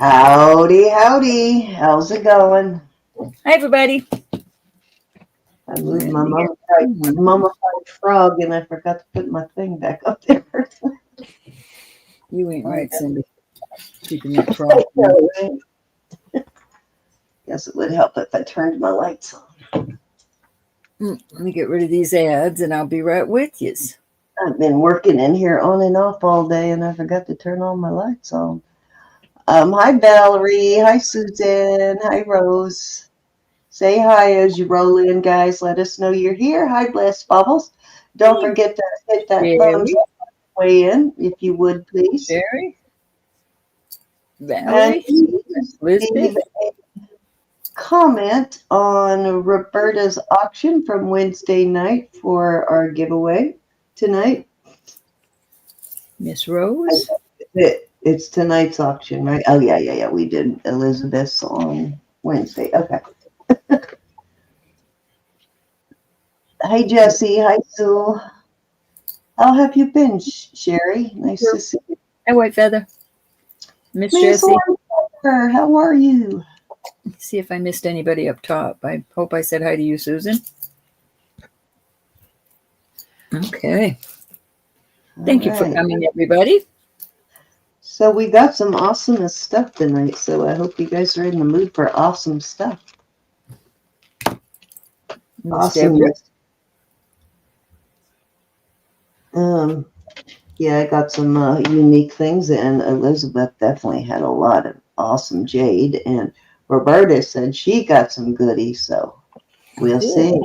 Howdy, howdy. How's it going? Hi, everybody. I moved my mummified frog and I forgot to put my thing back up there. You ain't right, Cindy. Keeping that frog. Guess it would help if I turned my lights on. Let me get rid of these ads and I'll be right with you. I've been working in here on and off all day and I forgot to turn all my lights on. Hi, Valerie. Hi, Susan. Hi, Rose. Say hi as you roll in, guys. Let us know you're here. Hi, Bless Bubbles. Don't forget to hit that thumbs up way in, if you would, please. Sherry. Valerie. Elizabeth. Comment on Roberta's auction from Wednesday night for our giveaway tonight. Miss Rose. It's tonight's auction, right? Oh, yeah. We did Elizabeth's on Wednesday. Okay. Hi, Jesse. Hi, Sue. How have you been, Sherry? Nice to see you. Hi, White Feather. Miss Jessie. How are you? See if I missed anybody up top. I hope I said hi to you, Susan. Okay. Thank you for coming, everybody. So we got some awesome stuff tonight, so I hope you guys are in the mood for awesome stuff. Awesome. Yeah, I got some unique things, and Elizabeth definitely had a lot of awesome jade, and Roberta said she got some goodies, so we'll see.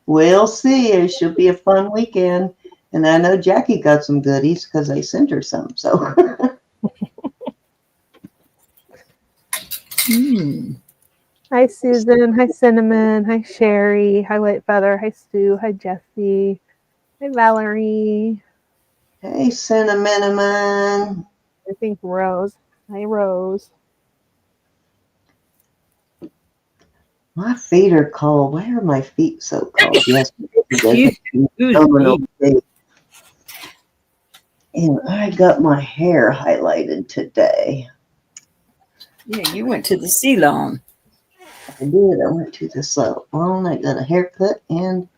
We'll see. It should be a fun weekend. And I know Jackie got some goodies because I sent her some. So. Hi, Susan. Hi, Cinnamon. Hi, Sherry. Hi, White Feather. Hi, Stu. Hi, Jessie. Hi, Valerie. Hey, Cinnamon. I think Rose. Hi, Rose. My feet are cold. Why are my feet so cold? Yes. And I got my hair highlighted today. Yeah, you went to the salon. I did. I went to the salon. I got a haircut and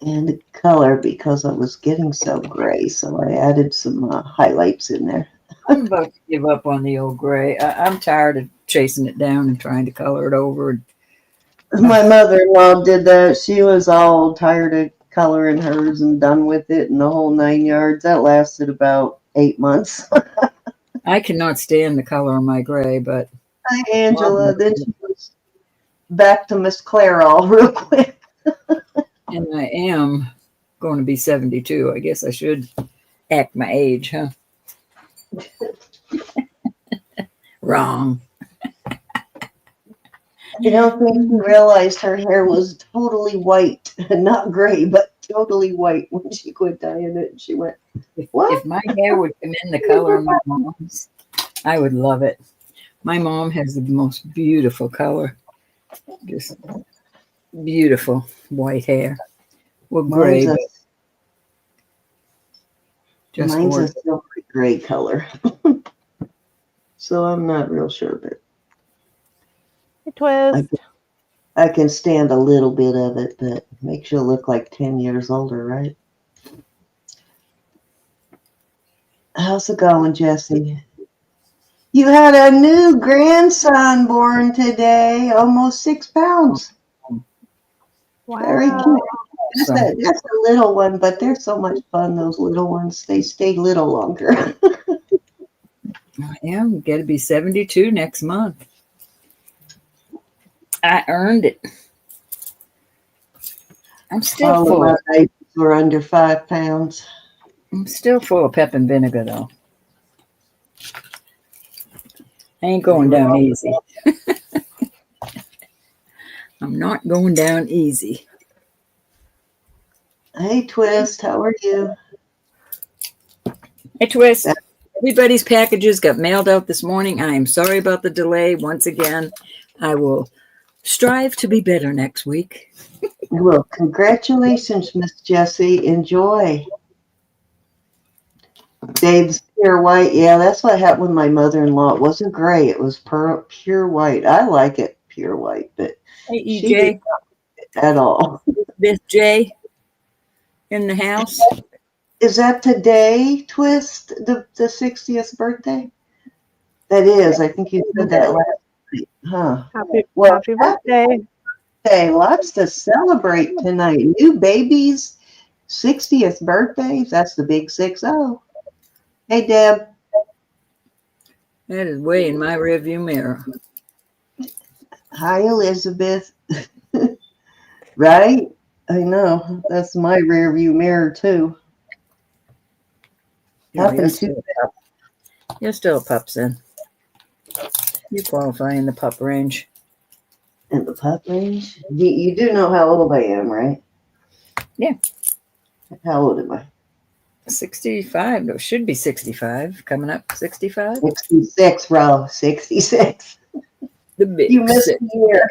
the color because I was getting so gray. So I added some highlights in there. I'm about to give up on the old gray. I'm tired of chasing it down and trying to color it over. My mother-in-law did that. She was all tired of coloring hers and done with it and the whole 9 yards. That lasted about 8 months. I cannot stand the color of my gray, but... Hi, Angela. Then she was back to Miss Claire all real quick. And I am going to be 72. I guess I should act my age, huh? Wrong. I don't think she realized her hair was totally white, not gray, but totally white when she quit dyeing it. And she went, "What? If my hair would come in the color of my mom's, I would love it. My mom has the most beautiful color, just beautiful white hair. Well, gray, but just mine's a silky gray color, so I'm not real sure, but. Twist. I can stand a little bit of it, but makes you look like 10 years older, right? How's it going, Jesse? You had a new grandson born today, almost 6 pounds. Wow. Very cute. That's a little one, but they're so much fun, those little ones. They stay little longer. I am going to be 72 next month. I earned it. I'm still full. All of my babies were under 5 pounds. I'm still full of pep and vinegar, though. I ain't going down easy. I'm not going down easy. Hey, Twist, how are you? Hey, Twist. Everybody's packages got mailed out this morning. I am sorry about the delay. Once again, I will strive to be better next week. Well, congratulations, Miss Jessie. Enjoy. Dave's pure white. Yeah, that's what happened with my mother-in-law. It wasn't gray. It was pure white. I like it pure white, but Hey, she did EJ, not at all. this Jay in the house. Is that today, Twist, the 60th birthday? That is. I think you said that last night. Huh. Well, Happy birthday. hey, lots to celebrate tonight. New babies, 60th birthday. That's the big 6-0. Hey, Deb. That is way in my rearview mirror. Hi, Elizabeth. Right? I know. That's my rear view mirror, too. No, you're Happened to. still a pup. You're still a pup, then. You qualify in the pup range. In the pup range? You do know how old I am, right? Yeah. How old am I? 65. No, should be 65. Coming up 65. 66, bro. 66. The big You missed six. a year.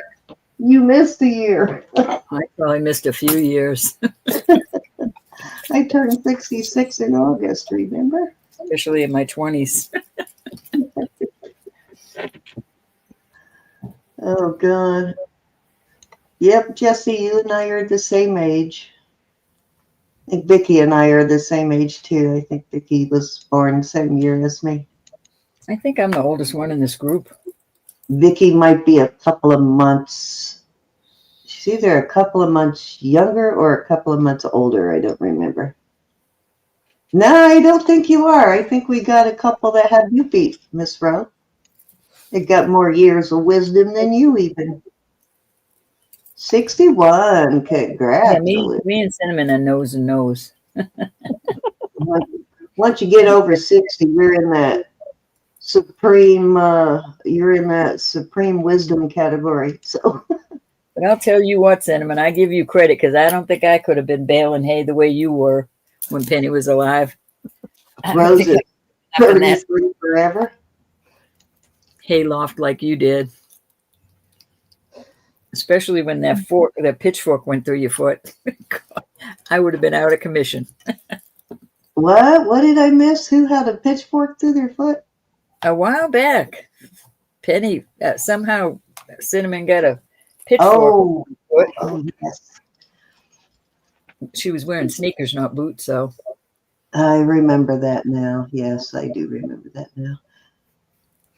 You missed a year. I probably missed a few years, I turned 66 in August, remember? especially in my 20s. Oh, God. Yep, Jesse, you and I are the same age. I think Vicky and I are the same age, too. I think Vicky was born the same year as me. I think I'm the oldest one in this group. Vicky might be a couple of months. She's either a couple of months younger or a couple of months older. I don't remember. No, I don't think you are. I think we got a couple that have you beat, Miss Rowe. They got more years of wisdom than you even. 61. Yeah, Congratulations. me and Cinnamon are nose and nose. Once you get over 60, you're in that supreme wisdom category. So But I'll tell you what, Cinnamon, I give you credit because I don't think I could have been baling hay the way you were when Penny was alive. I don't Rose think is I could have been that 33 forever. hayloft like you did. Especially when that pitchfork went through your foot. I would have been out of commission. What? What did I miss? Who had a pitchfork through their foot? A while back, Penny, somehow Cinnamon got a pitchfork. Oh, yes. She was wearing sneakers, not boots, so. I remember that now. Yes, I do remember that now.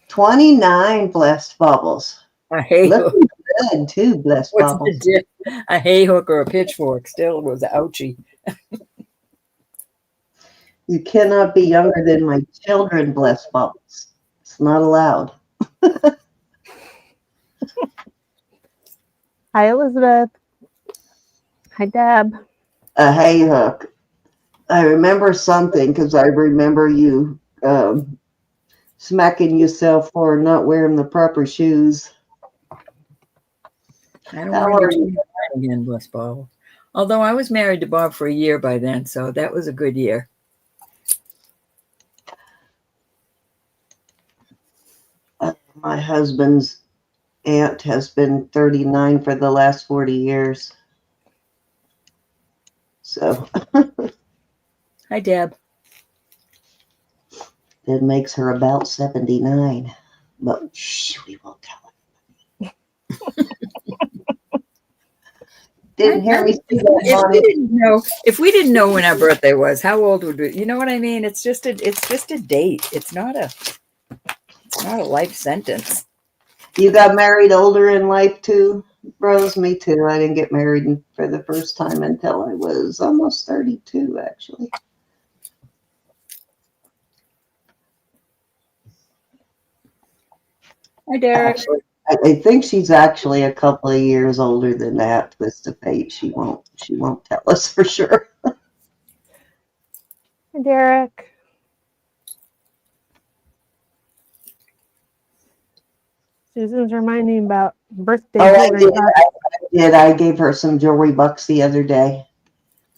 29 blessed bubbles. A hay hook. Looking good, too, blessed What's bubbles. the dip? A hay hook or a pitchfork still was ouchie. You cannot be younger than my children, blessed bubbles. It's not allowed. Hi, Elizabeth. Hi, Deb. A hay hook. I remember something because I remember you smacking yourself for not wearing the proper shoes. I don't How want are to you? again, bless Bob. Although I was married to Bob for a year by then, so that was a good year. My husband's aunt has been 39 for the last 40 years. So Hi, Deb. it makes her about 79. But shh, we won't tell her. Didn't hear me say that, Bonnie. If we didn't know when our birthday was, how old would we? You know what I mean? It's just a date. It's not a life sentence. You got married older in life too, Rose? Me too. I didn't get married for the first time until I was almost 32, actually. Hi, Derek. Actually, I think she's actually a couple of years older than that. Twist of fate. She won't tell us for sure. Hi, Derek. Susan's reminding me about birthday jewelry. I gave her some jewelry bucks the other day.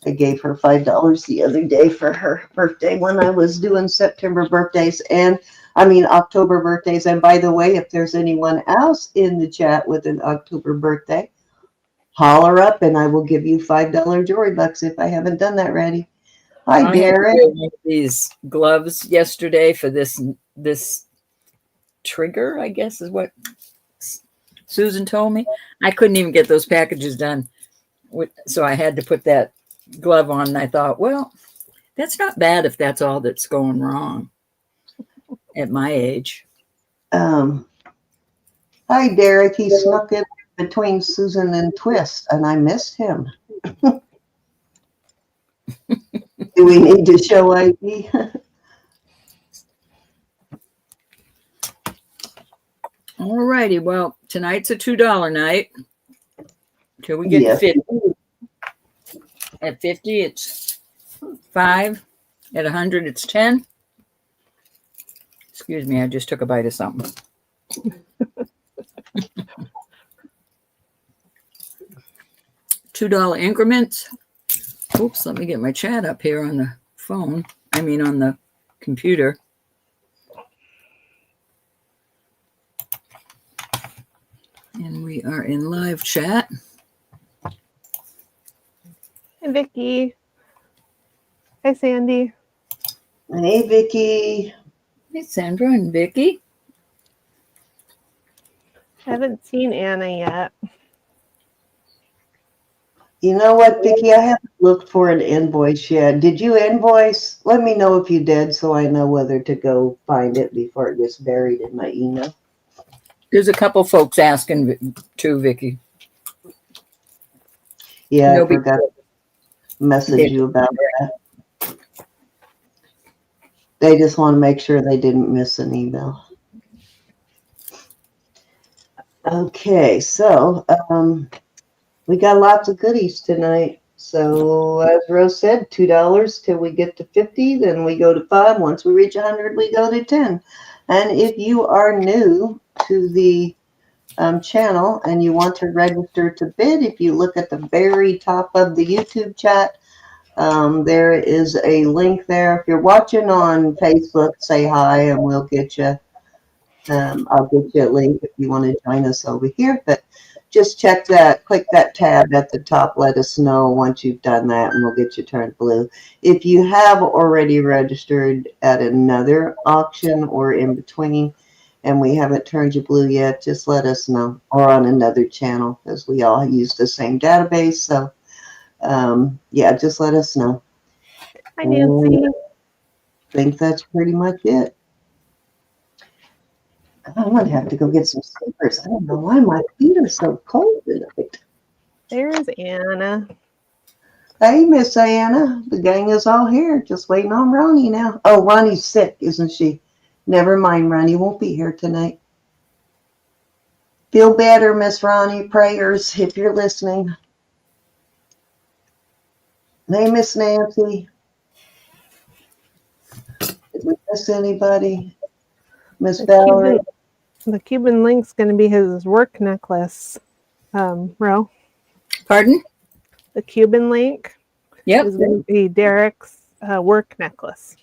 I gave her $5 the other day for her birthday when I was doing October birthdays. And by the way, if there's anyone else in the chat with an October birthday, holler up and I will give you $5 jewelry bucks if I haven't done that already. Hi, I had to Derek. wear one of these gloves yesterday for this trigger, I guess is what Susan told me. I couldn't even get those packages done. So I had to put that glove on, and I thought, well, that's not bad if that's all that's going wrong at my age. Um, Hi, Derek. He snuck in between Susan and Twist, and I missed him. Do we need to show ID? All righty. Well, tonight's a $2 night. Till we get Yes. to 50. At 50, it's 5. At 100, it's 10. Excuse me, I just took a bite of something. $2 increments. Oops, let me get my chat up here on the phone. I mean, on the computer. And we are in live chat. Hi, Vicky. Hi, Sandy. Hey, Vicky. Hey, Sandra and Vicky. I haven't seen Anna yet. You know what, Vicky? I haven't looked for an invoice yet. Did you invoice? Let me know if you did so I know whether to go find it before it gets buried in my email. There's a couple folks asking too, Vicky. Yeah, No I forgot to message you about that. They just want to make sure they didn't miss an email. Okay, so we got lots of goodies tonight. So as Rose said, $2 till we get to 50, then we go to 5. Once we reach 100, we go to 10. And if you are new to the channel and you want to register to bid, if you look at the very top of the YouTube chat, there is a link there. If you're watching on Facebook, say hi and we'll get you. I'll get you a link if you want to join us over here. But just check that, click that tab at the top. Let us know once you've done that, and we'll get you turned blue. If you have already registered at another auction or in between, and we haven't turned you blue yet, just let us know, or on another channel, because we all use the same database. So, yeah, just let us know. Hi, Nancy. I think that's pretty much it. I'm going to have to go get some slippers. I don't know why my feet are so cold tonight. There's Anna. Hey, Miss Anna. The gang is all here. Just waiting on Ronnie now. Oh, Ronnie's sick, isn't she? Never mind, Ronnie won't be here tonight. Feel better, Miss Ronnie. Prayers if you're listening. Hey, Miss Nancy. Did we miss anybody? Miss Valerie. The Cuban link's going to be his work necklace, Ro. Pardon? The Cuban link is going to be Derek's work necklace.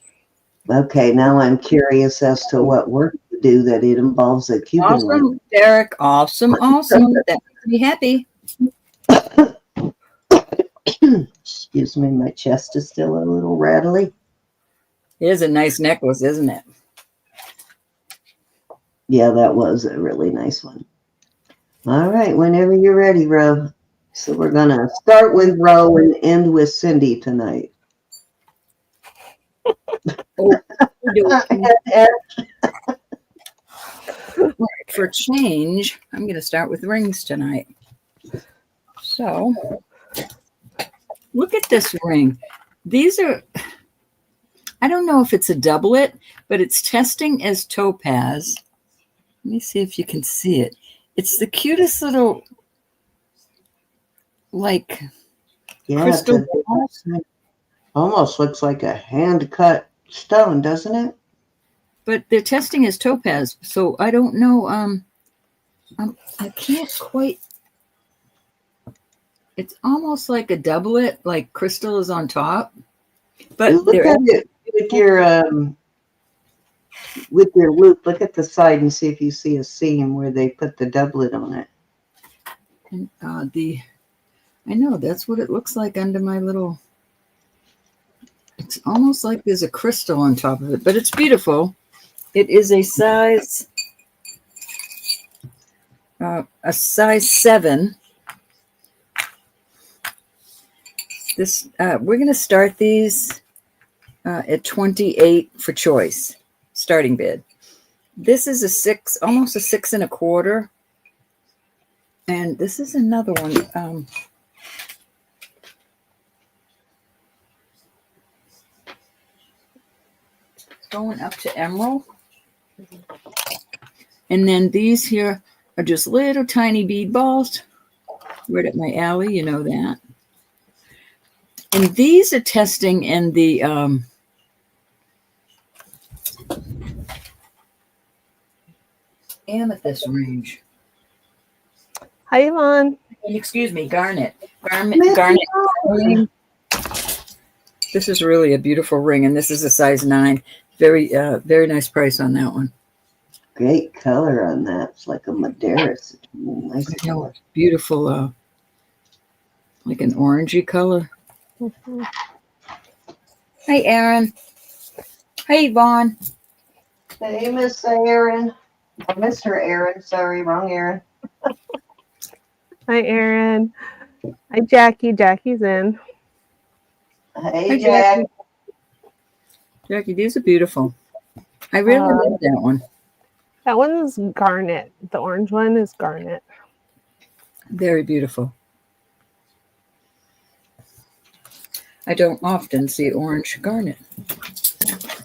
Okay, now I'm curious as to what work to do that it involves a Cuban Awesome, link. Derek. Awesome. That makes me happy. Excuse me, my chest is still a little rattly. It is a nice necklace, isn't it? Yeah, that was a really nice one. All right, whenever you're ready, Ro. So we're going to start with Ro and end with Cindy tonight. For change, I'm going to start with rings tonight. So, look at this ring. These are, I don't know if it's a doublet, but it's testing as topaz. Let me see if you can see it. It's the cutest little, like, crystal balls. Almost looks like a hand-cut stone, doesn't it? But they're testing as topaz, so I don't know. I can't quite. It's almost like a doublet, like crystal is on top. But look at it with your loop. Look at the side and see if you see a seam where they put the doublet on it. And I know that's what it looks like under my little It's almost like there's a crystal on top of it, but it's beautiful. It is a size 7. This we're going to start these at 28 for choice, starting bid. This is a 6, almost a 6 1/4. And this is another one. Going up to emerald. And then these here are just little tiny bead balls. Right up my alley, you know that. And these are testing in the amethyst range. Hi, Yvonne. Excuse me, garnet. Garnet. This is really a beautiful ring, and this is a size 9. Very, very nice price on that one. Great color on that. It's like a Madeira. Nice color. Beautiful, like an orangey color. Mhm. Hi, Aaron. Hi, Yvonne. Hey, Miss Aaron. Mr. Aaron. Sorry, wrong Aaron. Hi, Aaron. Hi, Jackie. Jackie's in. Hey, Hi, Jack. Jackie, these are beautiful. I really love that one. That one's garnet. The orange one is garnet. Very beautiful. I don't often see orange garnet,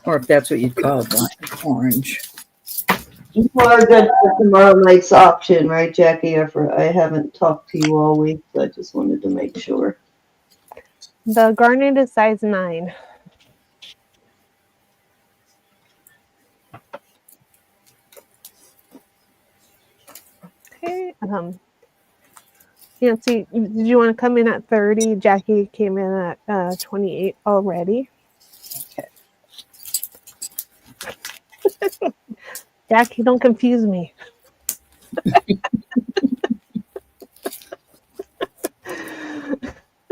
or if that's what you'd call it, orange. You are good for tomorrow night's auction, right, Jackie? I haven't talked to you all week, so I just wanted to make sure. The garnet is size 9. Okay. Nancy, did you want to come in at 30? Jackie came in at 28 already. Okay. Jackie, don't confuse me.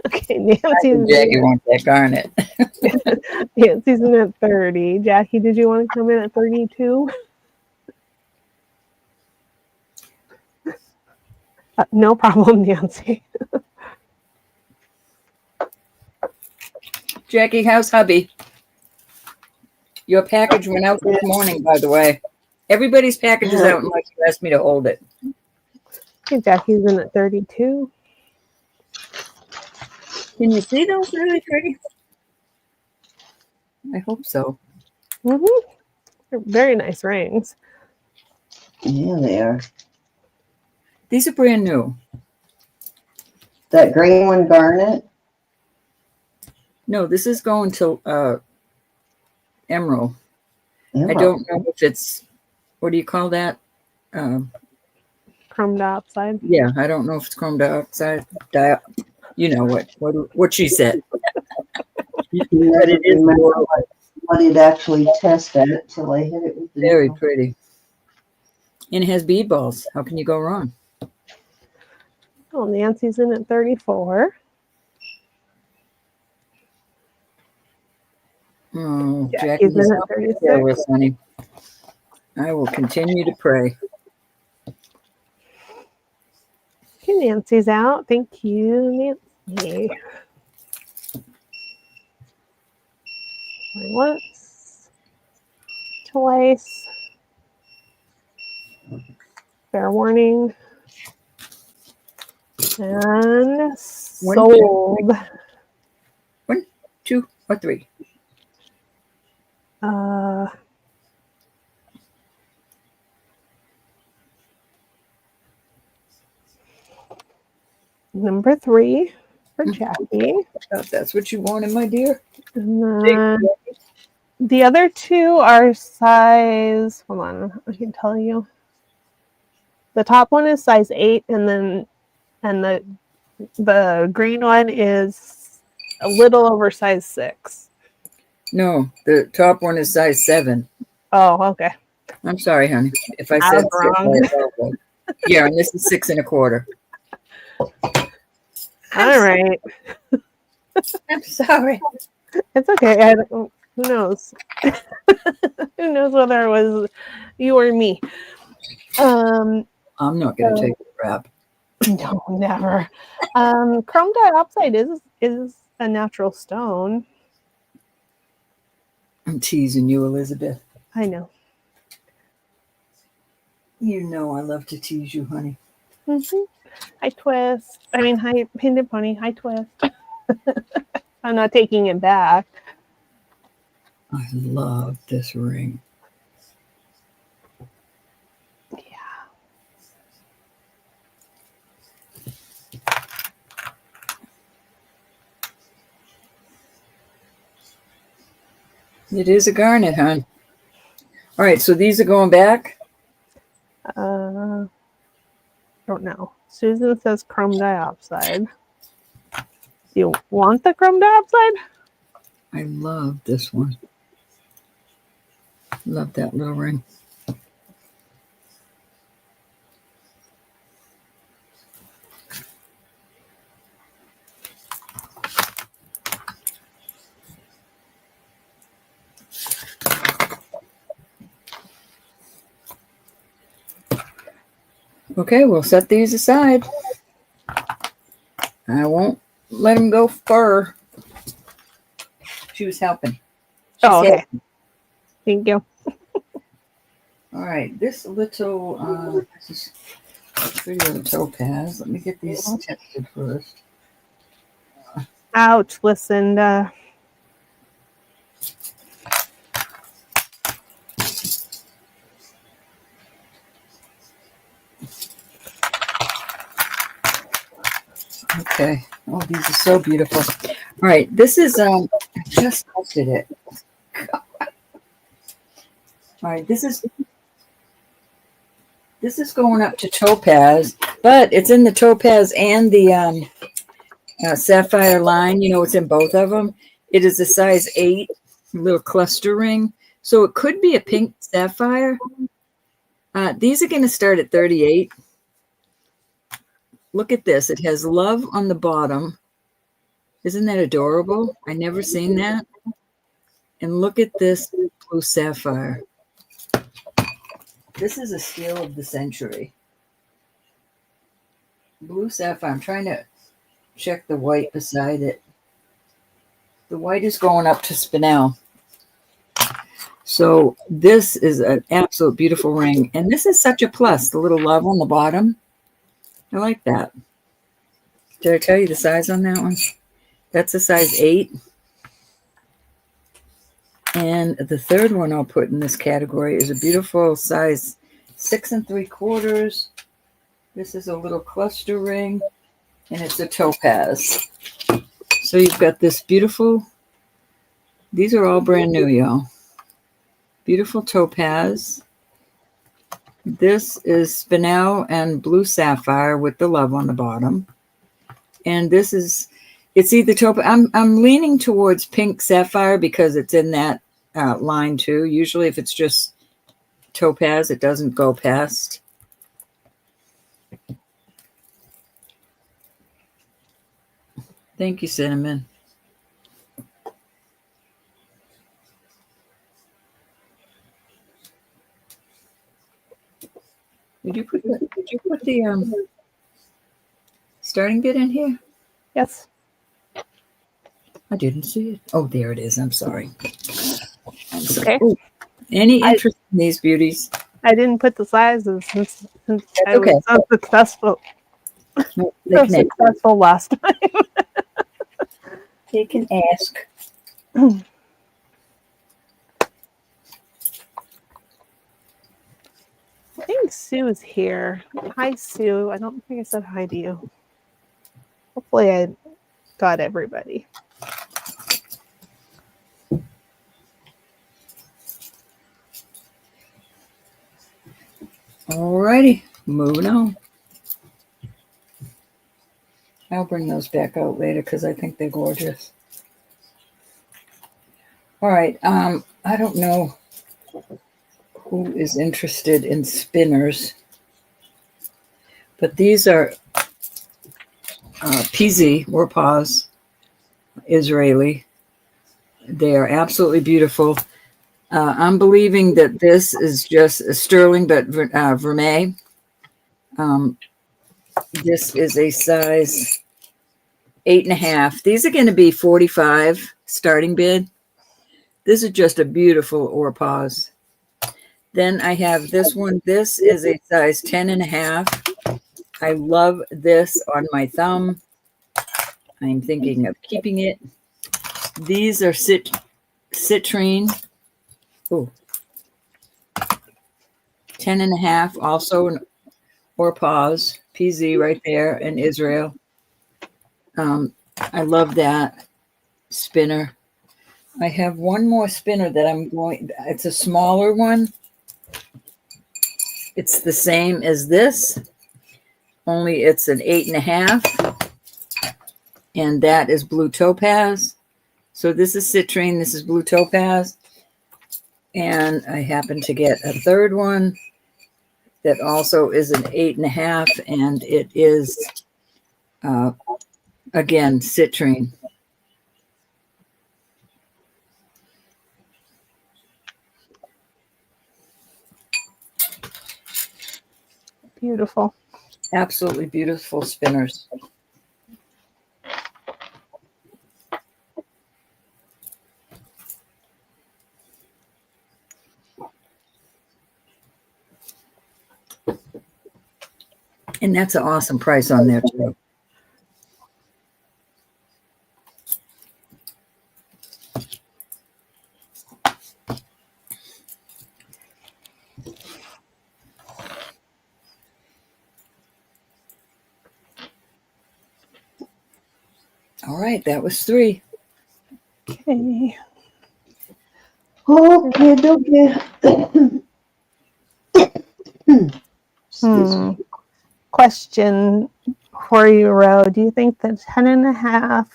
Okay, Jackie wants that garnet. Nancy's in at 30. Jackie, did you want to come in at 32? No problem, Nancy. Jackie, how's hubby? Your package went out this morning, by the way. Everybody's package is out unless you asked me to hold it. Okay, Jackie's in at 32. Can you see those really pretty? I hope so. Mm-hmm. They're very nice rings. Yeah, they are. These are brand new. That green one, garnet? No, this is going to emerald. Yeah. I don't know if it's, what do you call that? Chrome dioxide. Yeah, I don't know if it's chrome dioxide. You know what she said. But it is what it actually tested it till I hit it with the very needle. pretty. And it has bead balls. How can you go wrong? Oh, Nancy's in at 34. Oh, Jackie's in at 36. Honey. I will continue to pray. Okay, Nancy's out. Thank you, Nancy. Once, twice. Fair warning. And sold. 1, 2, or 3. Number 3 for Jackie. That's what you wanted, my dear. And then the other 2 are size, hold on, I can tell you. The top one is size 8, and the green one is a little over size 6. No, the top one is size 7. Oh, okay. I'm sorry, honey. If I I said was wrong. 6, yeah, and this is 6 1/4. All right. I'm sorry. It's okay. Who knows? Who knows whether it was you or me? I'm not going to take the crap. No, never. Chrome diopside is a natural stone. I'm teasing you, Elizabeth. I know. You know I love to tease you, honey. Mm-hmm. Hi, twist. I mean, hi, Painted Pony. Hi, twist. I'm not taking it back. I love this ring. Yeah. It is a garnet, hon. All right, so these are going back? Don't know. Susan says chrome diopside. Do you want the chrome diopside? I love this one. Love that little ring. Okay, we'll set these aside. I won't let them go fur. She was helping. Oh, okay. Thank you. All right, this little, this is a pretty little topaz. Let me get these tested first. Ouch, Lucinda. Okay. Oh, these are so beautiful. All right, this is, I just tested it. All right, this is going up to topaz, but it's in the topaz and the sapphire line. You know, it's in both of them. It is a size 8 little cluster ring, so it could be a pink sapphire. These are going to start at 38. Look at this. It has love on the bottom. Isn't that adorable? I never seen that. And look at this blue sapphire. This is a steal of the century. Blue sapphire. I'm trying to check the white beside it. The white is going up to spinel. So this is an absolute beautiful ring. And this is such a plus, the little love on the bottom. I like that. Did I tell you the size on that one? That's a size 8. And the third one I'll put in this category is a beautiful size 6 3/4. This is a little cluster ring, and it's a topaz. So you've got this beautiful, these are all brand new, y'all. Beautiful topaz. This is spinel and blue sapphire with the love on the bottom. And this is, it's either topaz. I'm leaning towards pink sapphire because it's in that line too. Usually if it's just topaz, it doesn't go past. Thank you, Cinnamon. Did you put the starting bit in here? Yes. I didn't see it. Oh, there it is. I'm sorry. Okay. Ooh, any interest in these beauties? I didn't put the sizes since I okay. was unsuccessful. No, Successful last time. They can ask. I think Sue is here. Hi, Sue. I don't think I said hi to you. Hopefully I got everybody. Alrighty, moving on. I'll bring those back out later because I think they're gorgeous. All right, I don't know who is interested in spinners, but these are PZ, Warpaws, Israeli. They are absolutely beautiful. I'm believing that this is just a sterling, but vermeil. This is a size 8.5. These are going to be 45 starting bid. This is just a beautiful Orpause. Then I have this one. This is a size 10.5. I love this on my thumb. I'm thinking of keeping it. These are citrine. Oh, 10.5. Also an Orpause. PZ right there in Israel. I love that spinner. I have one more spinner that I'm going, it's a smaller one. It's the same as this, only it's an 8.5. And that is blue topaz. So this is citrine, this is blue topaz. And I happen to get a third one that also is an 8.5, and it is, again, citrine. Beautiful. Absolutely beautiful spinners. And that's an awesome price on there too. All right, that was 3. Okay. Okay. Excuse me. Question for you, Ro. Do you think the 10.5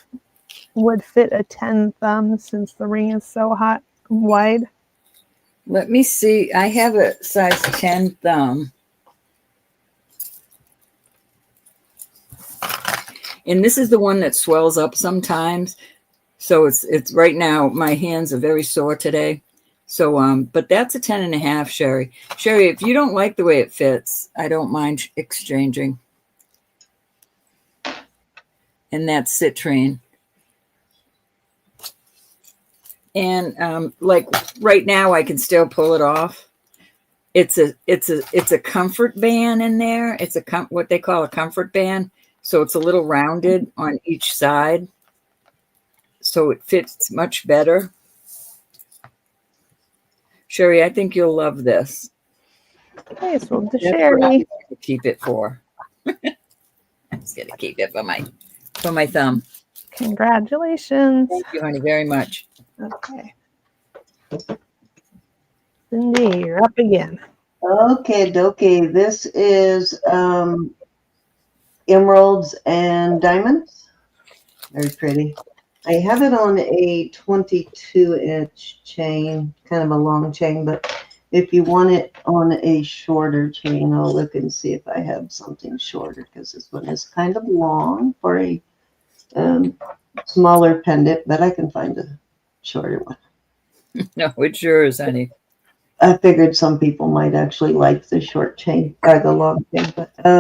would fit a 10 thumb since the ring is so hot wide? Let me see. I have a size 10 thumb. And this is the one that swells up sometimes. So it's right now, my hands are very sore today. So, but that's a 10.5, Sherry. Sherry, if you don't like the way it fits, I don't mind exchanging. And that's citrine. And like right now, I can still pull it off. It's a comfort band in there. It's what they call a comfort band. So it's a little rounded on each side. So it fits much better. Sherry, I think you'll love this. Okay, so the That's what I'm Sherry. going to keep it for. I'm just going to keep it for my thumb. Congratulations. Thank you, honey, very much. Okay. Cindy, you're up again. Okay. This is emeralds and diamonds. Very pretty. I have it on a 22-inch chain, kind of a long chain, but if you want it on a shorter chain, I'll look and see if I have something shorter, because this one is kind of long for a smaller pendant, but I can find a shorter one. No, it's yours, honey. I figured some people might actually like the short chain or the long chain, but I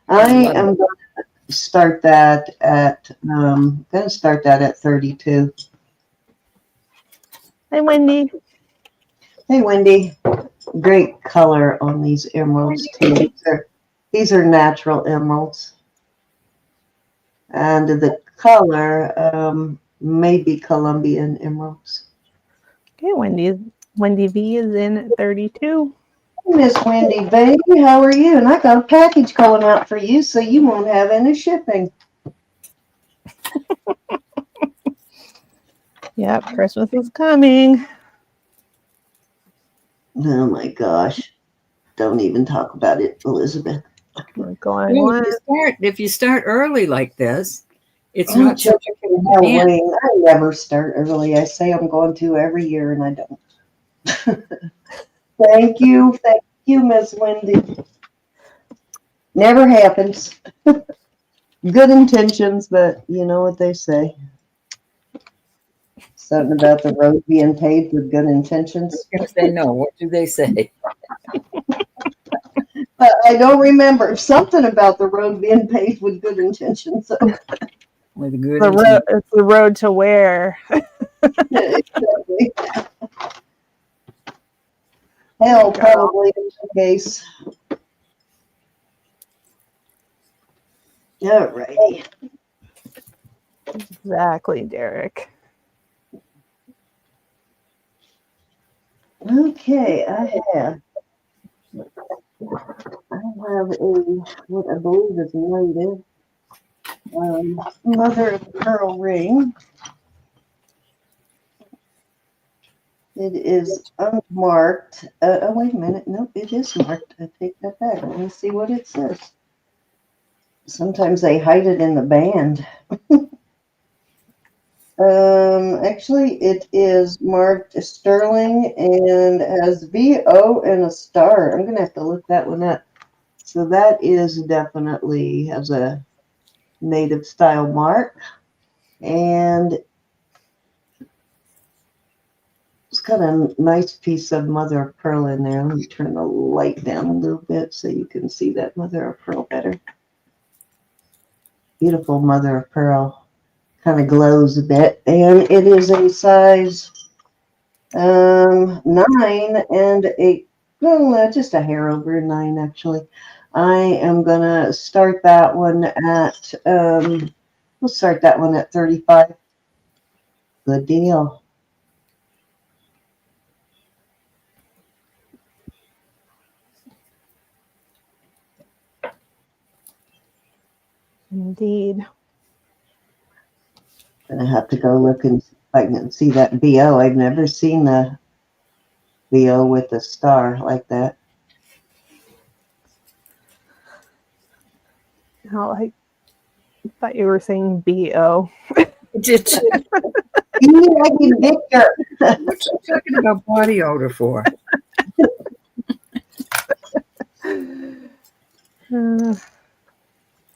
am going to start that at 32. Hi, Wendy. Hey, Wendy. Great color on these emeralds too. These are natural emeralds, and the color may be Colombian emeralds. Okay, Wendy V is in at 32. Miss Wendy, baby, how are you? And I got a package going out for you, so you won't have any shipping. Yep, Christmas is coming. Oh my gosh. Don't even talk about it, Elizabeth. We're going Well, on. if you start early like this, it's Oh, not so chicken, no way. I never start early. I say I'm going to every year, and I don't. Thank you, Miss Wendy. Never happens. Good intentions, but you know what they say. Something about the road being paved with good intentions. I was going to say no. What do they say? But I don't remember something about the road being paved with good intentions. So. With good The road, it's the road to where. Exactly. Hell, probably in this case. All righty. Exactly, Derek. Okay, I have what I believe is native mother of pearl ring. It is unmarked. Oh, wait a minute. Nope, it is marked. I take that back. Let me see what it says. Sometimes they hide it in the band. Actually, it is marked sterling and has VO and a star. I'm gonna have to look that one up. So that is definitely has a native style mark, and it's got a nice piece of mother of pearl in there. Let me turn the light down a little bit so you can see that mother of pearl better. Beautiful mother of pearl, kind of glows a bit, and it is a size 9 and a well, just a hair over 9 actually. I am gonna start that one at we'll start that one at 35. Good deal. Indeed. Gonna have to go look and see if I can see that BO. I've never seen the BO with a star like that. Oh, I thought you were saying BO. Did you? You like Victor. What's she talking about body odor for?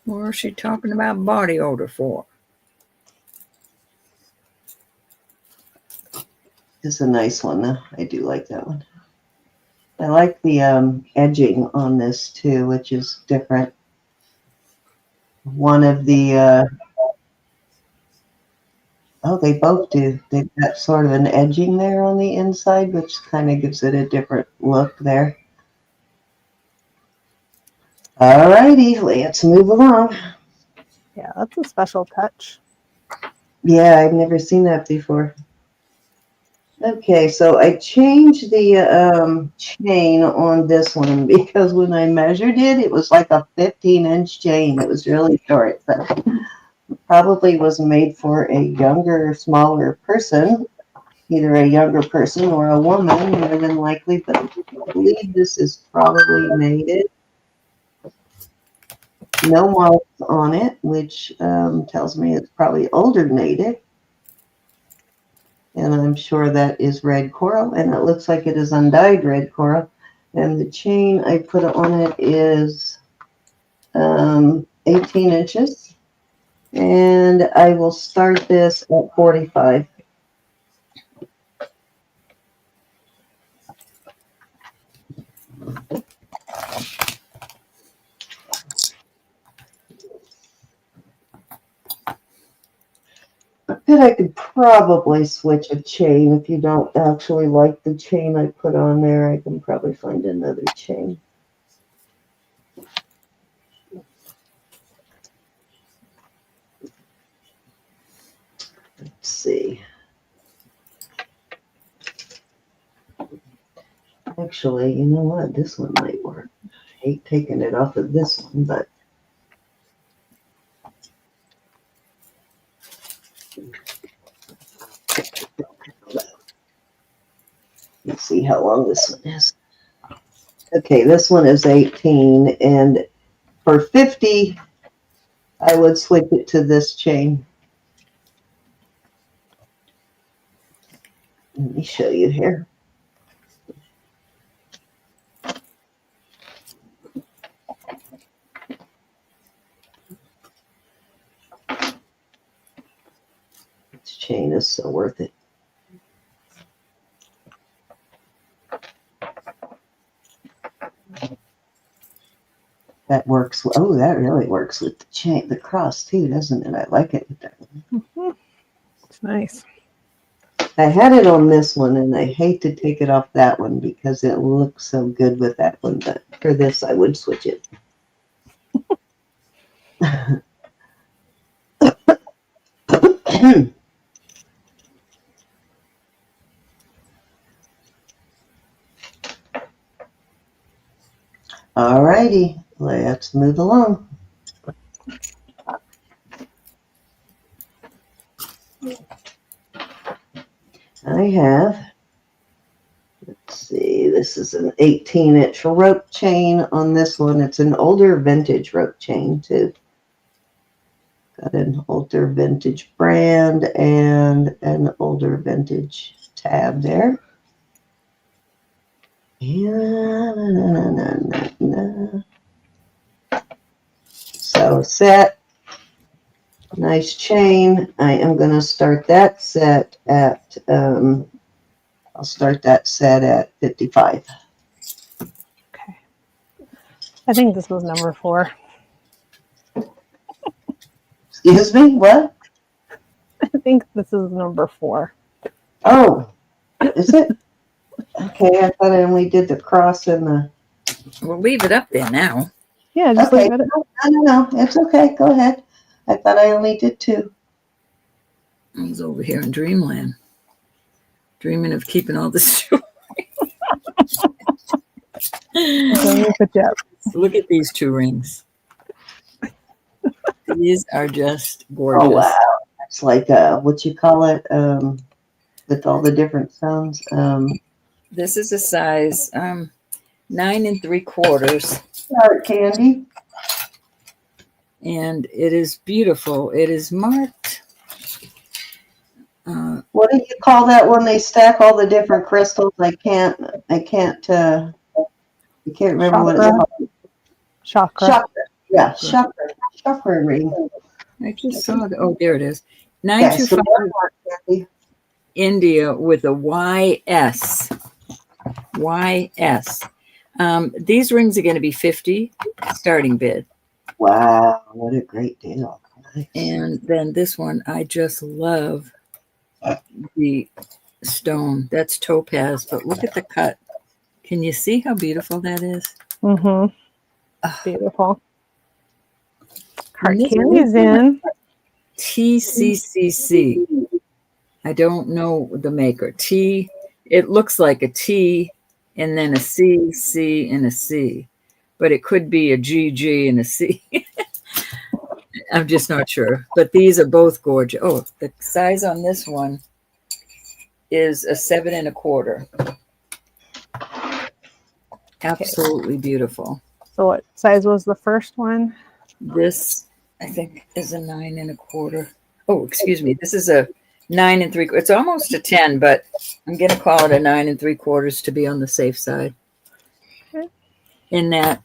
What is she talking about body odor for? It's a nice one though. I do like that one. I like the edging on this too, which is different. One of the oh, they both do. They've got sort of an edging there on the inside, which kind of gives it a different look there. All righty, let's move along. Yeah, that's a special touch. Yeah, I've never seen that before. Okay, so I changed the chain on this one because when I measured it, it was like a 15-inch chain. It was really short. So probably was made for a younger, smaller person, either a younger person or a woman, more than likely. But I believe this is probably native. No marks on it, which tells me it's probably older native. And I'm sure that is red coral, and it looks like it is undyed red coral. And the chain I put on it is 18 inches, and I will start this at 45. I bet I could probably switch a chain. If you don't actually like the chain I put on there, I can probably find another chain. Let's see. Actually, you know what? This one might work. I hate taking it off of this one, but let's see how long this one is. Okay, this one is 18, and for 50, I would switch it to this chain. Let me show you here. This chain is so worth it. That works. Oh, that really works with the chain, the cross too, doesn't it? I like it with that one. Mm-hmm. It's nice. I had it on this one, and I hate to take it off that one because it looks so good with that one. But for this, I would switch it. All righty, let's move along. I have, let's see, this is an 18-inch rope chain on this one. It's an older vintage rope chain too. Got an older vintage brand and an older vintage tab there. So set, nice chain. I am going to start that set at, I'll start that set at 55. Okay. I think this was number 4. Excuse me, what? I think this is number 4. Oh, is it? Okay, I thought I only did the cross and the... We'll leave it up there now. Yeah, just Okay, leave it. no, it's okay. Go ahead. I thought I only did 2. I was over here in dreamland, dreaming of keeping all this jewelry. Look at these 2 rings. These are just gorgeous. Oh, wow. It's like, what you call it, with all the different sounds. This is a size 9 3/4. Art candy. And it is beautiful. It is marked. What do you call that when they stack all the different crystals? I can't remember what it's called. Chakra. Yeah, chakra ring. I just saw the, oh, there it is. Yeah, so 925 India with a YS. YS. These rings are going to be 50 starting bid. Wow, what a great deal. Nice. And then this one, I just love the stone. That's topaz, but look at the cut. Can you see how beautiful that is? Mm-hmm. Beautiful. Heart candy's in. TCCC. I don't know the maker. T. It looks like a T and then a C, C, and a C. But it could be a G, G, and a C. I'm just not sure. But these are both gorgeous. Oh, the size on this one is a 7 1/4. Absolutely beautiful. So what size was the first one? This, I think, is a 9 1/4. Oh, excuse me. This is a 9 3/4. It's almost a 10, but I'm going to call it a 9 3/4 to be on the safe side. Okay. In that,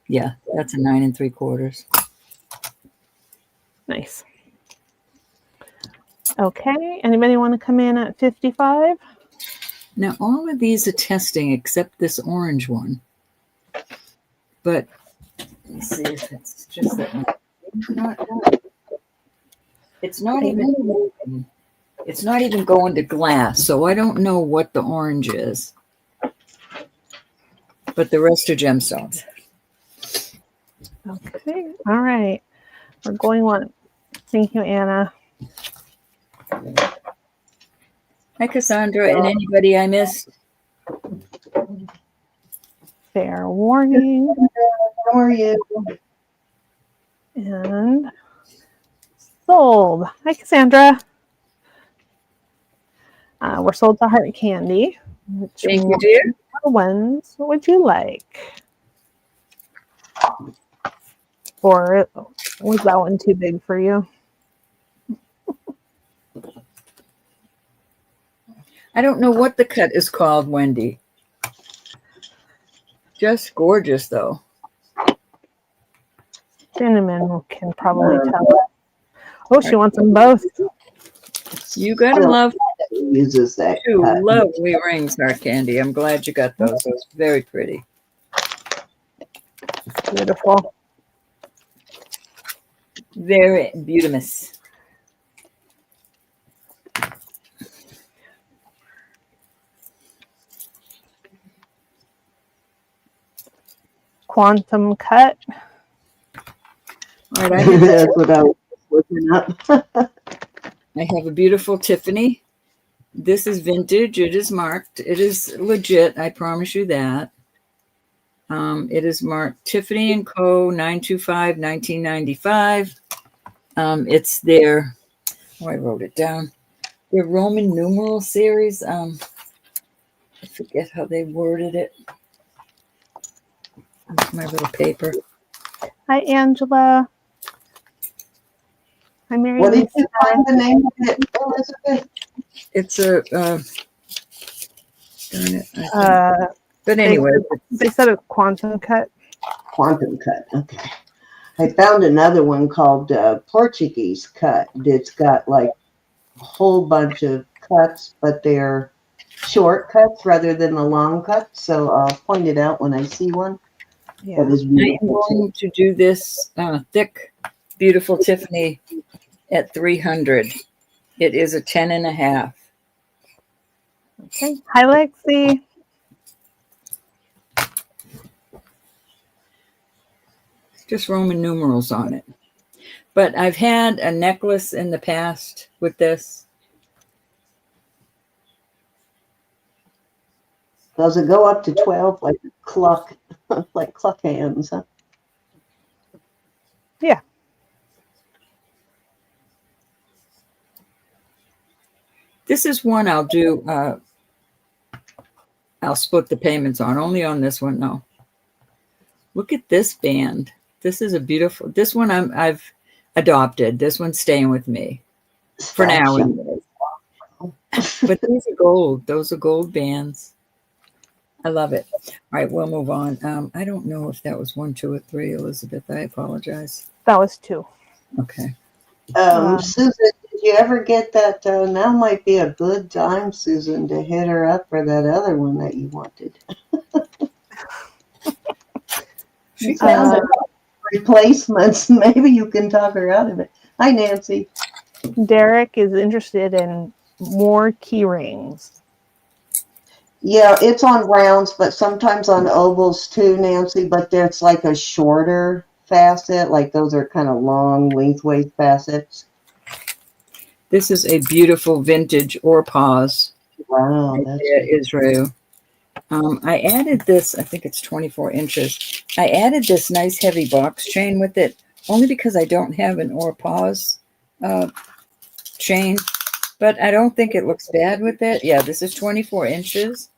yeah, that's a 9 3/4. Nice. Okay. Anybody want to come in at 55? Now, all of these are testing except this orange one. But let's see if it's just that one. It's not even moving. It's not even going to glass, so I don't know what the orange is. But the rest are gemstones. Okay. All right. We're going once. Thank you, Anna. Hi, Cassandra, and anybody I missed. Fair warning. How are you? And sold. Hi, Cassandra. We're sold to Heart Candy. Thank you, dear. Ones would you like? Or was that one too big for you? I don't know what the cut is called, Wendy. Just gorgeous, though. Cinnamon can probably tell. Oh, she wants them both. You gotta love Uses that. 2 lovely rings, Heart Candy. I'm glad you got those. Those are very pretty. Beautiful. Very beautiful. Quantum cut. All right, That's what I was looking up. I have a beautiful Tiffany. This is vintage. It is marked. It is legit. I promise you that. It is marked Tiffany & Co. 925, 1995. It's their, I wrote it down, their Roman numeral series. I forget how they worded it. My little paper. Hi, Angela. Hi, Mary. What did you find the name of it, Elizabeth? It's a, darn it. But anyway. They said a quantum cut. Quantum cut. Okay. I found another one called Portuguese cut. It's got like a whole bunch of cuts, but they're short cuts rather than the long cuts. So I'll point it out when I see one. Yeah. That is I'm beautiful. going to do this thick, beautiful Tiffany at 300. It is a 10.5. Okay. Hi, Lexi. Just Roman numerals on it. But I've had a necklace in the past with this. Does it go up to 12 like clock, like clock hands? Huh? Yeah. This is one I'll do. I'll split the payments on. Only on this one, no. Look at this band. This is a beautiful. This one I've adopted. This one's staying with me for now. But these are gold. Those are gold bands. I love it. All right, we'll move on. I don't know if that was 1, 2, or 3, Elizabeth. I apologize. That was 2. Okay. Susan, did you ever get that? Now might be a good time, Susan, to hit her up for that other one that you wanted. She found replacements. Maybe you can talk her out of it. Hi, Nancy. Derek is interested in more key rings. Yeah, it's on rounds, but sometimes on ovals too, Nancy. But there's like a shorter facet. Like those are kind of long lengthways facets. This is a beautiful vintage or pause. Wow, that's Israel. I added this, I think it's 24 inches. I added this nice heavy box chain with it, only because I don't have an or pause chain, but I don't think it looks bad with it. Yeah, this is 24 inches.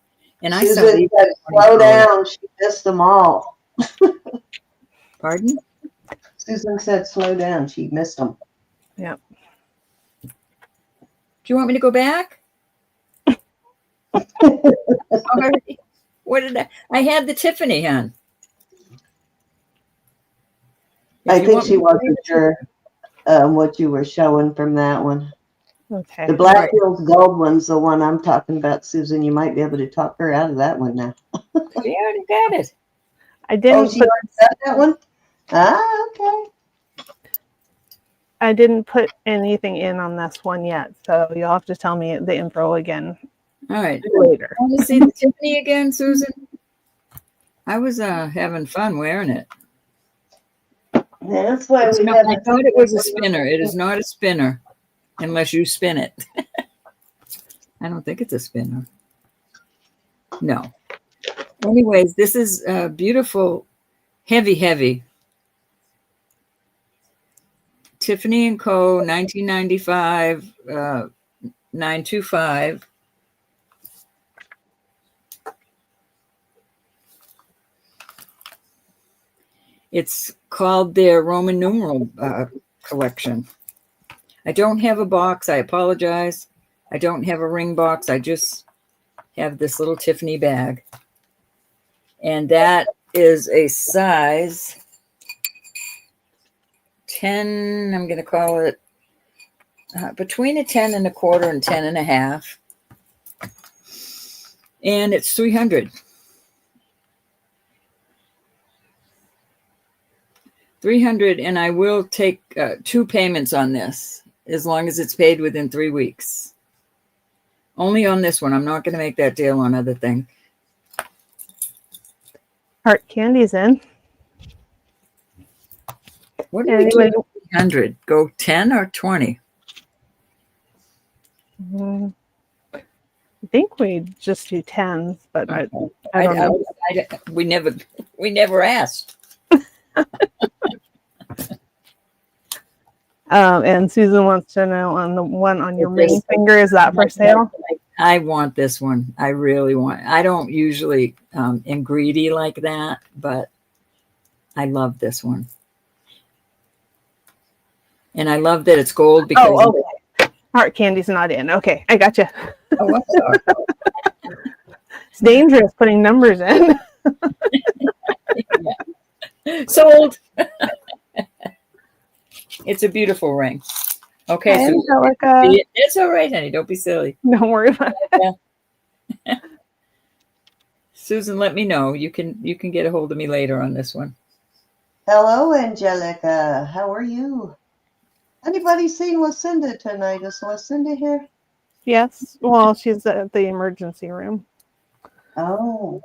And Susan I saw these. said, slow down. She missed them all. Pardon? Susan said, slow down. She missed them. Yep. Do you want me to go back? Sorry. What did I had the Tiffany on. I think she wasn't sure what you were showing from that one. Okay. The Black Hills Gold one's the one I'm talking about, Susan. You might be able to talk her out of that one now. She already got it. I didn't she already got that one? Ah, okay. I didn't put anything in on this one yet, so you'll have to tell me the info again. All right. Later. Want to see the Tiffany again, Susan? I was having fun wearing it. That's why we No, I thought it was a spinner. It is not a spinner unless you spin it. I don't think it's a spinner. No. Anyways, this is a beautiful, heavy Tiffany & Co. 1995 925. It's called their Roman numeral collection. I don't have a box. I apologize. I don't have a ring box. I just have this little Tiffany bag. And that is a size 10, I'm going to call it between a 10 and a quarter and 10 and a half. And it's 300. $300, and I will take 2 payments on this as long as it's paid within 3 weeks. Only on this one. I'm not going to make that deal on other things. Heart candy's in. What do we do? 300. Go 10 or 20? I think we just do 10s, but I don't know. We never asked. And Susan wants to know on the one on your ring finger, is that for sale? I want this one. I really want. I don't usually am greedy like that, but I love this one. And I love that it's gold because Heart candy's not in. Okay, I gotcha. Oh, I'm sorry. It's dangerous putting numbers in. Sold. It's a beautiful ring. Okay, Hey, so Angelica. it's all right, honey. Don't be silly. Don't worry about it. Susan, let me know. You can get a hold of me later on this one. Hello, Angelica. How are you? Anybody seen Lucinda tonight? Is Lucinda here? Yes. Well, she's at the emergency room. Oh.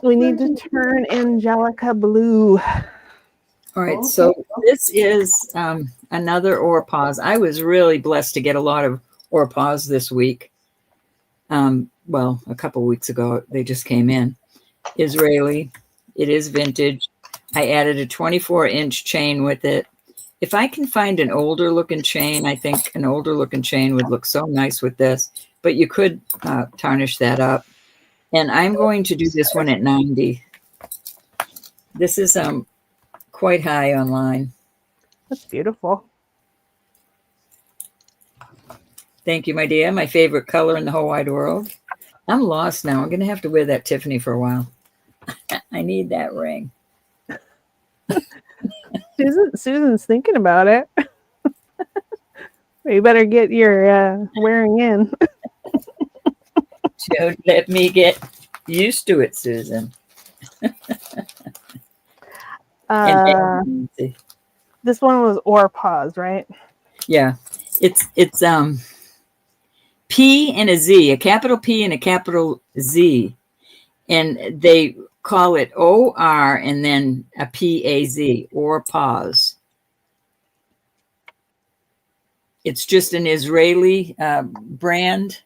We need to turn Angelica blue. All right, so this is another ore pause. I was really blessed to get a lot of ore pause this week. Well, a couple weeks ago, they just came in. Israeli. It is vintage. I added a 24-inch chain with it. If I can find an older looking chain, I think an older looking chain would look so nice with this. But you could tarnish that up. And I'm going to do this one at 90. This is quite high online. That's beautiful. Thank you, my dear. My favorite color in the whole wide world. I'm lost now. I'm going to have to wear that Tiffany for a while. I need that ring. Susan's thinking about it. You better get your wearing in. Don't let me get used to it, Susan. This one was ore pause, right? Yeah, it's P and a Z, a capital P and a capital Z, and they call it OR and then a PAZ, or pause. It's just an Israeli brand,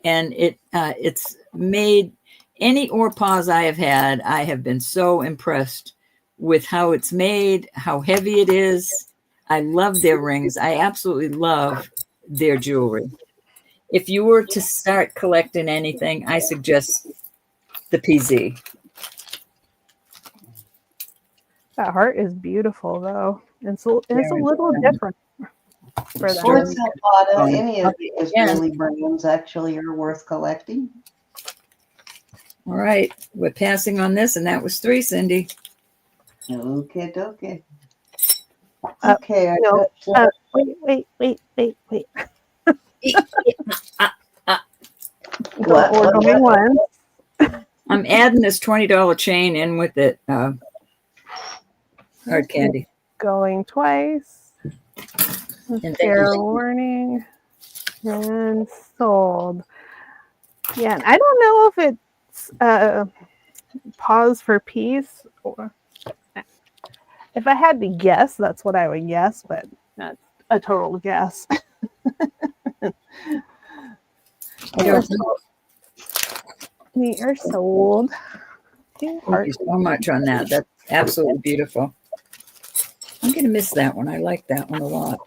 and it's made. Any ore pause I have had, I have been so impressed with how it's made, how heavy it is. I love their rings. I absolutely love their jewelry. If you were to start collecting anything, I suggest the PZ. That heart is beautiful, though. It's a little different for that. Or silpada, any of the Israeli brands actually are worth collecting. All right, we're passing on this, and that was 3, Cindy. Okay. Okay. Wait. What? We're going once. I'm adding this $20 chain in with it. Hard candy. Going twice. Fair warning. And sold. Yeah, and I don't know if it's pause for peace, or if I had to guess, that's what I would guess, but that's a total guess. We are sold. Thank you so much on that. That's absolutely beautiful. I'm going to miss that one. I like that one a lot.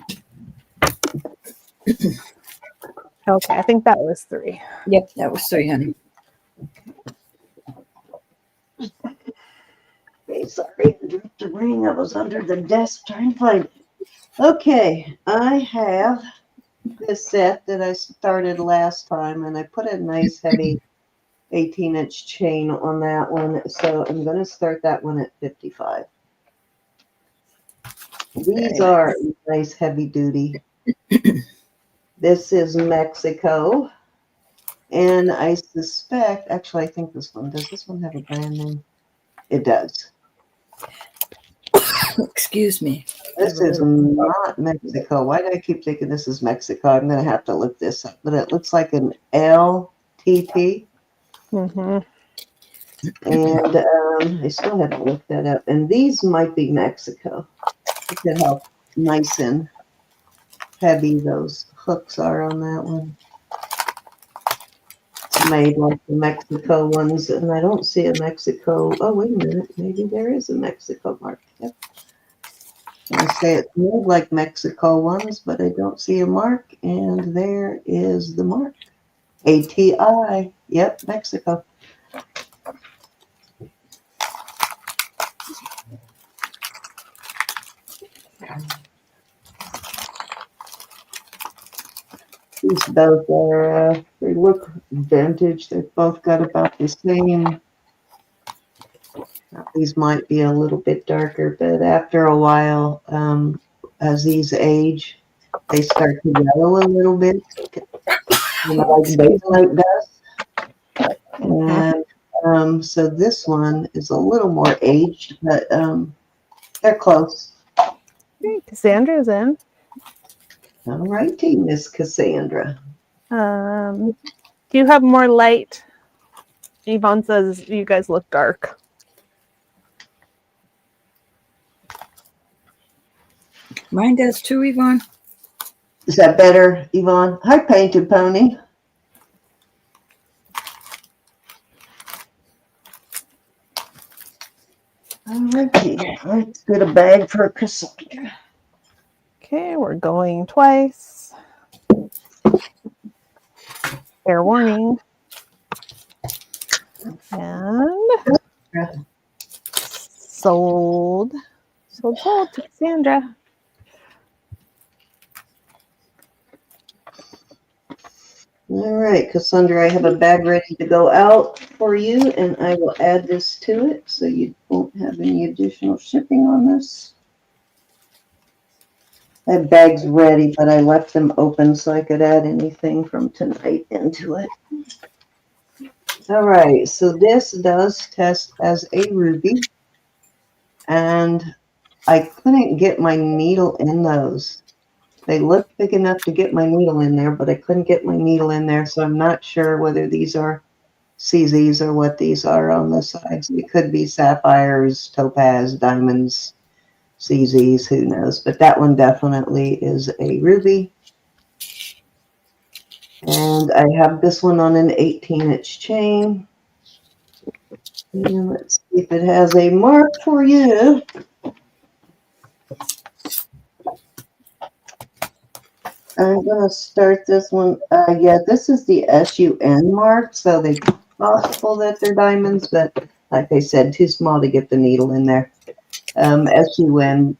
Okay, I think that was 3. Yep, that was 3, honey. Okay, sorry, I dropped the ring. I was under the desk trying to find it. Okay, I have this set that I started last time, and I put a nice heavy 18-inch chain on that one. So I'm going to start that one at 55. These are nice heavy duty. This is Mexico. And I suspect, actually, I think this one, does this one have a brand name? It does. Excuse me. This is not Mexico. Why do I keep thinking this is Mexico? I'm going to have to look this up. But it looks like an LTT. Mm-hmm. And I still haven't looked that up. And these might be Mexico. Look at how nice and heavy those hooks are on that one. It's made like the Mexico ones. And I don't see a Mexico. Oh, wait a minute. Maybe there is a Mexico mark. Yep. I say it's made like Mexico ones, but I don't see a mark. And there is the mark. ATI. Yep, Mexico. These both are, they look vintage. They've both got about the same. These might be a little bit darker, but after a while, as these age, they start to yellow a little bit, like bakelite does. And so this one is a little more aged, but they're close. Great. Cassandra's in. All righty, Miss Cassandra. Do you have more light? Yvonne says you guys look dark. Mine does too, Yvonne. Is that better, Yvonne? Hi, Painted Pony. Alrighty, let's get a bag for Cassandra. Okay, we're going twice. Fair warning. And sold to Cassandra. All right, Cassandra, I have a bag ready to go out for you, and I will add this to it so you won't have any additional shipping on this. I have bags ready, but I left them open so I could add anything from tonight into it. All right, so this does test as a ruby, and I couldn't get my needle in those. They look big enough to get my needle in there, but I couldn't get my needle in there, so I'm not sure whether these are CZs or what these are on the sides. It could be sapphires, topaz, diamonds, CZs, who knows. But that one definitely is a ruby. And I have this one on an 18-inch chain. And let's see if it has a mark for you. I'm going to start this one. Yeah, this is the SUN mark, so they're possible that they're diamonds, but like I said, too small to get the needle in there. SUN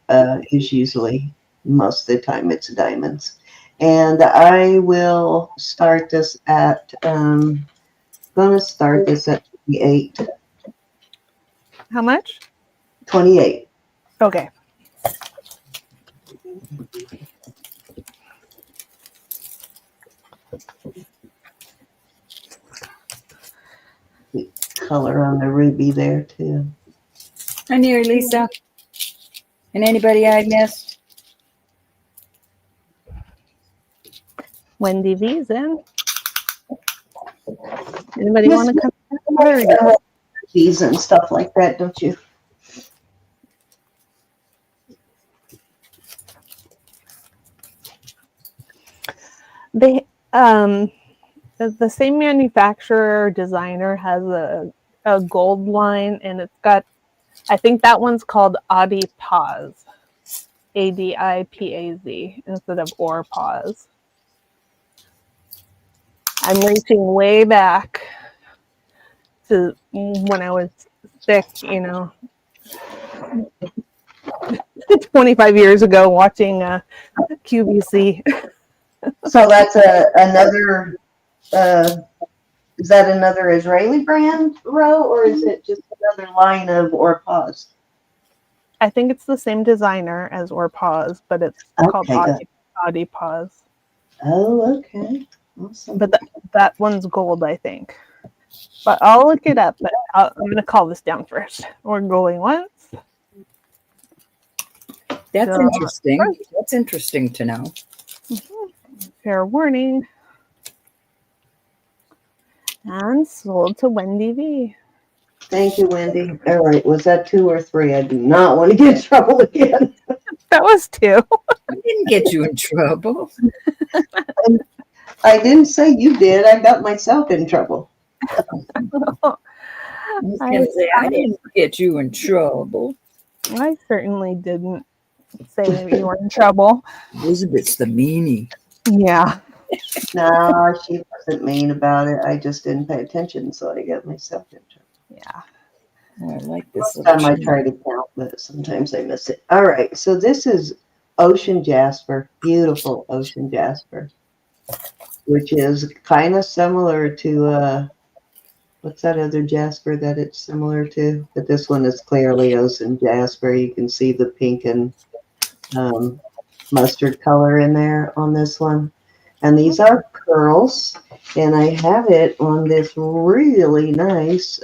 is usually, most of the time, it's diamonds. And I will start this at, going to start this at 28. How much? 28. Okay. Color on the ruby there, too. I'm here, Lisa. And anybody I missed? Wendy V's in. Anybody want to come? These and stuff like that, don't you? They the same manufacturer or designer has a gold line, and it's got, I think that one's called Adipaz, ADIPAZ instead of Orpaz. I'm reaching way back to when I was sick, 25 years ago, watching QVC. So that's another, is that another Israeli brand, Ro, or is it just another line of Orpaz? I think it's the same designer as Orpaz, but it's called Adipaz. Oh, okay. Awesome. But that one's gold, I think. But I'll look it up, but I'm going to call this down first. We're going once. That's So, interesting. That's interesting to know. fair warning. And sold to Wendy V. Thank you, Wendy. All right, was that 2 or 3? I do not want to get in trouble again. That was 2. I didn't get you in trouble. I didn't say you did. I got myself in trouble. I was going to say, I didn't get you in trouble. I certainly didn't say that you were in trouble. Elizabeth's the meanie. Yeah. No, she wasn't mean about it. I just didn't pay attention, so I got myself in trouble. Yeah. Oh, I like this Most little time I chain. try to count, but sometimes I miss it. All right, so this is ocean jasper, beautiful ocean jasper, which is kind of similar to what's that other jasper that it's similar to? But this one is clearly ocean jasper. You can see the pink and mustard color in there on this one. And these are pearls, and I have it on this really nice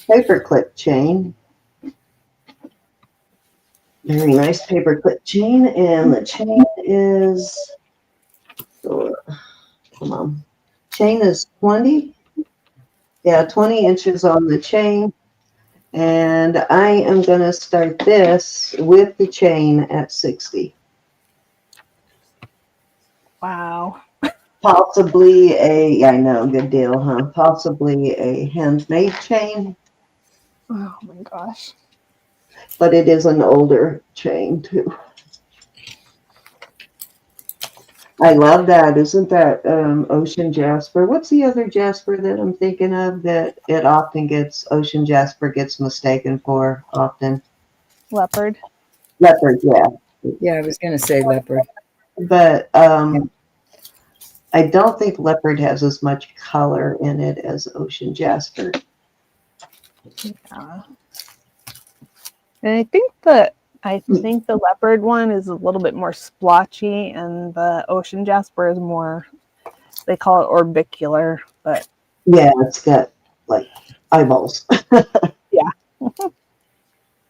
paperclip chain. Very nice paperclip chain, and the chain is, come on, chain is 20. Yeah, 20 inches on the chain. And I am going to start this with the chain at 60. Wow. Possibly I know, good deal, huh? Possibly a handmade chain, Oh my gosh. but it is an older chain too. I love that. Isn't that ocean jasper? What's the other jasper that I'm thinking of that it often gets, ocean jasper gets mistaken for often? Leopard. Leopard, yeah. Yeah, I was going to say leopard. But I don't think leopard has as much color in it as ocean jasper. Yeah. And I think the leopard one is a little bit more splotchy, and the ocean jasper is more, they call it orbicular, but Yeah, it's got like eyeballs. Yeah.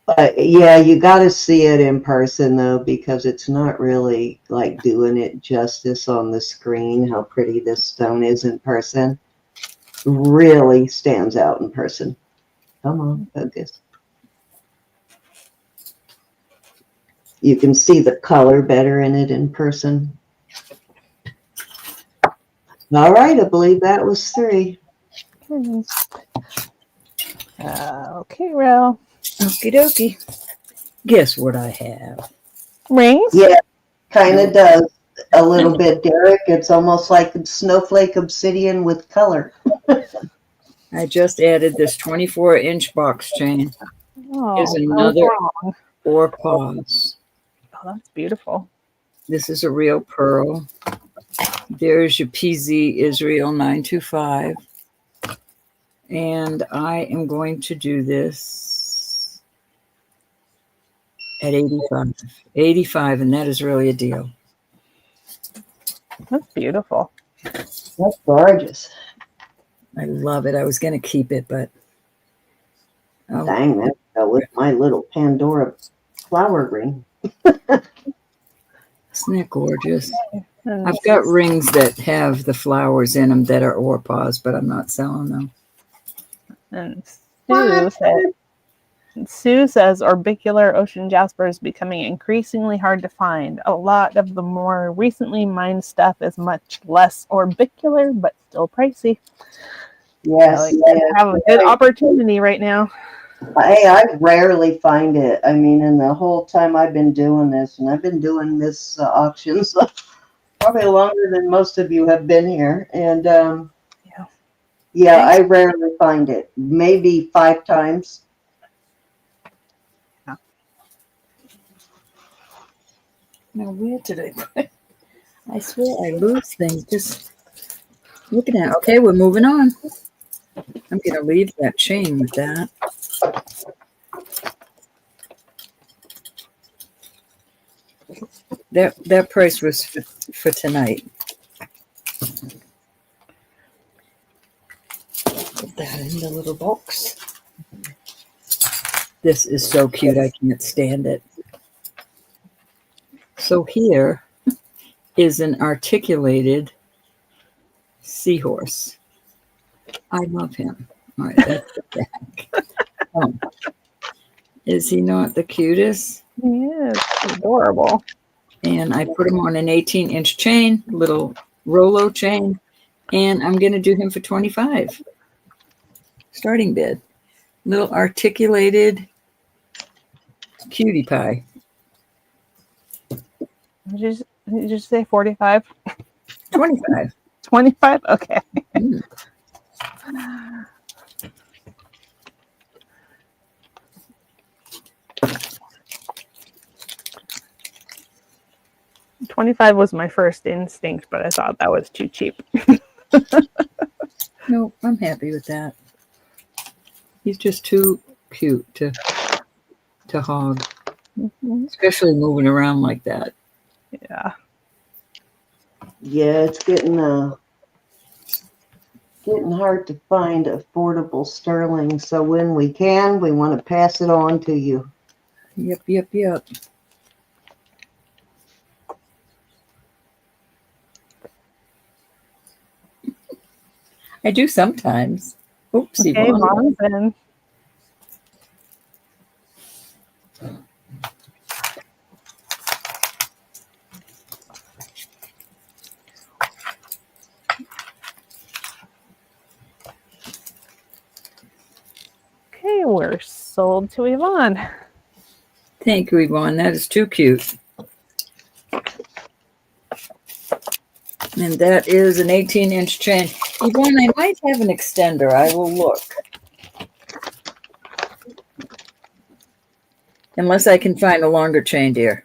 But yeah, you got to see it in person though, because it's not really like doing it justice on the screen. How pretty this stone is in person really stands out in person. Come on, focus. You can see the color better in it in person. All right, I believe that was 3. Okay, Ro. Okie dokie. Guess what I have? Rings? Yeah, kind of does a little bit, Derek. It's almost like snowflake obsidian with color. I just added this 24-inch box chain. Oh, Here's I was another wrong. or pause. Oh, that's beautiful. This is a real pearl. There's your PZ Israel 925. And I am going to do this at 85. 85, and that is really a deal. That's beautiful. That's gorgeous. I love it. I was going to keep it, but Dang, that go with my little Pandora flower ring. isn't that gorgeous? And I've got rings that have the flowers in them that are orpahs, but I'm not selling them. And Sue says orbicular ocean jasper is becoming increasingly hard to find. A lot of the more recently mined stuff is much less orbicular, but still pricey. Yes, So you have a good opportunity right now. I rarely find it. I mean, in the whole time I've been doing this, and I've been doing this auctions probably longer than most of you have been here. And yeah, I rarely find it. Maybe 5 times. Yeah. Now, where did I put it? I swear I lose things just looking at it. Okay, we're moving on. I'm going to leave that chain with that. That price was for tonight. Put that in the little box. This is so cute. I can't stand it. So here is an articulated seahorse. I love him. All right, that's the back. Is he not the cutest? He is adorable. And I put him on an 18-inch chain, little Rolo chain, and I'm going to do him for 25. Starting bid. Little articulated cutie pie. Did you say 45? 25. 25? Okay. Mm. 25 was my first instinct, but I thought that was too cheap. No, I'm happy with that. He's just too cute to hog, especially moving around like that. Yeah. Yeah, it's getting hard to find affordable sterling. So when we can, we want to pass it on to you. Yep. I do sometimes. Oops, Okay, Mom's in. Okay, we're sold to Yvonne. Thank you, Yvonne. That is too cute. And that is an 18-inch chain. Yvonne, I might have an extender. I will look. Unless I can find a longer chain, dear.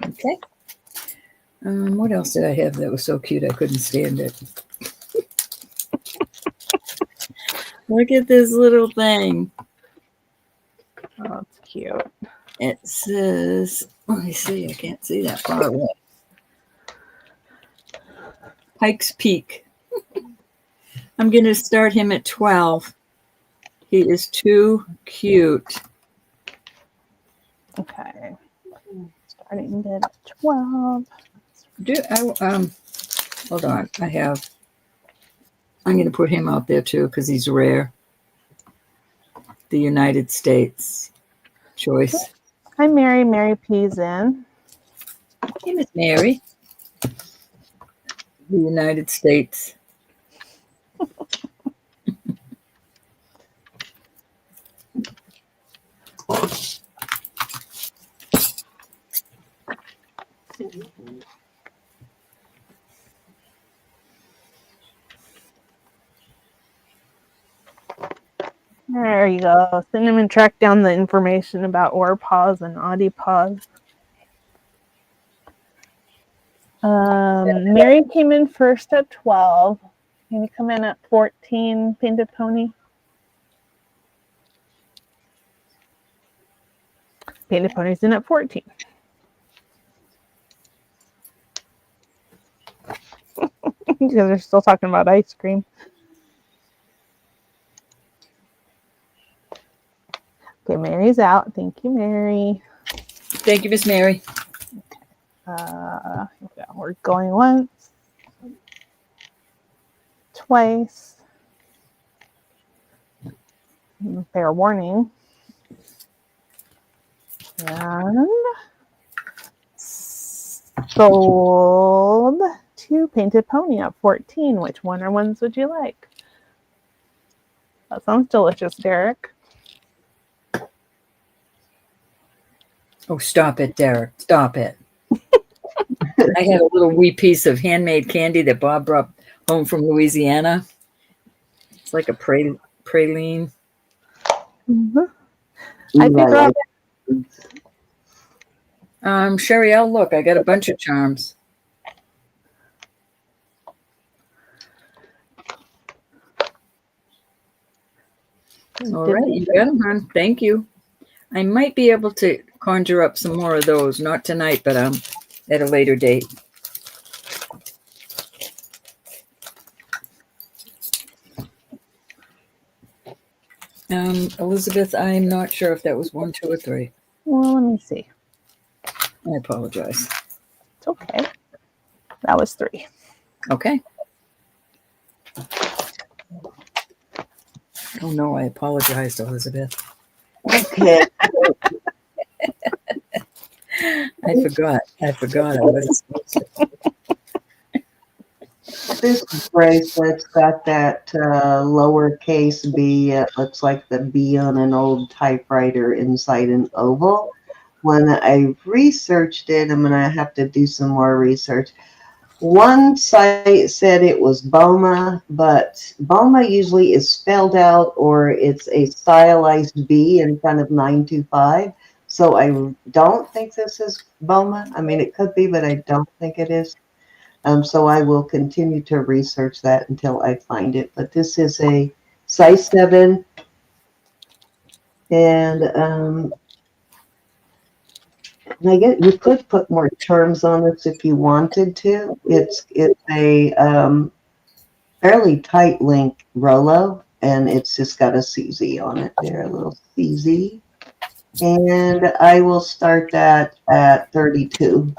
Okay. What else did I have that was so cute I couldn't stand it? Look at this little thing. Oh, it's cute. It says, let me see, I can't see that far away. Pikes Peak. I'm going to start him at 12. He is too cute. Okay. Starting bid at 12. Hold on. I'm going to put him out there too because he's rare. The United States choice. Hi, Mary. Mary P's in. Hey, Miss Mary. The United States. There you go. Cinnamon tracked down the information about ore paws and Audie paws. Mary came in first at 12. Can you come in at 14, Painted Pony? Painted Pony's in at 14. Because they're still talking about ice cream. Okay, Mary's out. Thank you, Mary. Thank you, Miss Mary. Yeah, we're going once, twice. Fair warning. And sold to Painted Pony at 14. Which one or ones would you like? That sounds delicious, Derek. Oh, stop it, Derek. Stop it. I had a little wee piece of handmade candy that Bob brought home from Louisiana. It's like a praline. I figure out. Sherry, I'll look. I got a bunch of charms. All right, you got them, hon. Thank you. I might be able to conjure up some more of those. Not tonight, but at a later date. Elizabeth, I'm not sure if that was 1, 2, or 3. Well, let me see. I apologize. It's okay. That was 3. Okay. Oh no, I apologize, Elizabeth. Okay. I forgot. I wasn't supposed to. This bracelet's got that lowercase b. It looks like the B on an old typewriter inside an oval. When I researched it, I'm going to have to do some more research. One site said it was Boma, but Boma usually is spelled out or it's a stylized B in front of 925. So I don't think this is Boma. I mean, it could be, but I don't think it is. So I will continue to research that until I find it. But this is a size 7. And I guess you could put more terms on this if you wanted to. It's a fairly tight link Rolo, and it's just got a CZ on it there, a little CZ. And I will start that at 32.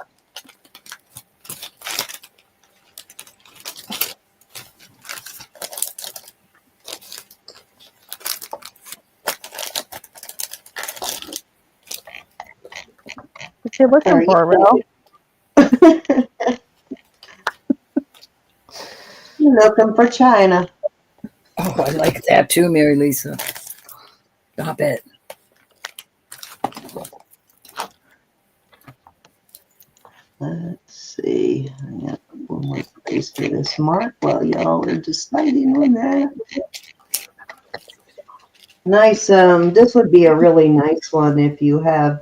What you looking for, Ro? You're looking for China. Oh, I like that too, Mary Lisa. Stop it. Let's see. I got one more place for this mark while y'all are deciding on that. Nice. This would be a really nice one if you have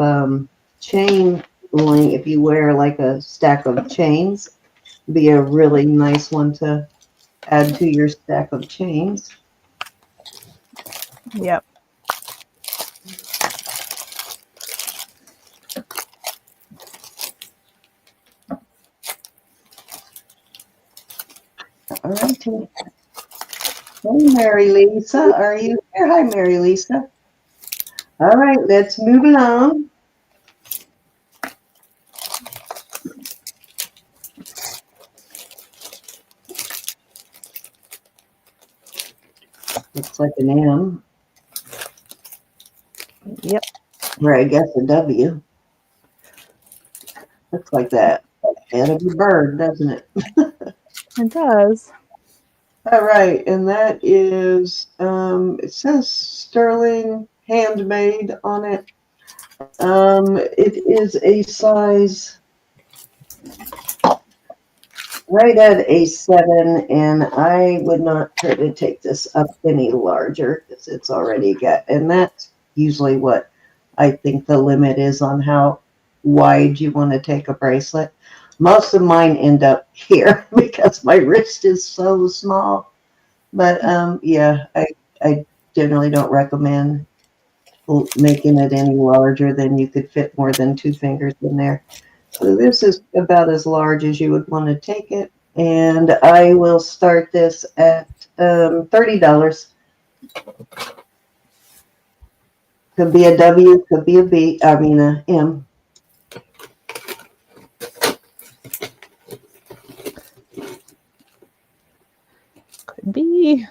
chain link. If you wear like a stack of chains, be a really nice one to add to your stack of chains. Yep. All right. Hey, Mary Lisa, are you here? Hi, Mary Lisa. All right, let's move along. Looks like an M. Yep. Or I guess a W. Looks like that. Head of a bird, doesn't it? It does. All right, and that is, it says sterling handmade on it. It is a size right at a 7, and I would not try to take this up any larger because it's already got, and that's usually what I think the limit is on how wide you want to take a bracelet. Most of mine end up here because my wrist is so small. But yeah, I generally don't recommend making it any larger than you could fit more than 2 fingers in there. So this is about as large as you would want to take it. And I will start this at $30. Could be a W, could be a B, I mean a M. Could be.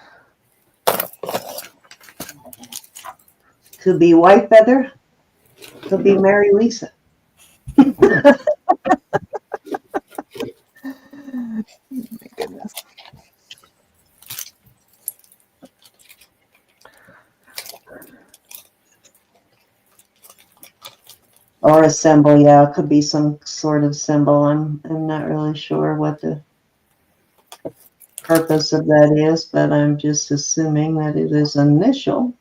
Could be White Feather. Could be Mary Lisa. My goodness. Or a symbol, yeah, it could be some sort of symbol. I'm not really sure what the purpose of that is, but I'm just assuming that it is initial.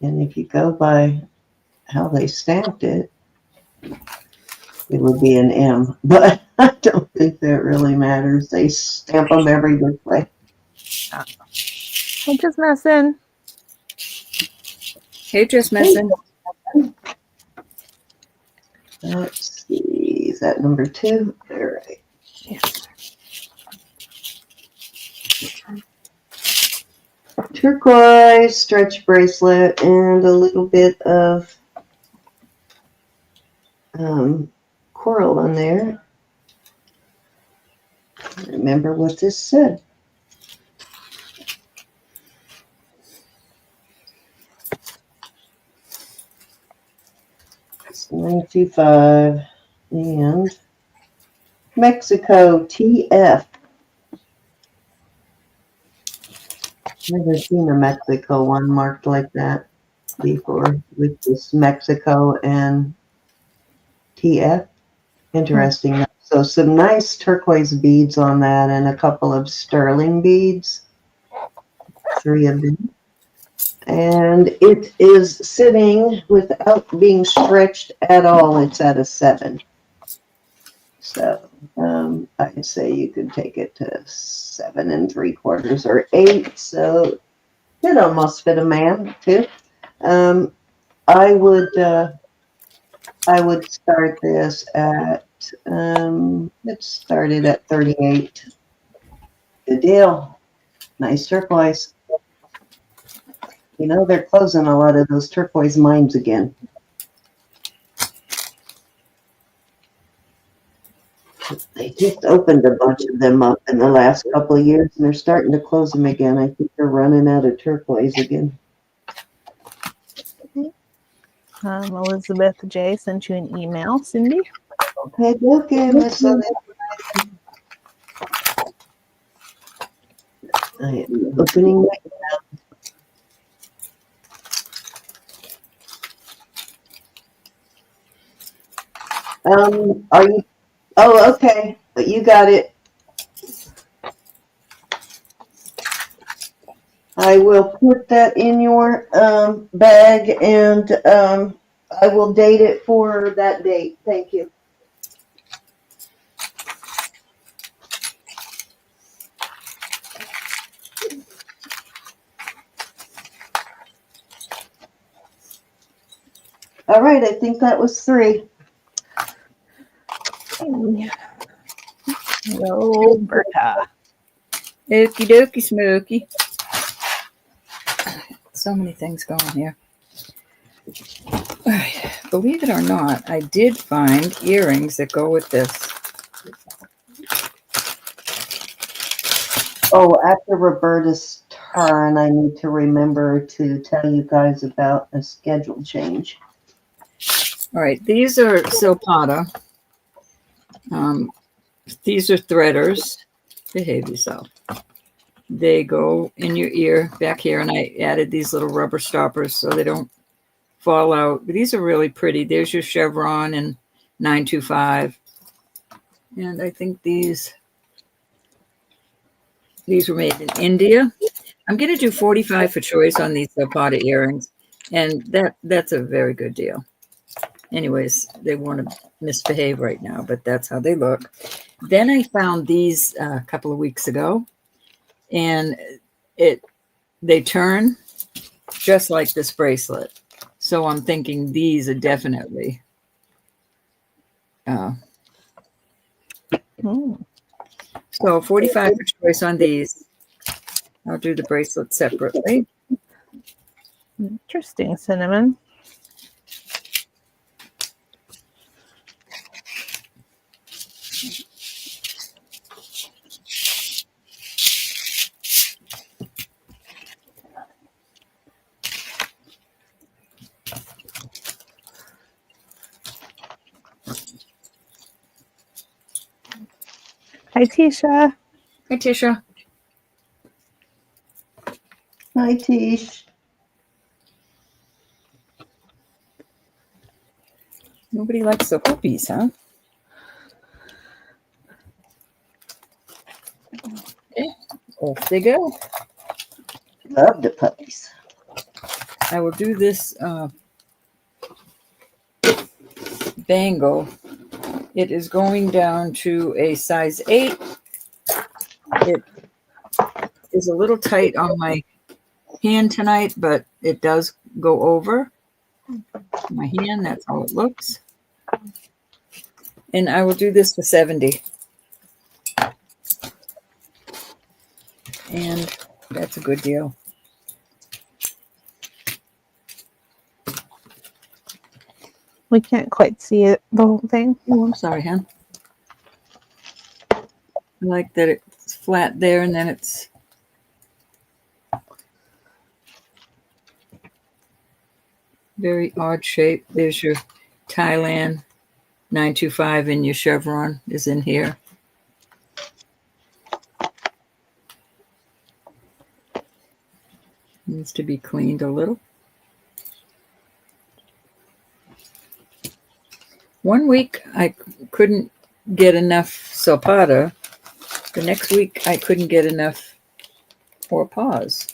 And if you go by how they stamped it, it would be an M. But I don't think that really matters. They stamp them every which way. I'm just messing. Hey, just messing. Let's see, is that number 2? All right. Yeah. turquoise stretch bracelet and a little bit of coral on there. Remember what this said. It's 925 and Mexico TF. Never seen a Mexico one marked like that before with this Mexico and TF. Interesting. So some nice turquoise beads on that and a couple of sterling beads. 3 of them. And it is sitting without being stretched at all. It's at a 7. So I'd say you could take it to 7 3/4 or 8. So it almost fit a man too. I would start this at let's start it at 38. Good deal. Nice turquoise. You know, they're closing a lot of those turquoise mines again. They just opened a bunch of them up in the last couple of years, and they're starting to close them again. I think they're running out of turquoise again. Elizabeth J. sent you an email, Cindy. Okay, Miss Elizabeth. I am opening my are you? Oh, okay. But you got it. I will put that in your bag, and I will date it for that date. Thank you. All right, I think that was 3. Roberta. Okie dokie smoky. So many things going here. Believe it or not, I did find earrings that go with this. Oh, after Roberta's turn, I need to remember to tell you guys about a schedule change. All right, these are silpada. These are threaders. Behave yourself. They go in your ear back here, and I added these little rubber stoppers so they don't fall out. But these are really pretty. There's your chevron and 925. And I think these were made in India. I'm going to do 45 for choice on these silpada earrings, and that's a very good deal. Anyways, they want to misbehave right now, but that's how they look. Then I found these a couple of weeks ago, and they turn just like this bracelet. So I'm thinking these are definitely so 45 for choice on these. I'll do the bracelet separately. Interesting, Cinnamon. Hi, Tisha. Hi, Tisha. Hi, Tish. Nobody likes the puppies, huh? Okay, off they go. Love the puppies. I will do this bangle. It is going down to a size 8. It is a little tight on my hand tonight, but it does go over my hand. That's how it looks. And I will do this for 70. And that's a good deal. We can't quite see it, the whole thing. Oh, I'm sorry, hon. I like that it's flat there and then it's very odd shape. There's your Thailand 925 and your chevron is in here. Needs to be cleaned a little. One week I couldn't get enough silpada. The next week I couldn't get enough or pause.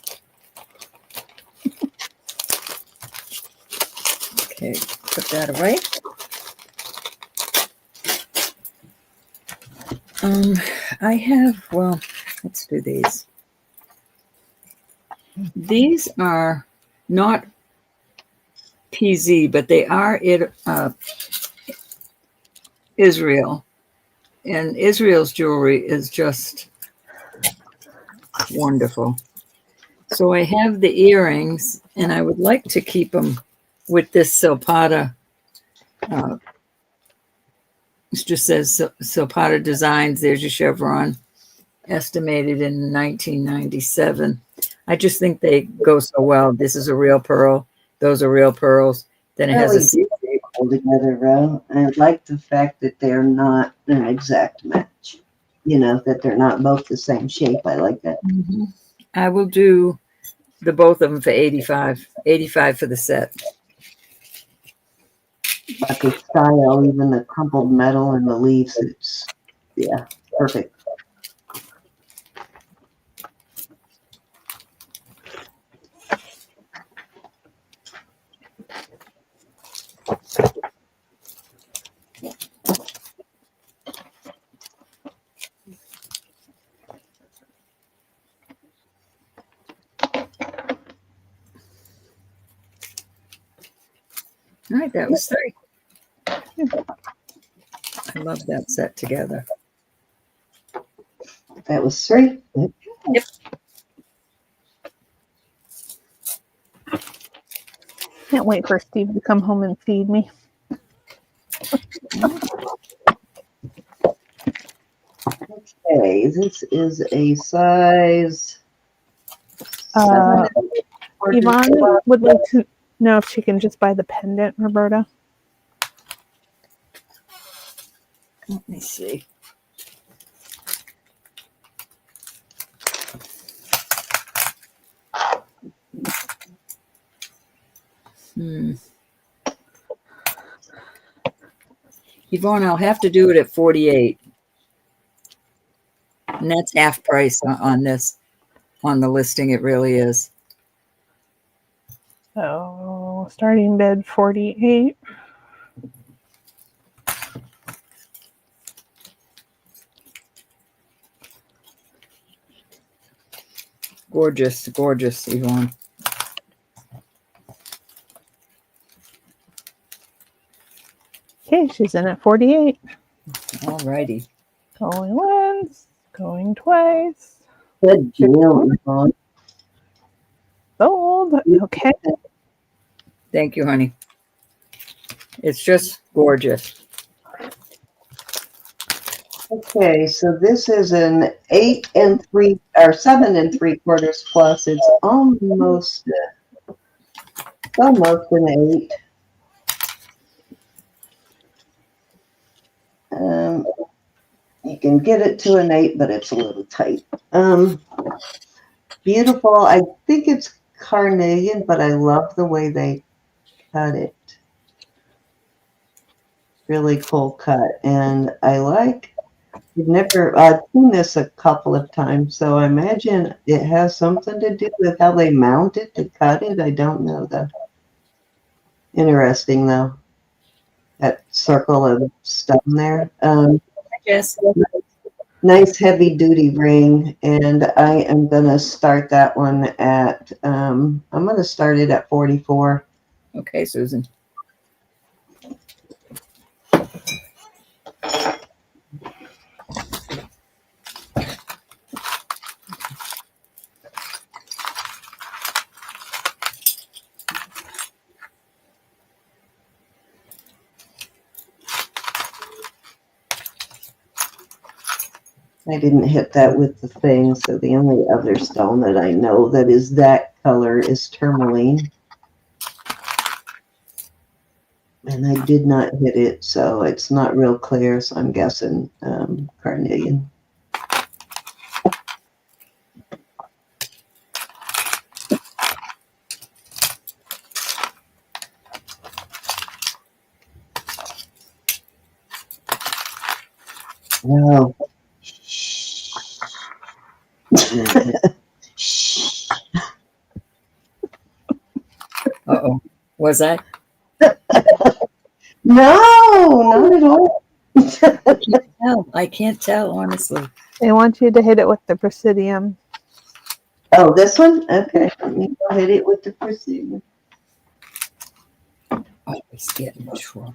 Okay, put that away. I have, well, let's do these. These are not PZ, but they are Israel. And Israel's jewelry is just wonderful. So I have the earrings, and I would like to keep them with this silpada. It just says silpada designs. There's your chevron, estimated in 1997. I just think they go so well. This is a real pearl. Those are real pearls. Then it has a all together, Ro. I like the fact that they're not an exact match. You know, that they're not both the same shape. I like that. Mm-hmm. I will do the both of them for 85. 85 for the set. But the style, even the crumpled metal and the leaves, it's, yeah, perfect. All right, that was 3. I love that set together. That was 3. Yep. Can't wait for Steve to come home and feed me. Okay, this is a size. Yvonne would like to know if she can just buy the pendant, Roberta. Let me see. Yvonne, I'll have to do it at 48. And that's half price on this, on the listing. It really is. So starting bid 48. Gorgeous, gorgeous, Yvonne. Okay, she's in at 48. All righty. Going once, going twice. Good deal, Yvonne. Sold. Okay. Thank you, honey. It's just gorgeous. Okay, so this is an 8 3 or 7 3/4 plus. It's almost an 8. You can get it to an 8, but it's a little tight. Beautiful. I think it's carnelian, but I love the way they cut it. Really cool cut, and I like. I've seen this a couple of times, so I imagine it has something to do with how they mount it to cut it. I don't know though. Interesting though. That circle of stone there. Yes. Nice heavy duty ring, and I am gonna start that one at. I'm gonna start it at 44. Okay, Susan. I didn't hit that with the thing, so the only other stone that I know that is that color is tourmaline. And I did not hit it, so it's not real clear, so I'm guessing carnelian. No. Uh-oh. Was that? No, not at all. No, I can't tell, honestly. They want you to hit it with the presidium. Oh, this one? Okay, let me go hit it with the precision. Always get in trouble.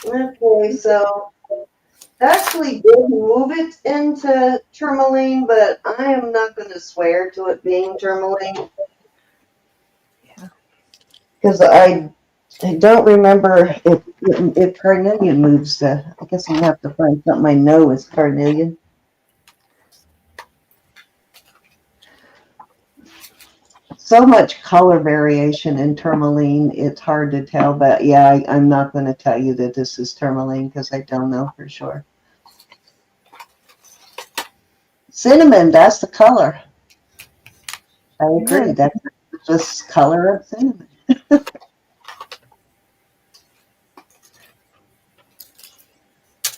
Okay, so actually did move it into tourmaline, but I am not going to swear to it being tourmaline. Yeah. Because I don't remember if carnelian moves. I guess I'm going to have to find something I know is carnelian. So much color variation in tourmaline, it's hard to tell. But yeah, I'm not going to tell you that this is tourmaline because I don't know for sure. Cinnamon, that's the color. I agree. Yeah. That's the color of cinnamon.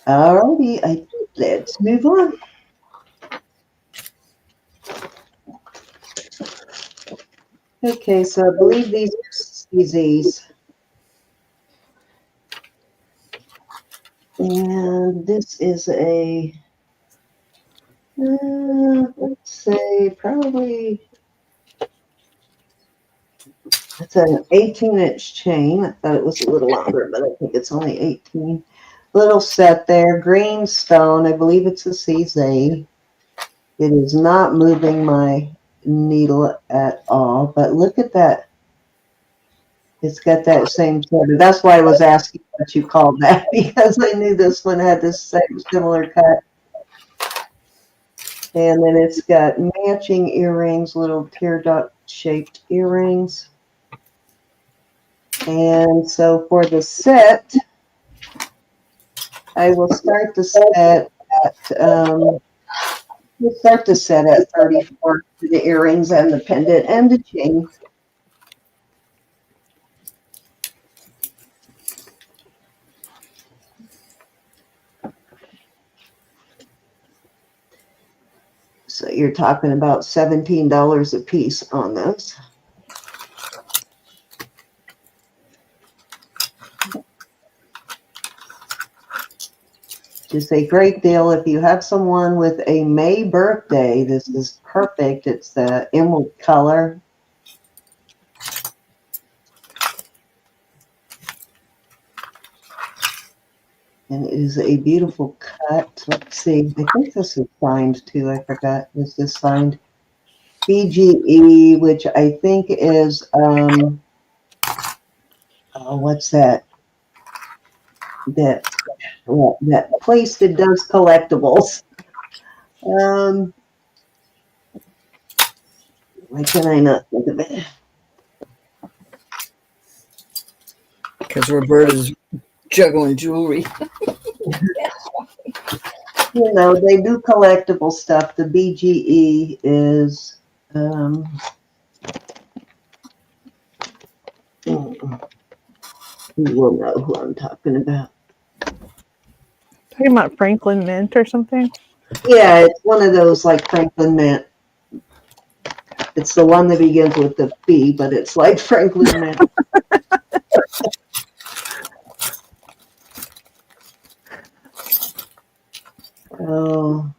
Alrighty, let's move on. Okay, so I believe these are CZs. And this is a, let's say probably, it's an 18-inch chain. I thought it was a little longer, but I think it's only 18. Little set there, green stone. I believe it's a CZ. It is not moving my needle at all, but look at that. It's got that same sort of, that's why I was asking what you called that, because I knew this one had this same similar cut. And then it's got matching earrings, little teardrop shaped earrings. And so for the set, I will start the set at, we'll start the set at 34 for the earrings and the pendant and the chain. So you're talking about $17 a piece on those. Just a great deal. If you have someone with a May birthday, this is perfect. It's the emerald color. And it is a beautiful cut. Let's see. I think this is signed too. I forgot. Is this signed? BGE, which I think is, oh, what's that? That place that does collectibles. Why can I not think of it? Because Roberta's juggling jewelry. You know, they do collectible stuff. The BGE is, you will know who I'm talking about. Talking about Franklin Mint or something? Yeah, it's one of those like Franklin Mint. It's the one that begins with the B, but it's like Franklin Mint. Oh,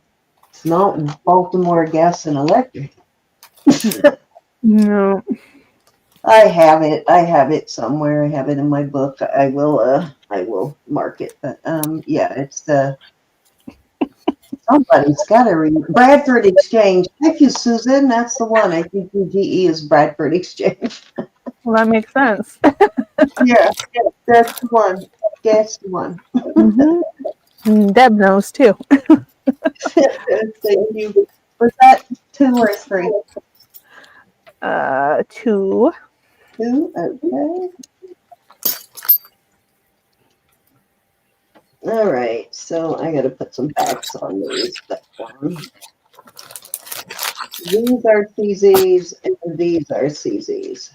it's not Baltimore Gas and Electric. No. I have it. I have it somewhere. I have it in my book. I will mark it. But yeah, it's the somebody's got to read Bradford Exchange. Thank you, Susan. That's the one. I think BGE is Bradford Exchange. Well, that makes sense. Yeah, that's the one. guess one. Deb knows too. Thank you. Was that 2 or 3? 2. 2? Okay. All right, so I got to put some backs on these. These are CZs and these are CZs.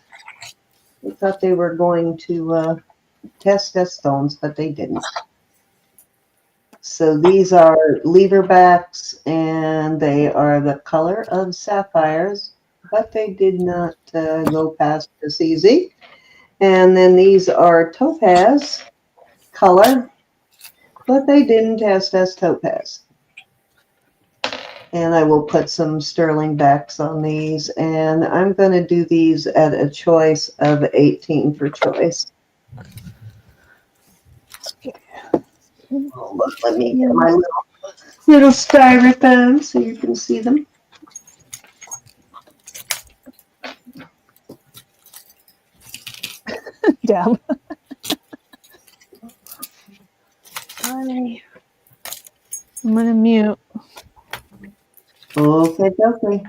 I thought they were going to test stones, but they didn't. So these are lever backs, and they are the color of sapphires, but they did not go past the CZ. And then these are topaz color, but they didn't test as topaz. And I will put some sterling backs on these, and I'm going to do these at a choice of 18 for choice. Hold on, let me get my little styrofoam so you can see them. Deb. Hi. I'm gonna mute. Okay, okay.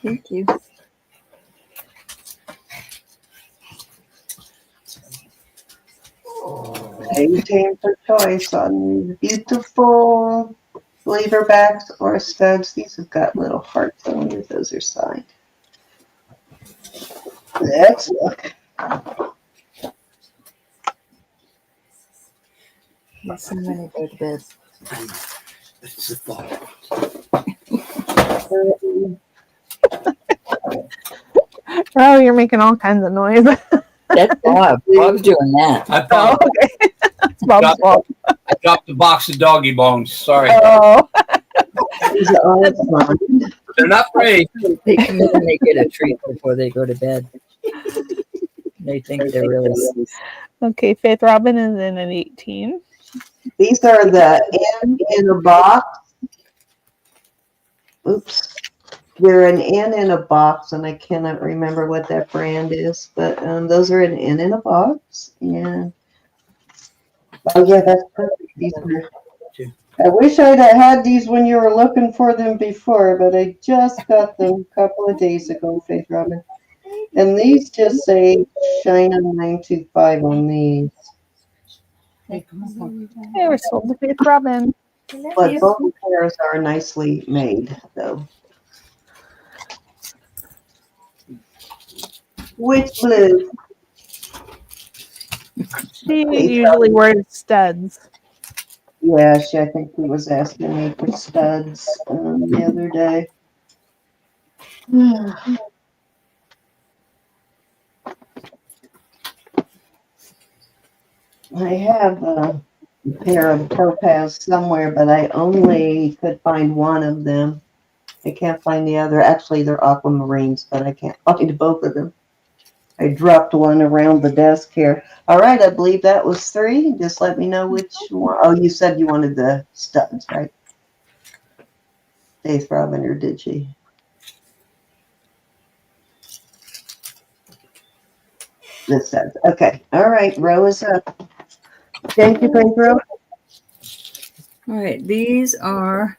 Thank you. 18 for choice on these beautiful lever backs or studs. These have got little hearts. I wonder if those are signed. Let's look. Yes, I'm gonna go to bed. It's a thought. Oh, you're making all kinds of noise. That's Bob. Bob's doing that. I Oh, apologize. okay. It's Bob's fault. I dropped a box of doggy bones. Sorry. Oh, These are all signed. They're not brave. They come in and they get a treat before they go to bed. They think they're really. okay. Faith Robin is in at 18. These are the N in a box. Oops. They're an N in a box, and I cannot remember what that brand is, but those are an N in a box. And oh yeah, that's perfect. These are. I wish I'd have had these when you were looking for them before, but I just got them a couple of days ago, Faith Robin. And these just say China 925 on these. They were sold to Faith Robin. But both pairs are nicely made, though. Which blue? She usually wears studs. Yeah, I think he was asking me for studs the other day. I have a pair of topaz somewhere, but I only could find one of them. I can't find the other. Actually, they're aquamarines, but I can't find both of them. I dropped one around the desk here. All right, I believe that was 3. Just let me know which one. Oh, you said you wanted the studs, right? Faith Robin, or did she? The studs. Okay. All right, row is up. Thank you, Faith Row. All right, these are.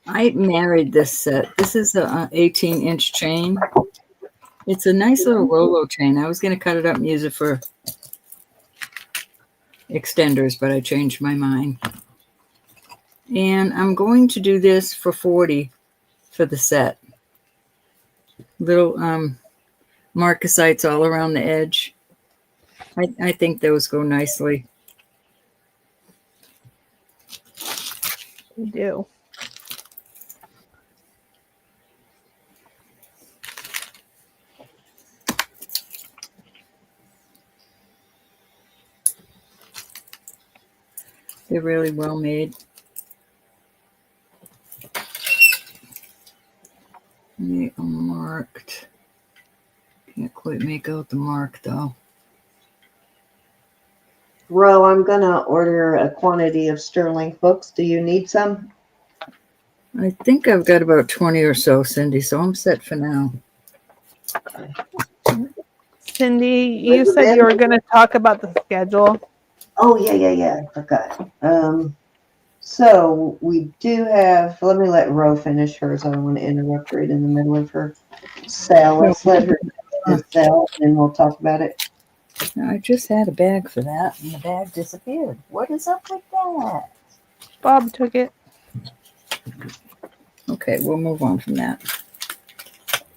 I married this set. This is a 18-inch chain. It's a nice little Rolo chain. I was going to cut it up and use it for extenders, but I changed my mind. And I'm going to do this for 40 for the set. Little marcasites all around the edge. I think those go nicely. They do. They're really well made. They are marked. Can't quite make out the mark though. Ro, I'm gonna order a quantity of sterling hooks. Do you need some? I think I've got about 20 or so, Cindy, so I'm set for now. Cindy, you said you were going to talk about the schedule. Oh, yeah. I forgot. So we do have, let me let Ro finish hers. I don't want to interrupt right in the middle of her sale. Let's let her sell and we'll talk about it. I just had a bag for that, and the bag disappeared. What is up with that? Bob took it. Okay, we'll move on from that.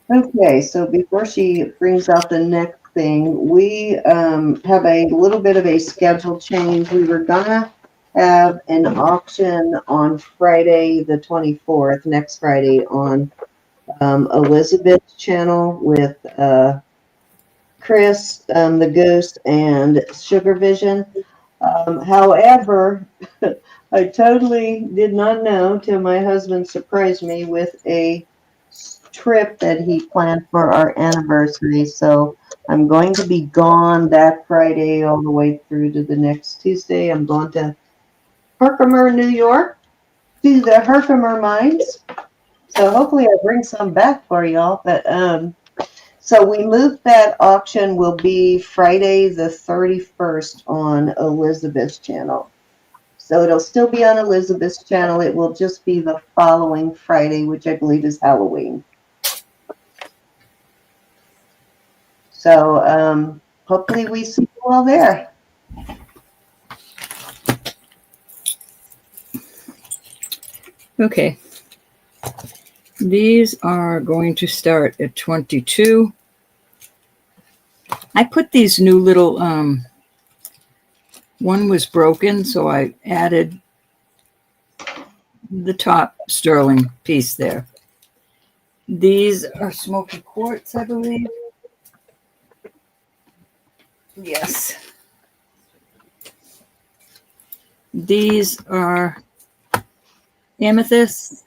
Okay, so before she brings out the next thing, we have a little bit of a schedule change. We were gonna have an auction on Friday the 24th, next Friday, on Elizabeth's channel with Chris, the Goose, and Sugar Vision. However, I totally did not know till my husband surprised me with a trip that he planned for our anniversary. So I'm going to be gone that Friday all the way through to the next Tuesday. I'm going to Herkimer, New York, to the Herkimer mines. So hopefully I bring some back for y'all. But so we moved that auction will be Friday the 31st on Elizabeth's channel. So it'll still be on Elizabeth's channel. It will just be the following Friday, which I believe is Halloween. So hopefully we see you all there. Okay. These are going to start at 22. I put these new little, one was broken, so I added the top sterling piece there. These are smoky quartz, I believe. Yes. These are amethyst.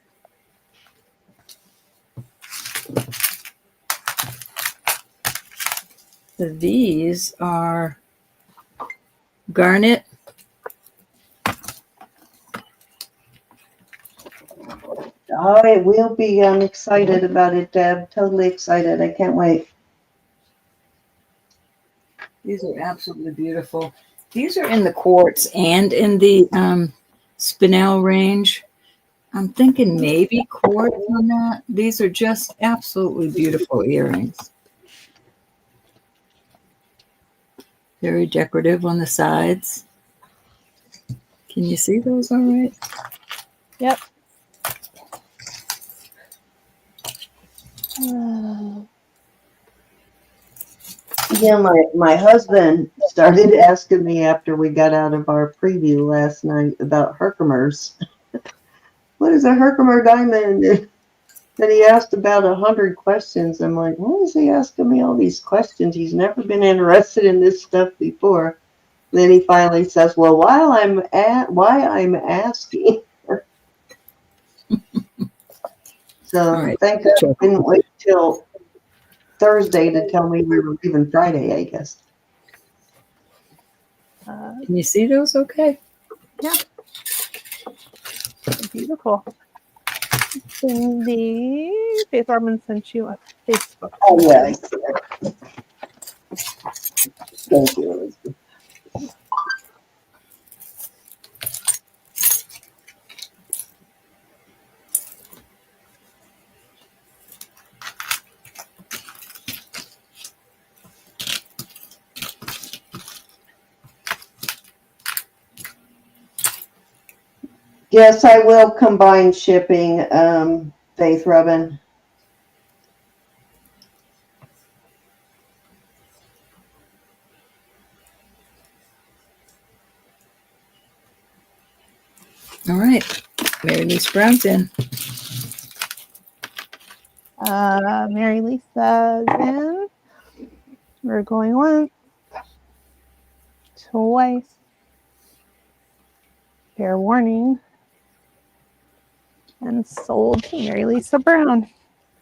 These are garnet. Oh, it will be. I'm excited about it, Deb. Totally excited. I can't wait. These are absolutely beautiful. These are in the quartz and in the spinel range. I'm thinking maybe quartz on that. These are just absolutely beautiful earrings. Very decorative on the sides. Can you see those all right? Yep. Yeah, my husband started asking me after we got out of our preview last night about Herkimers. What is a Herkimer diamond? And he asked about 100 questions. I'm like, why is he asking me all these questions? He's never been interested in this stuff before. Then he finally says, well, why I'm asking. So All right. thank God I didn't wait till Thursday to tell me we were leaving Friday, I guess. Can you see those okay? Yeah. Beautiful. Cindy, Faith Orman sent you a Facebook. Oh, yeah, I see it. Thank you, Elizabeth. Yes, I will combine shipping, Faith Robin. All right. Mary Lisa Brown's in. Mary Lisa's in. We're going once, twice. Fair warning. And sold to Mary Lisa Brown.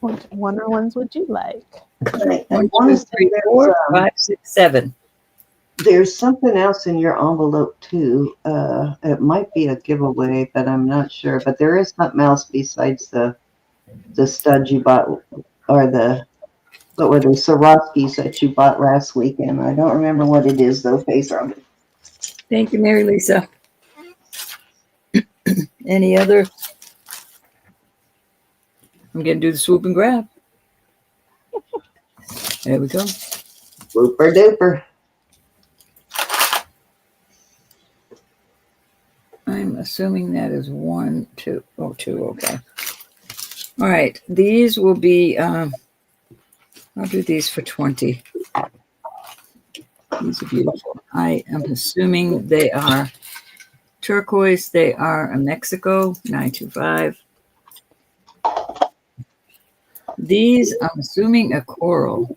Which ones would you like? I 1, want 2, to say 3, there's, 4, 5, 6, 7. There's something else in your envelope too. It might be a giveaway, but I'm not sure. But there is something else besides the studs you bought, or what were they, Swarovskis that you bought last weekend. I don't remember what it is though, Face Robin. Thank you, Mary Lisa. Any other? I'm going to do the swoop and grab. There we go. Super duper. I'm assuming that is 1, 2. Oh, 2. Okay. All right. These will be, I'll do these for 20. These are beautiful. I am assuming they are turquoise. They are a Mexico 925. These, I'm assuming a coral,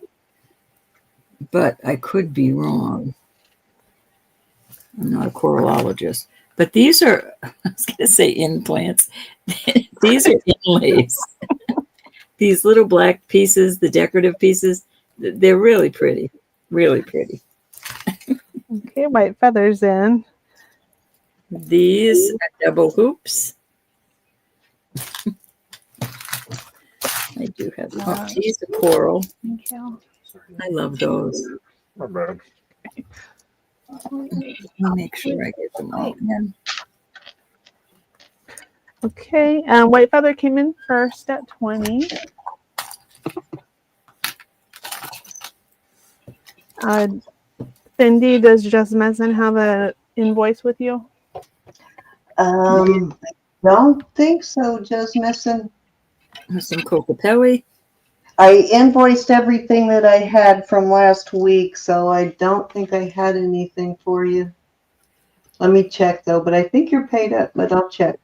but I could be wrong. I'm not a coralologist. But these are, I was going to say implants. These are inlays. These little black pieces, the decorative pieces, they're really pretty. Really pretty. Okay, white feathers in. These are double hoops. I do have, oh, these are coral. Thank you. I love those. Not bad. I'll make sure I get them all in. Okay, white feather came in first at 20. Cindy, does Just Messin have a invoice with you? I don't think so, just missing. Some cocopelli. I invoiced everything that I had from last week, so I don't think I had anything for you. Let me check though, but I think you're paid up, but I'll check.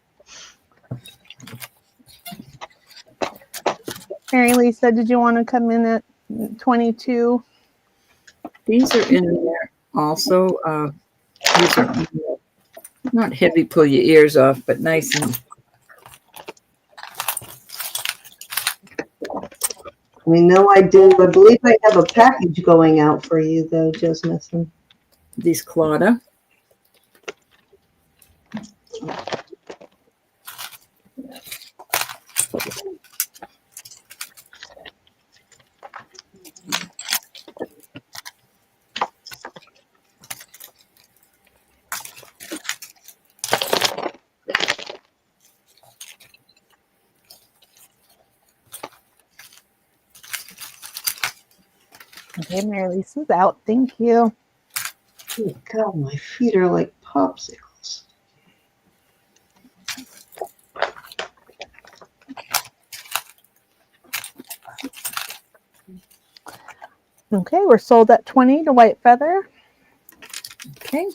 Mary Lisa, did you want to come in at 22? These are in there also. These are not heavy, pull your ears off, but nice and. I know I do. I believe I have a package going out for you though, just missing. These Claudia. Okay, Mary Lisa's out. Thank you. Oh God, my feet are like popsicles. Okay, we're sold at 20 to white feather. Okay.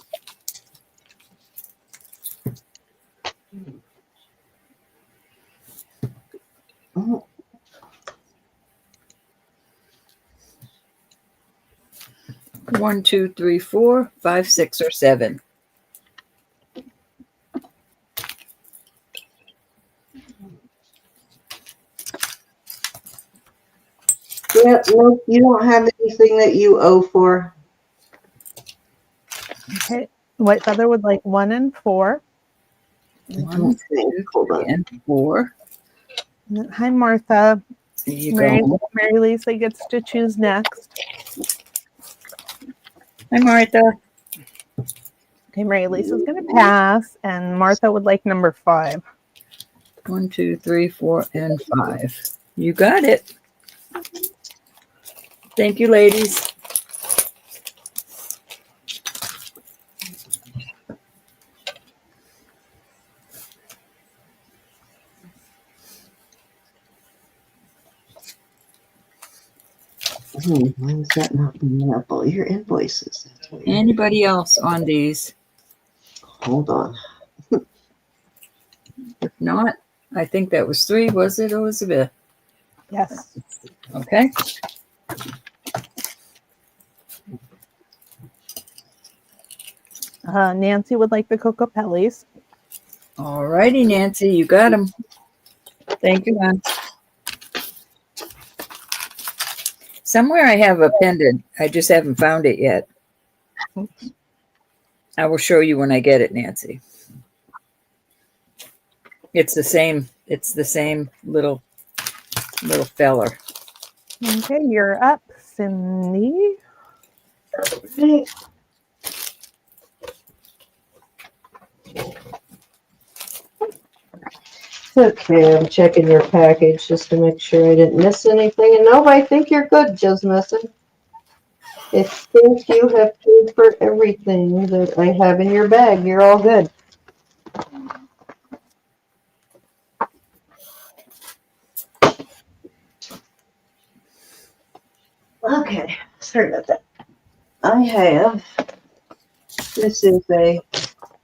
Oh, 1, 2, 3, 4, 5, 6, or 7. yeah, no, you don't have anything that you owe for. Okay, white feather would like 1 and 4. 1, don't think. 2, Hold 3, on. and 4. Hi, Martha. There you Mary go. Lisa gets to choose next. Hi, Martha. Okay, Mary Lisa's going to pass, and Martha would like number 5. 1, 2, 3, 4, and 5. You got it. Thank you, ladies. Why is that not bringing up all your invoices? That's weird. Anybody else on these? Hold on. If not, I think that was 3, was it, Elizabeth? Yes. Okay. Nancy would like the cocopellis. All righty, Nancy, you got them. Thank you, hon. Somewhere I have a pendant. I just haven't found it yet. I will show you when I get it, Nancy. It's the same. It's the same little feller. Okay, you're up, Cindy. Right. Okay, I'm checking your package just to make sure I didn't miss anything. And no, I think you're good, just missing. I think you have paid for everything that I have in your bag. You're all good. Okay, sorry about that. I have, this is a,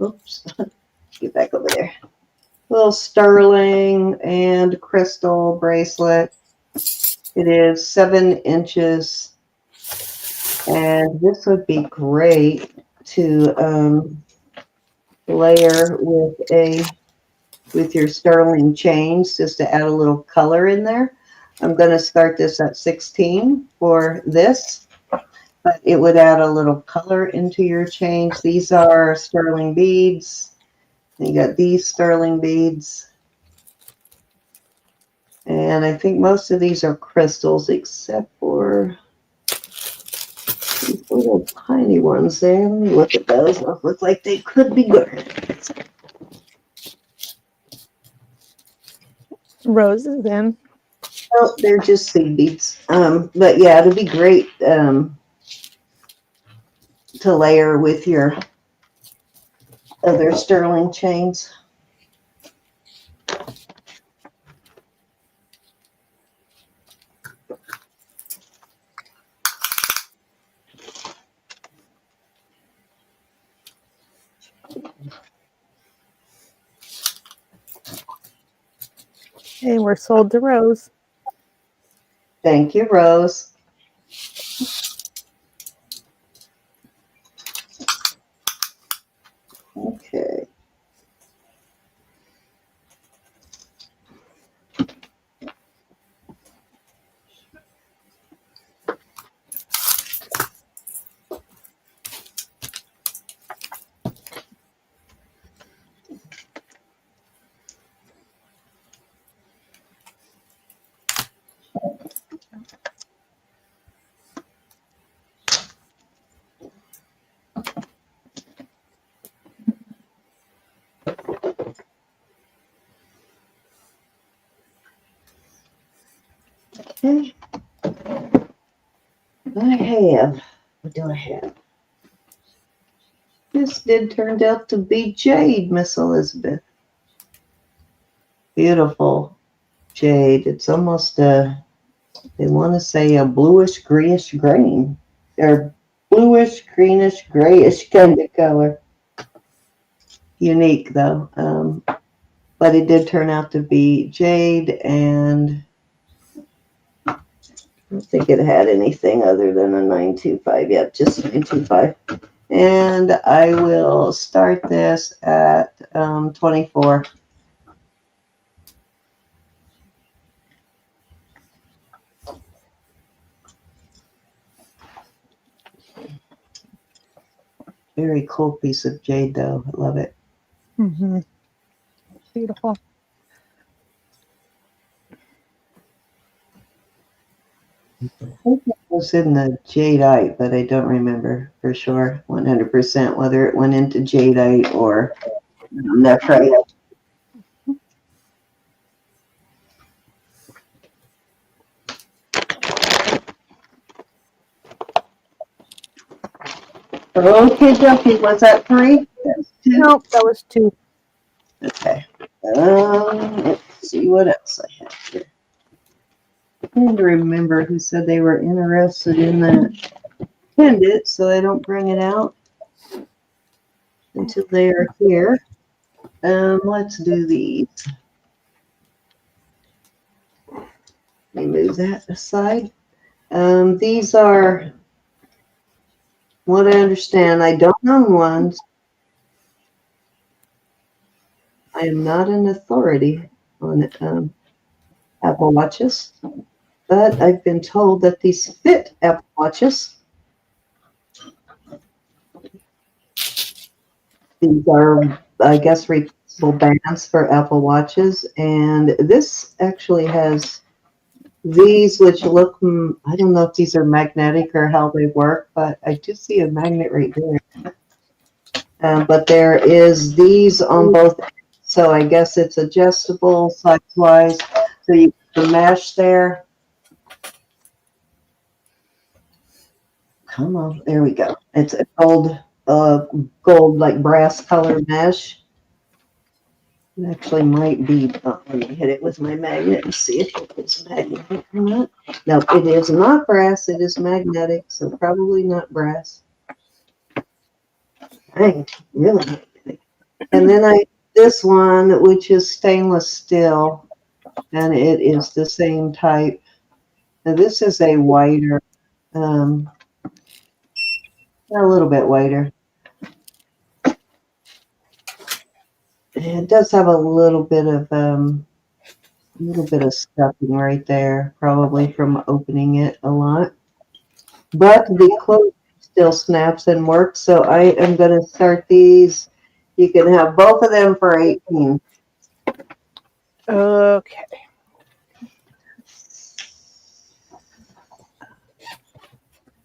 oops, get back over there. Little sterling and crystal bracelet. It is 7 inches, and this would be great to layer with your sterling chains, just to add a little color in there. I'm going to start this at 16 for this, but it would add a little color into your chains. These are sterling beads. You got these sterling beads. And I think most of these are crystals, except for these little tiny ones there. Let me look at those. Those look like they could be good. Rose is in. Oh, they're just seed beads. But yeah, it'd be great to layer with your other sterling chains. Okay, we're sold to Rose. Thank you, Rose. Okay. Okay. What do I have? This did turn out to be jade, Miss Elizabeth. Beautiful jade. It's almost they want to say a bluish grayish green. Or bluish, greenish, grayish kind of color. Unique though. But it did turn out to be jade, and I don't think it had anything other than a 925. Yep, just 925. And I will start this at 24. Very cool piece of jade though. I love it. Mm-hmm. Beautiful. I think it was in the jadeite, but I don't remember for sure 100% whether it went into jadeite or nephrite. Okay, dokie. Was that 3? That's 2. Nope, that was 2. Okay. Let's see what else I have here. I need to remember who said they were interested in that pendant, so I don't bring it out until they are here. Let's do these. Let me move that aside. These are what I understand. I don't own ones. I am not an authority on Apple Watches, but I've been told that these fit Apple Watches. These are, I guess, replaceable bands for Apple Watches. And this actually has these, which look, I don't know if these are magnetic or how they work, but I do see a magnet right there. But there is these on both ends. So I guess it's adjustable size-wise. So you put the mesh there. Come on, there we go. It's a gold like brass color mesh. It actually might be. Let me hit it with my magnet and see if it's magnetic or not. No, it is not brass. It is magnetic, so probably not brass. Dang, really magnetic. And then this one, which is stainless steel, and it is the same type. Now this is a whiter, a little bit whiter. It does have a little bit of stuffing right there, probably from opening it a lot. But the closure still snaps and works, so I am going to start these. You can have both of them for 18. Okay.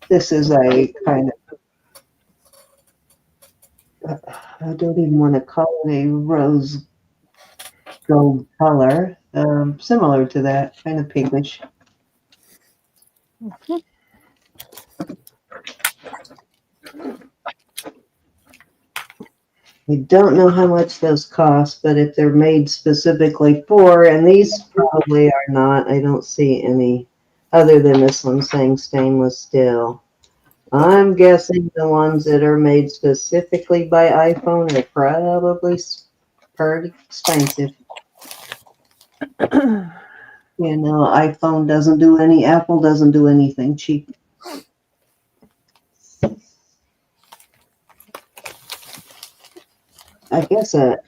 This is a kind of, I don't even want to call it a rose gold color, similar to that, kind of pinkish. I don't know how much those cost, but if they're made specifically for, and these probably are not, I don't see any other than this one saying stainless steel. I'm guessing the ones that are made specifically by iPhone are probably pretty expensive. You know, iPhone doesn't do Apple doesn't do anything cheap. I guess a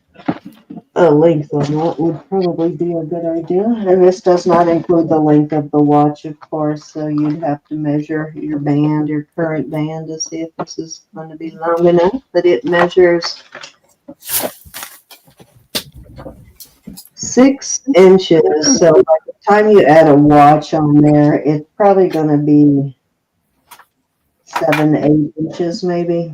length on that would probably be a good idea. And this does not include the length of the watch, of course, so you'd have to measure your band, your current band, to see if this is going to be long enough. But it measures 6 inches, so by the time you add a watch on there, it's probably going to be 7, 8 inches maybe.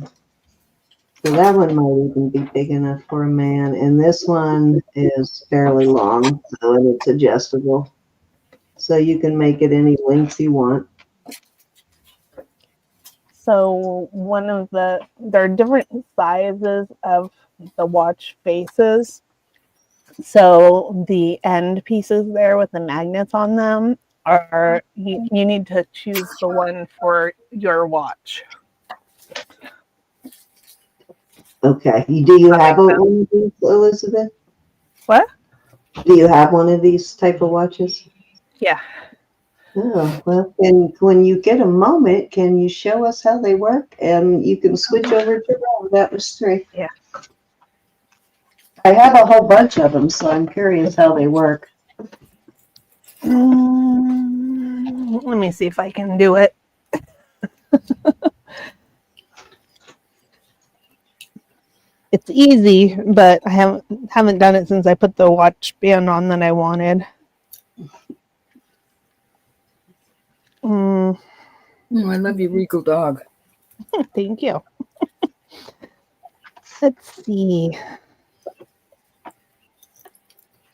So that one might even be big enough for a man. And this one is fairly long, and it's adjustable. So you can make it any length you want. So there are different sizes of the watch faces. So the end pieces there with the magnets on them you need to choose the one for your watch. Okay. Do you have one of these, Elizabeth? What? Do you have one of these type of watches? Yeah. Oh, well, and when you get a moment, can you show us how they work? And you can switch over to that. That was 3. Yeah. I have a whole bunch of them, so I'm curious how they work. Let me see if I can do it. It's easy, but I haven't done it since I put the watch band on that I wanted. I love your regal dog. Thank you. Let's see.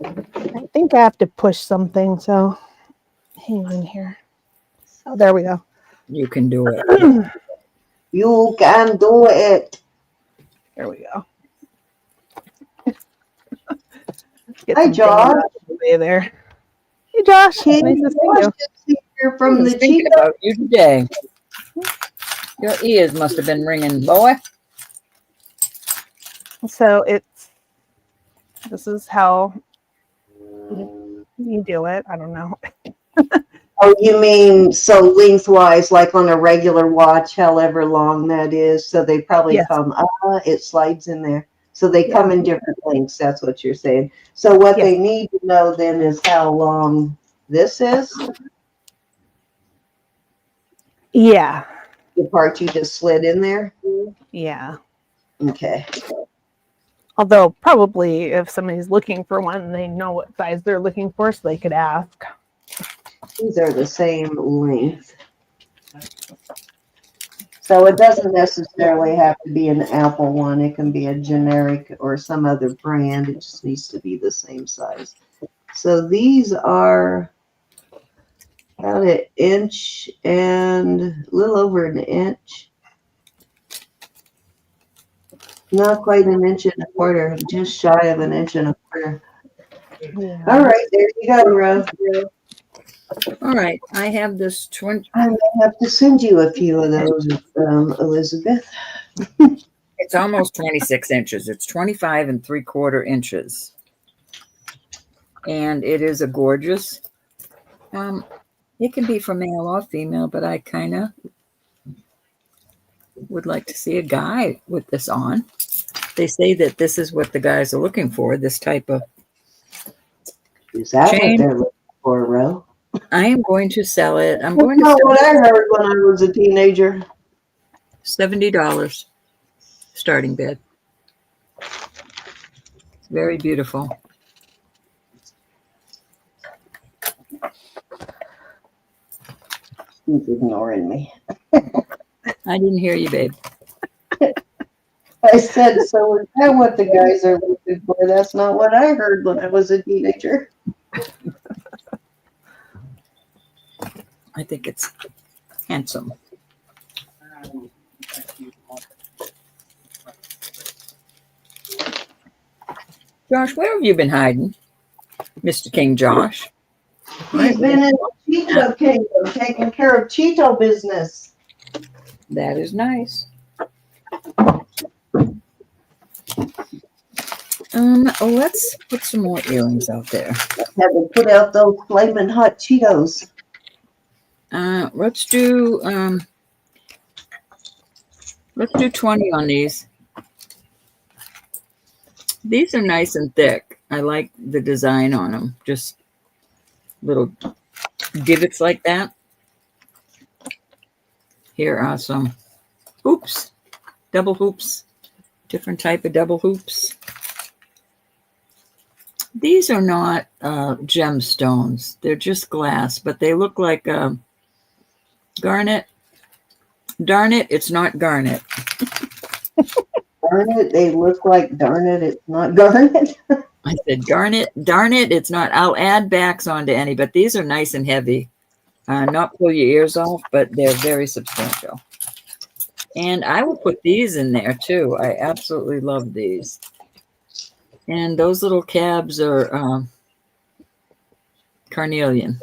I think I have to push something, so hang on here. Oh, there we go. You can do it. You can do it. There we go. Hi, Josh. There. Hey, Josh. Hey, Nice to see you. Here from I was the thinking Chica. about you today. Your ears must have been ringing, boy. So this is how you do it. I don't know. Oh, you mean so lengthwise, like on a regular watch, however long that is. So they probably Yes. come it slides in there. So they Yeah. come in different lengths. That's what you're saying. So what Yes. they need to know then is how long this is. Yeah. The part you just slid in there. Yeah. Okay. Although probably if somebody's looking for one, they know what size they're looking for, so they could ask. These are the same length. So it doesn't necessarily have to be an Apple one. It can be a generic or some other brand. It just needs to be the same size. So these are about an inch and a little over an inch. Not quite an inch and a quarter, just shy of an inch and a quarter. Yeah. All right, there you go, Rose. All right, I have this 20. I may have to send you a few of those, Elizabeth. It's almost 26 inches. It's 25 3/4 inches. And it is a gorgeous, it can be for male or female, but I kind of would like to see a guy with this on. They say that this is what the guys are looking for, this type of Is that chain. what they're looking for, Ro? I am going to sell it. I'm That's going to not sell what I it heard when I was a teenager. $70 starting bid. It's very beautiful. He's ignoring me. I didn't hear you, babe. I said, so is that what the guys are looking for? That's not what I heard when I was a teenager. I think it's handsome. Josh, where have you been hiding? Mr. King Josh. He's been in Cheeto Kingdom taking care of Cheeto business. That is nice. Let's put some more earrings out there. Had to put out those flaming hot Cheetos. Let's do 20 on these. These are nice and thick. I like the design on them. Just little divots like that. Here are some hoops, double hoops, different type of double hoops. These are not gemstones. They're just glass, but they look like garnet. Darn it, it's not garnet. Darn it, they look like darn it, it's not garnet. I said, darn it, it's not. I'll add backs onto any, but these are nice and heavy. Not pull your ears off, but they're very substantial. And I will put these in there too. I absolutely love these. And those little cabs are carnelian.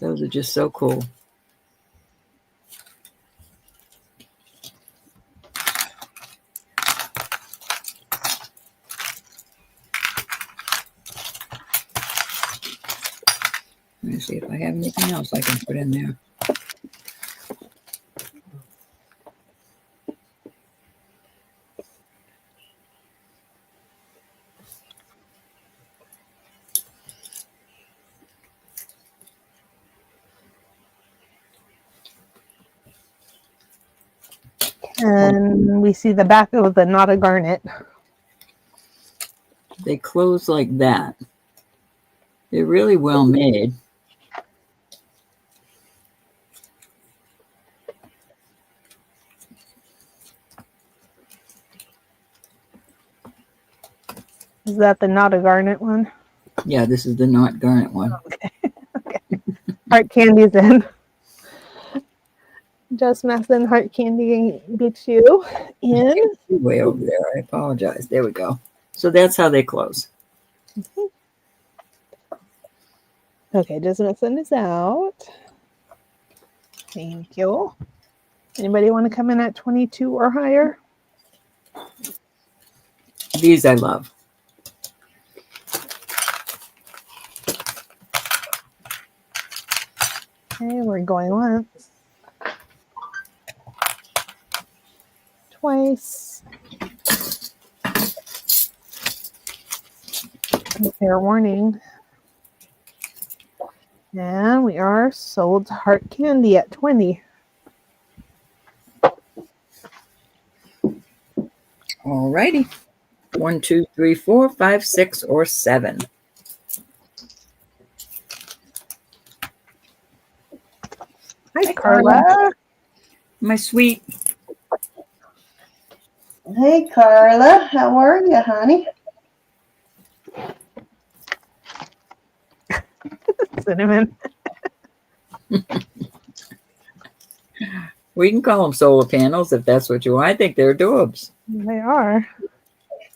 Those are just so cool. Let me see if I have anything else I can put in there. And we see the back of the not a garnet. They close like that. They're really well made. Is that the not a garnet one? Yeah, this is the not garnet one. Okay. Heart candy's in. Just messing. Heart candy gets you in. Way over there. I apologize. There we go. So that's how they close. Okay, just messing this out. Thank you. Anybody want to come in at 22 or higher? These I love. Okay, we're going once. Twice. Fair warning. And we are sold to Heart Candy at 20. All righty. 1, 2, 3, 4, 5, 6, or 7. Hi, Carla. My sweet. Hey, Carla. How are you, honey? Cinnamon. We can call them solar panels if that's what you want. I think they're adorbs. They are.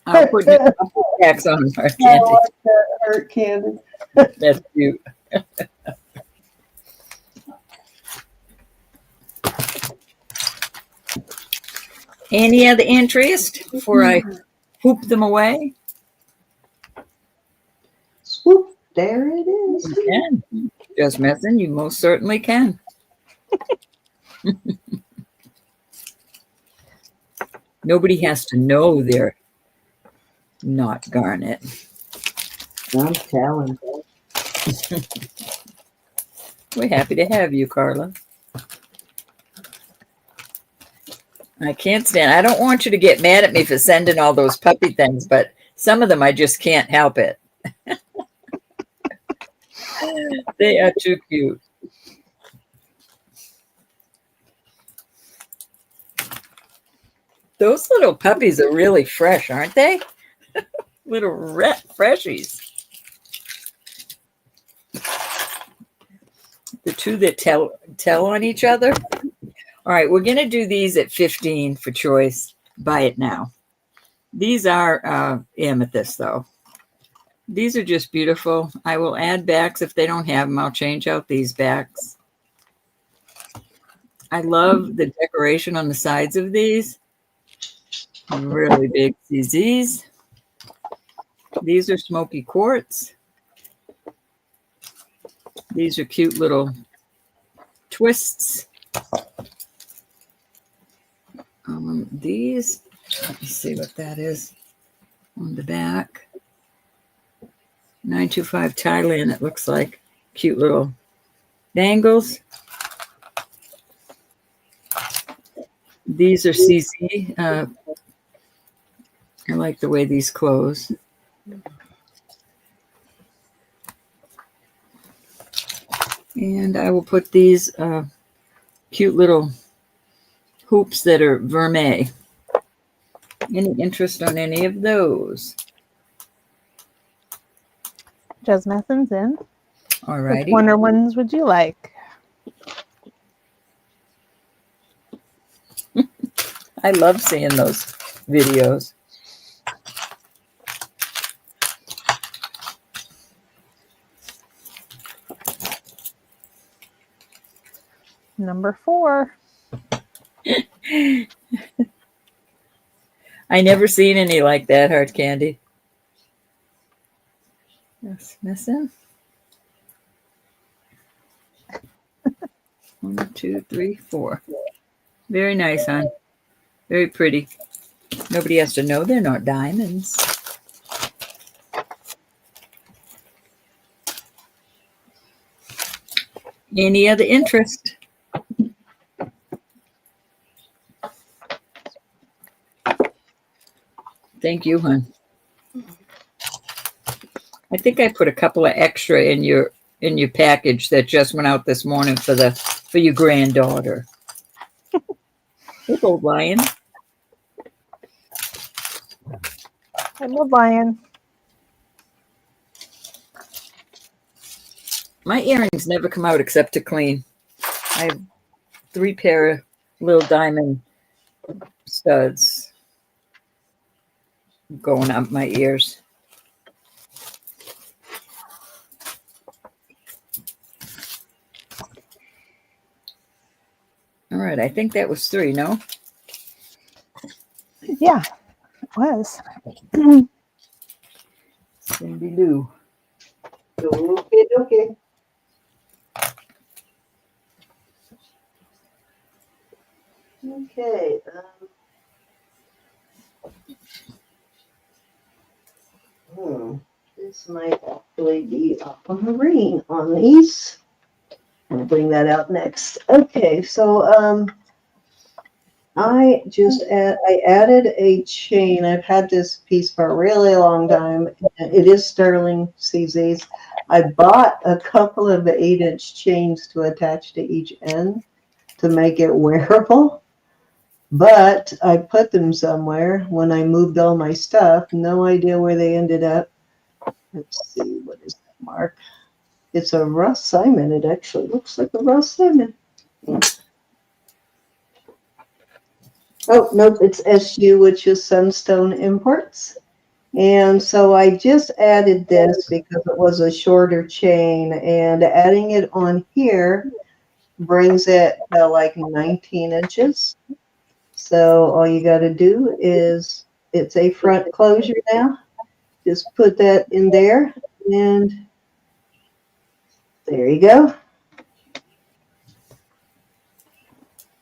I'll put tax on them, Hard I Candy. like that hurt candy. That's cute. Any other interest before I whoop them away? Swoop. There it is. You can. Just messing. You most certainly can. Nobody has to know they're not garnet. I'm telling. We're happy to have you, Carla. I can't stand. I don't want you to get mad at me for sending all those puppy things, but some of them I just can't help it. They are too cute. Those little puppies are really fresh, aren't they? Little freshies. The two that tell on each other. All right, we're going to do these at 15 for choice. Buy it now. These are amethyst, though. These are just beautiful. I will add backs if they don't have them. I'll change out these backs. I love the decoration on the sides of these. Really big CZs. These are smoky quartz. These are cute little twists. These, let me see what that is on the back. 925 Thailand, it looks like. Cute little bangles. These are CZ. I like the way these close. And I will put these cute little hoops that are vermeil. Any interest on any of those? Jasmine's in. All Which righty. one or ones would you like? I love seeing those videos. Number 4. I never seen any like that, Hard Candy. That's missing. 1, 2, 3, 4. Very nice, hon. Very pretty. Nobody has to know they're not diamonds. Any other interest? Thank you, hon. I think I put a couple of extra in your package that just went out this morning for your granddaughter. Hey, old lion. I'm a lion. My earrings never come out except to clean. I have 3 pair of little diamond studs going up my ears. All right, I think that was 3, no? Yeah, it was. Cindy Lou. Okay. Okay. This might actually be up on the ring on these. I'll bring that out next. Okay, so I added a chain. I've had this piece for a really long time. It is sterling CZ's. I bought a couple of the 8-inch chains to attach to each end to make it wearable, but I put them somewhere when I moved all my stuff. No idea where they ended up. Let's see, what is that mark? It's a Ross Simon. It actually looks like a Ross Simon. Oh, nope, it's SU, which is Sunstone Imports. And so I just added this because it was a shorter chain, and adding it on here brings it to like 19 inches. So all you got to do is, it's a front closure now. Just put that in there, and there you go.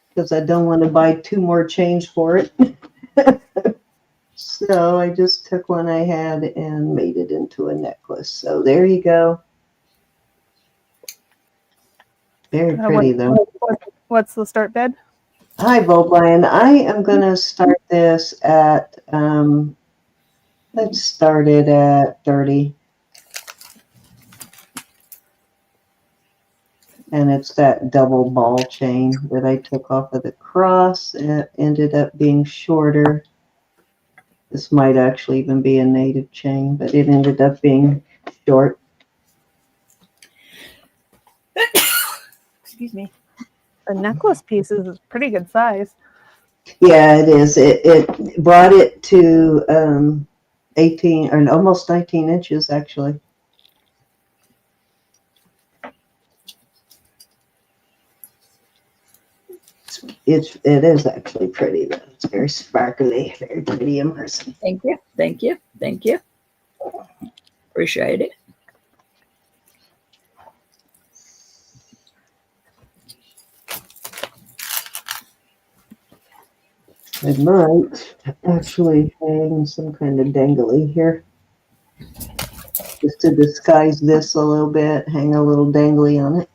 Because I don't want to buy 2 more chains for it. So I just took one I had and made it into a necklace. So there you go. Very pretty though. What's the start bid? Hi, Volblian. I am going to start this at, let's start it at 30. And it's that double ball chain that I took off of the cross. It ended up being shorter. This might actually even be a native chain, but it ended up being short. Excuse me. The necklace piece is pretty good size. Yeah, it is. It brought it to 18 or almost 19 inches, actually. It is actually pretty, though. It's very sparkly, very pretty in person. Thank you. Thank you. Thank you. Appreciate it. I might actually hang some kind of dangly here. Just to disguise this a little bit, hang a little dangly on it.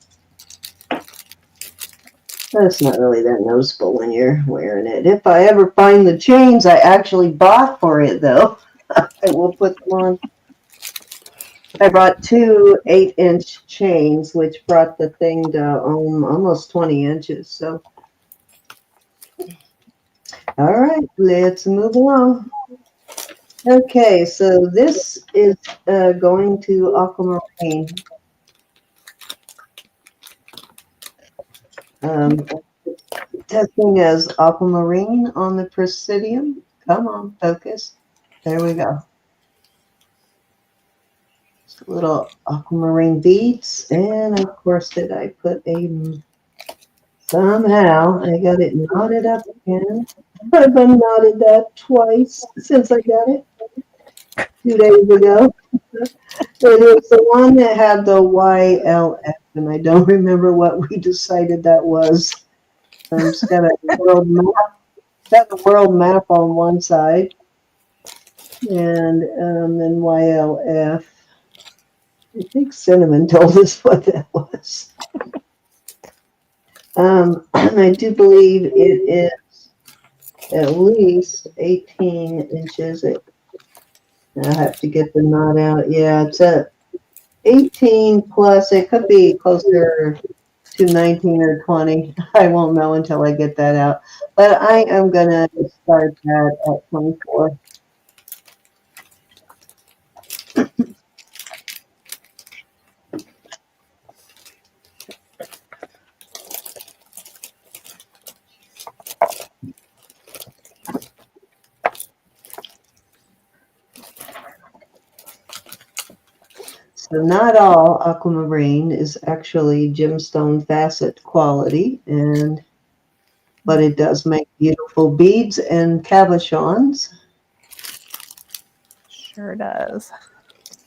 That's not really that noticeable when you're wearing it. If I ever find the chains I actually bought for it, though, I will put them on. I brought 2 8-inch chains, which brought the thing to almost 20 inches. So, all right, let's move along. Okay, so this is going to aquamarine. Testing as aquamarine on the Presidium. Come on, focus. There we go. Just little aquamarine beads. And of course, did I put a... Somehow, I got it knotted up again. I've unknotted that twice since I got it 2 days ago. It was the one that had the YLF, and I don't remember what we decided that was. It's got a world map. It's got a world map on one side, and then YLF. I think Cinnamon told us what that was. I do believe it is at least 18 inches. I have to get the knot out. Yeah, it's a 18 plus. It could be closer to 19 or 20. I won't know until I get that out. But I am going to start that at 24. So not all aquamarine is actually gemstone facet quality, but it does make beautiful beads and cabochons. Sure does.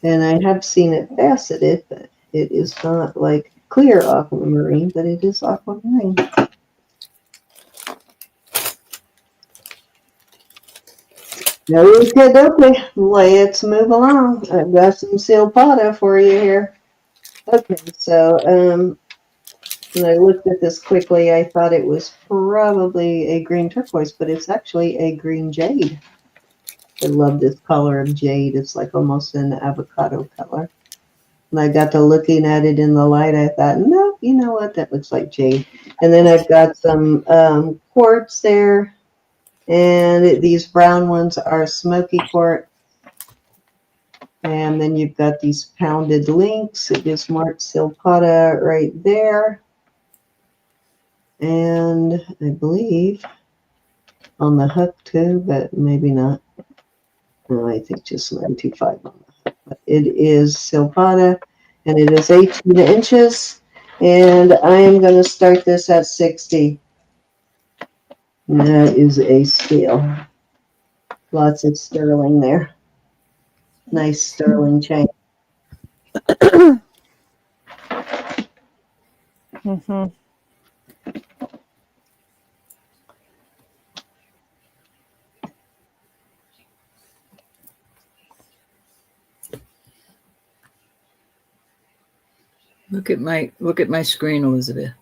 And I have seen it faceted, but it is not like clear aquamarine, but it is aquamarine. Okay, let's move along. I've got some silpada for you here. Okay, so When I looked at this quickly, I thought it was probably a green turquoise, but it's actually a green jade. I love this color of jade. It's like almost an avocado color. When I got to looking at it in the light, I thought, no, you know what? That looks like jade. And then I've got some quartz there. And these brown ones are smoky quartz. And then you've got these pounded links. It is marked silpada right there. And I believe on the hook too, but maybe not. No, I think just 925 on the hook. But it is silpada, and it is 18 inches. And I am going to start this at 60. And that is a scale. Lots of sterling there. Nice sterling chain. Mm-hmm. Look at my screen, Elizabeth.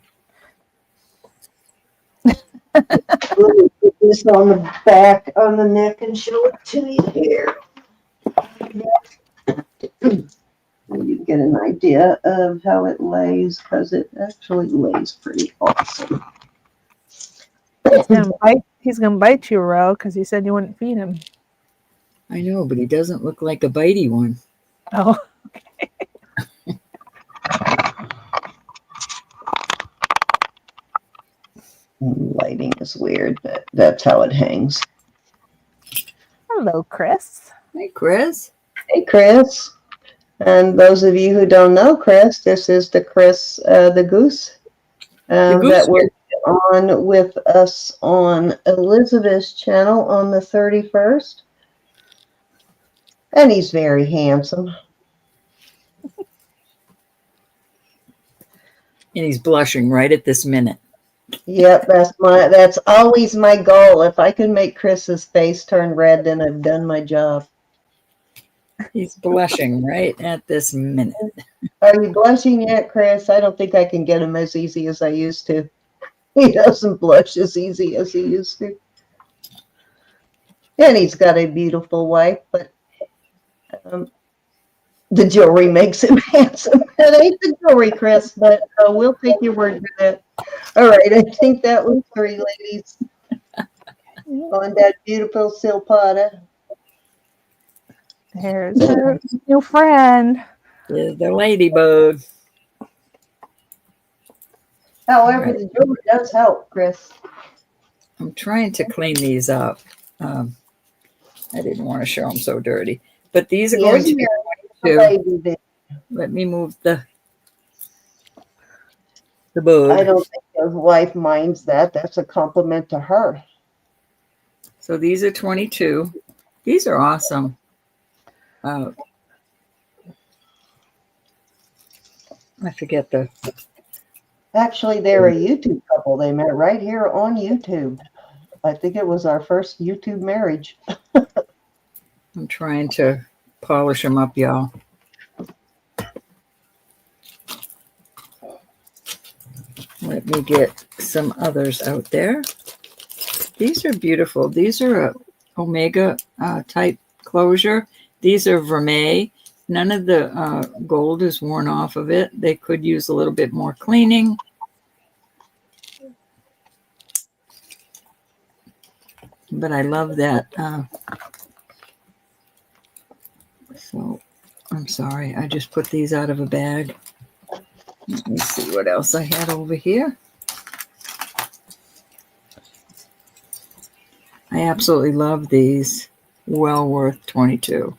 Let me put this on the back, on the neck, and show it to you here. You can get an idea of how it lays, because it actually lays pretty awesome. He's gonna bite you, Ro, because you said you wouldn't feed him. I know, but he doesn't look like a bitey one. Oh. Lighting is weird, but that's how it hangs. Hello, Chris. Hey, Chris. Hey, Chris. And those of you who don't know Chris, this is the Chris, the goose, that will be on with us on Elizabeth's channel on the 31st. And he's very handsome. And he's blushing right at this minute. Yep, that's always my goal. If I can make Chris's face turn red, then I've done my job. He's blushing right at this minute. Are you blushing yet, Chris? I don't think I can get him as easy as I used to. He doesn't blush as easy as he used to. And he's got a beautiful wife, but the jewelry makes him handsome. It ain't the jewelry, Chris, but we'll take your word for that. All right, I think that was 3 ladies on that beautiful silpada. There's our new friend. There's the ladybug. However, the jewelry does help, Chris. I'm trying to clean these up. I didn't want to show them so dirty. But these are going to be 22. Let me move the bug. I don't think his wife minds that. That's a compliment to her. So these are 22. These are awesome. I forget the... Actually, they're a YouTube couple. They met right here on YouTube. I think it was our first YouTube marriage. I'm trying to polish them up, y'all. Let me get some others out there. These are beautiful. These are a Omega type closure. These are vermeil. None of the gold is worn off of it. They could use a little bit more cleaning. But I love that. So I'm sorry. I just put these out of a bag. Let me see what else I had over here. I absolutely love these. Well worth 22.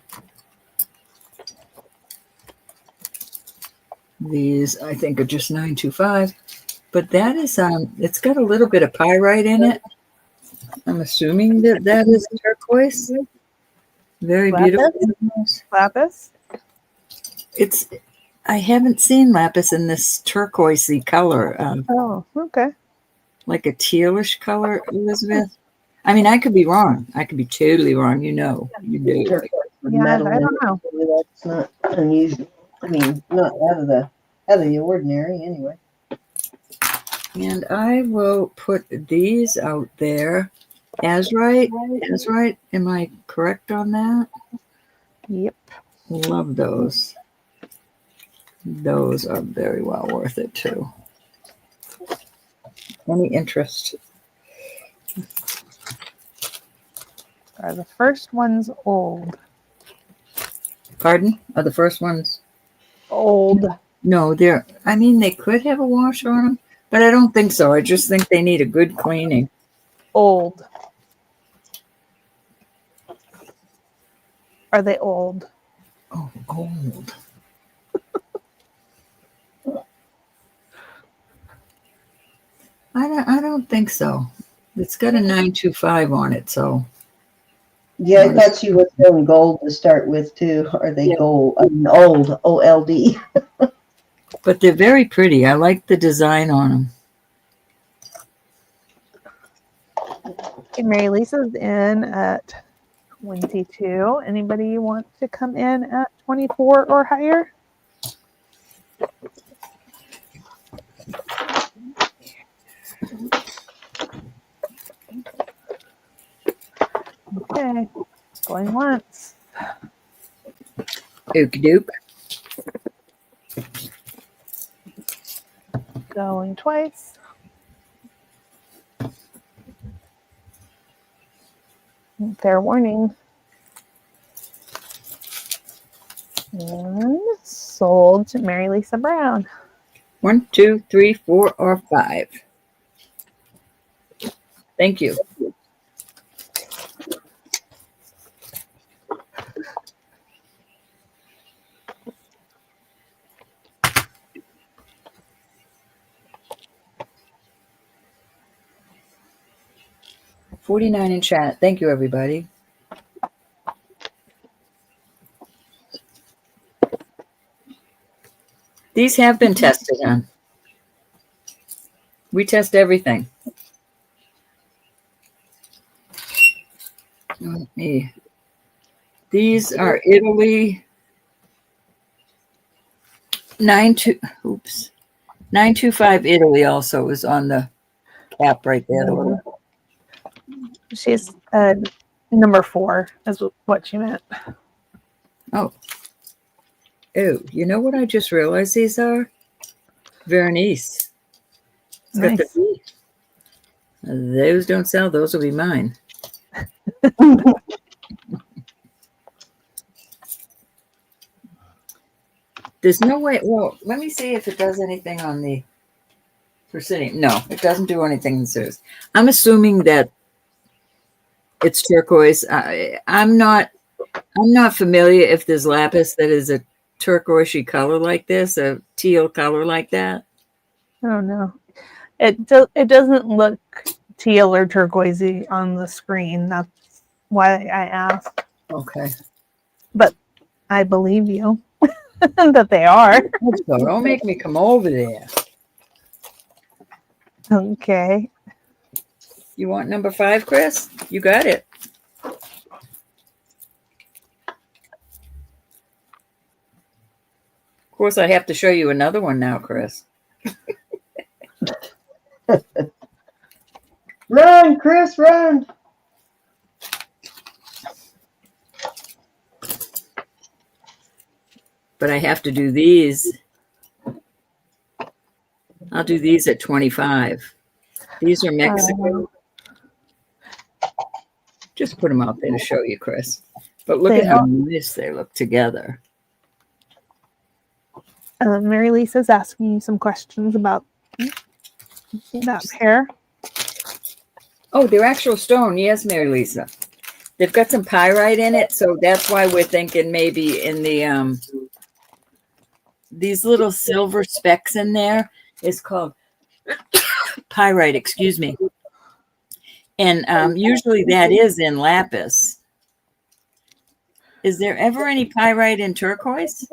These I think are just 925, but that is it's got a little bit of pyrite in it. I'm assuming that is turquoise. Very beautiful. Lapis? I haven't seen lapis in this turquoisey color. Oh, okay. Like a tealish color, Elizabeth. I mean, I could be wrong. I could be totally wrong. You know, you do. Yeah, I don't know. That's not unusual. I mean, not out of the ordinary, anyway. And I will put these out there. Azurite, am I correct on that? Yep. Love those. Those are very well worth it too. Any interest? Are the first ones old? Pardon? Are the first ones? Old. No, they could have a wash on them, but I don't think so. I just think they need a good cleaning. Old. Are they old? Oh, old. I don't think so. It's got a 925 on it, so. Yeah, I thought she was doing gold to start with too. Are they gold? I mean, old, OLD. But they're very pretty. I like the design on them. Okay, Mary Lisa's in at 22. Anybody want to come in at 24 or higher? Okay, going once. Okie doke. Going twice. Fair warning. And sold to Mary Lisa Brown. 1, 2, 3, 4, or 5. Thank you. $49 in chat. Thank you, everybody. These have been tested on. We test everything. These are Italy 925 Italy also is on the cap right there. She's number 4 is what she meant. Oh, you know what I just realized these are? Vernice. It's got Nice. the V. Those don't sell. Those will be mine. There's no way. Well, let me see if it does anything on the Precision. No, it doesn't do anything in the series. I'm assuming that it's turquoise. I'm not familiar if there's lapis that is a turquoisey color like this, a teal color like that. I don't know. It doesn't look teal or turquoisey on the screen. That's why I asked. Okay. But I believe you that they are. So don't make me come over there. Okay. You want number 5, Chris? You got it. Of course, I have to show you another one now, Chris. Run, Chris, run. But I have to do these. I'll do these at 25. These are Mexico. Just put them out there to show you, Chris. But look at how nice they look together. Mary Lisa's asking you some questions about that pair. Oh, they're actual stone. Yes, Mary Lisa. They've got some pyrite in it, so that's why we're thinking maybe in the these little silver specks in there is called pyrite, excuse me. And usually that is in lapis. Is there ever any pyrite in turquoise?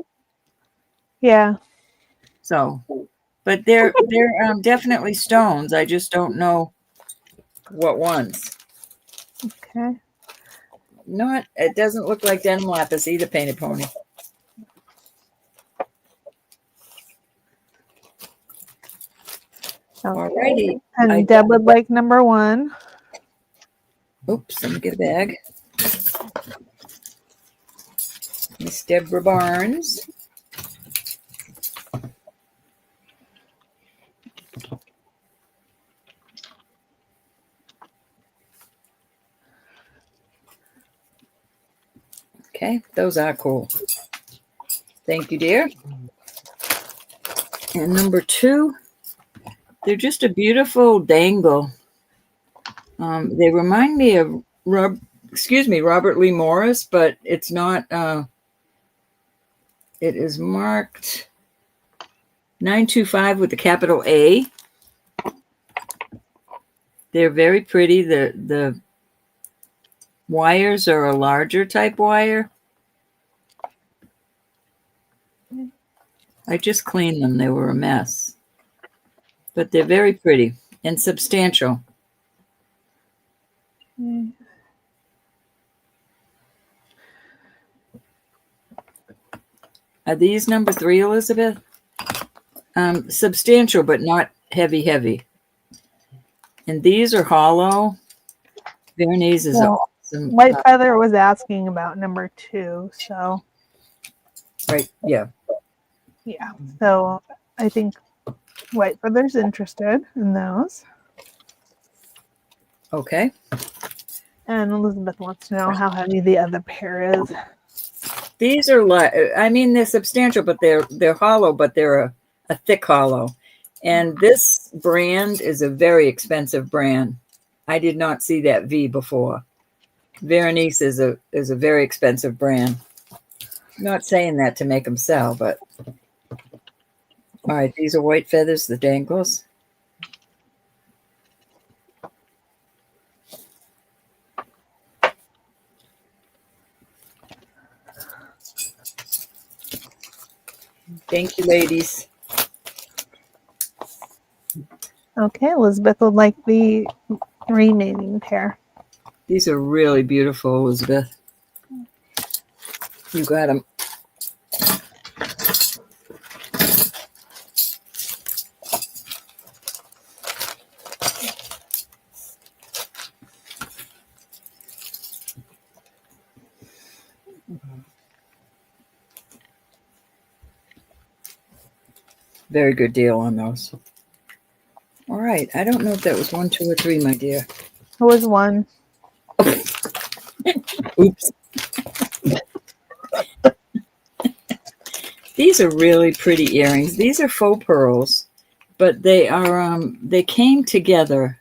Yeah. So, but they're definitely stones. I just don't know what ones. Okay. It doesn't look like denim lapis either, Painted Pony. Alrighty. And I Deb would like number 1. Oops, let me get a bag. Miss Deborah Barnes. Okay, those are cool. Thank you, dear. And number 2, they're just a beautiful dangle. They remind me of Robert Lee Morris, but it's not. It is marked 925 with the capital A. They're very pretty. The wires are a larger type wire. I just cleaned them. They were a mess. But they're very pretty and substantial. Are these number 3, Elizabeth? Substantial, but not heavy. And these are hollow. Veronese is awesome. White Feather was asking about number 2, so Right, yeah. yeah. So I think White Feather's interested in those. Okay. And Elizabeth wants to know how heavy the other pair is. These are they're substantial, but they're hollow, but they're a thick hollow. And this brand is a very expensive brand. I did not see that V before. Veronese is a very expensive brand. Not saying that to make them sell, but all right, these are White Feathers, the dangles. Thank you, ladies. Okay, Elizabeth would like the remaining pair. These are really beautiful, Elizabeth. You got them. Very good deal on those. All right. I don't know if that was 1, 2, or 3, my dear. It was 1. Oops. These are really pretty earrings. These are faux pearls, but they are they came together,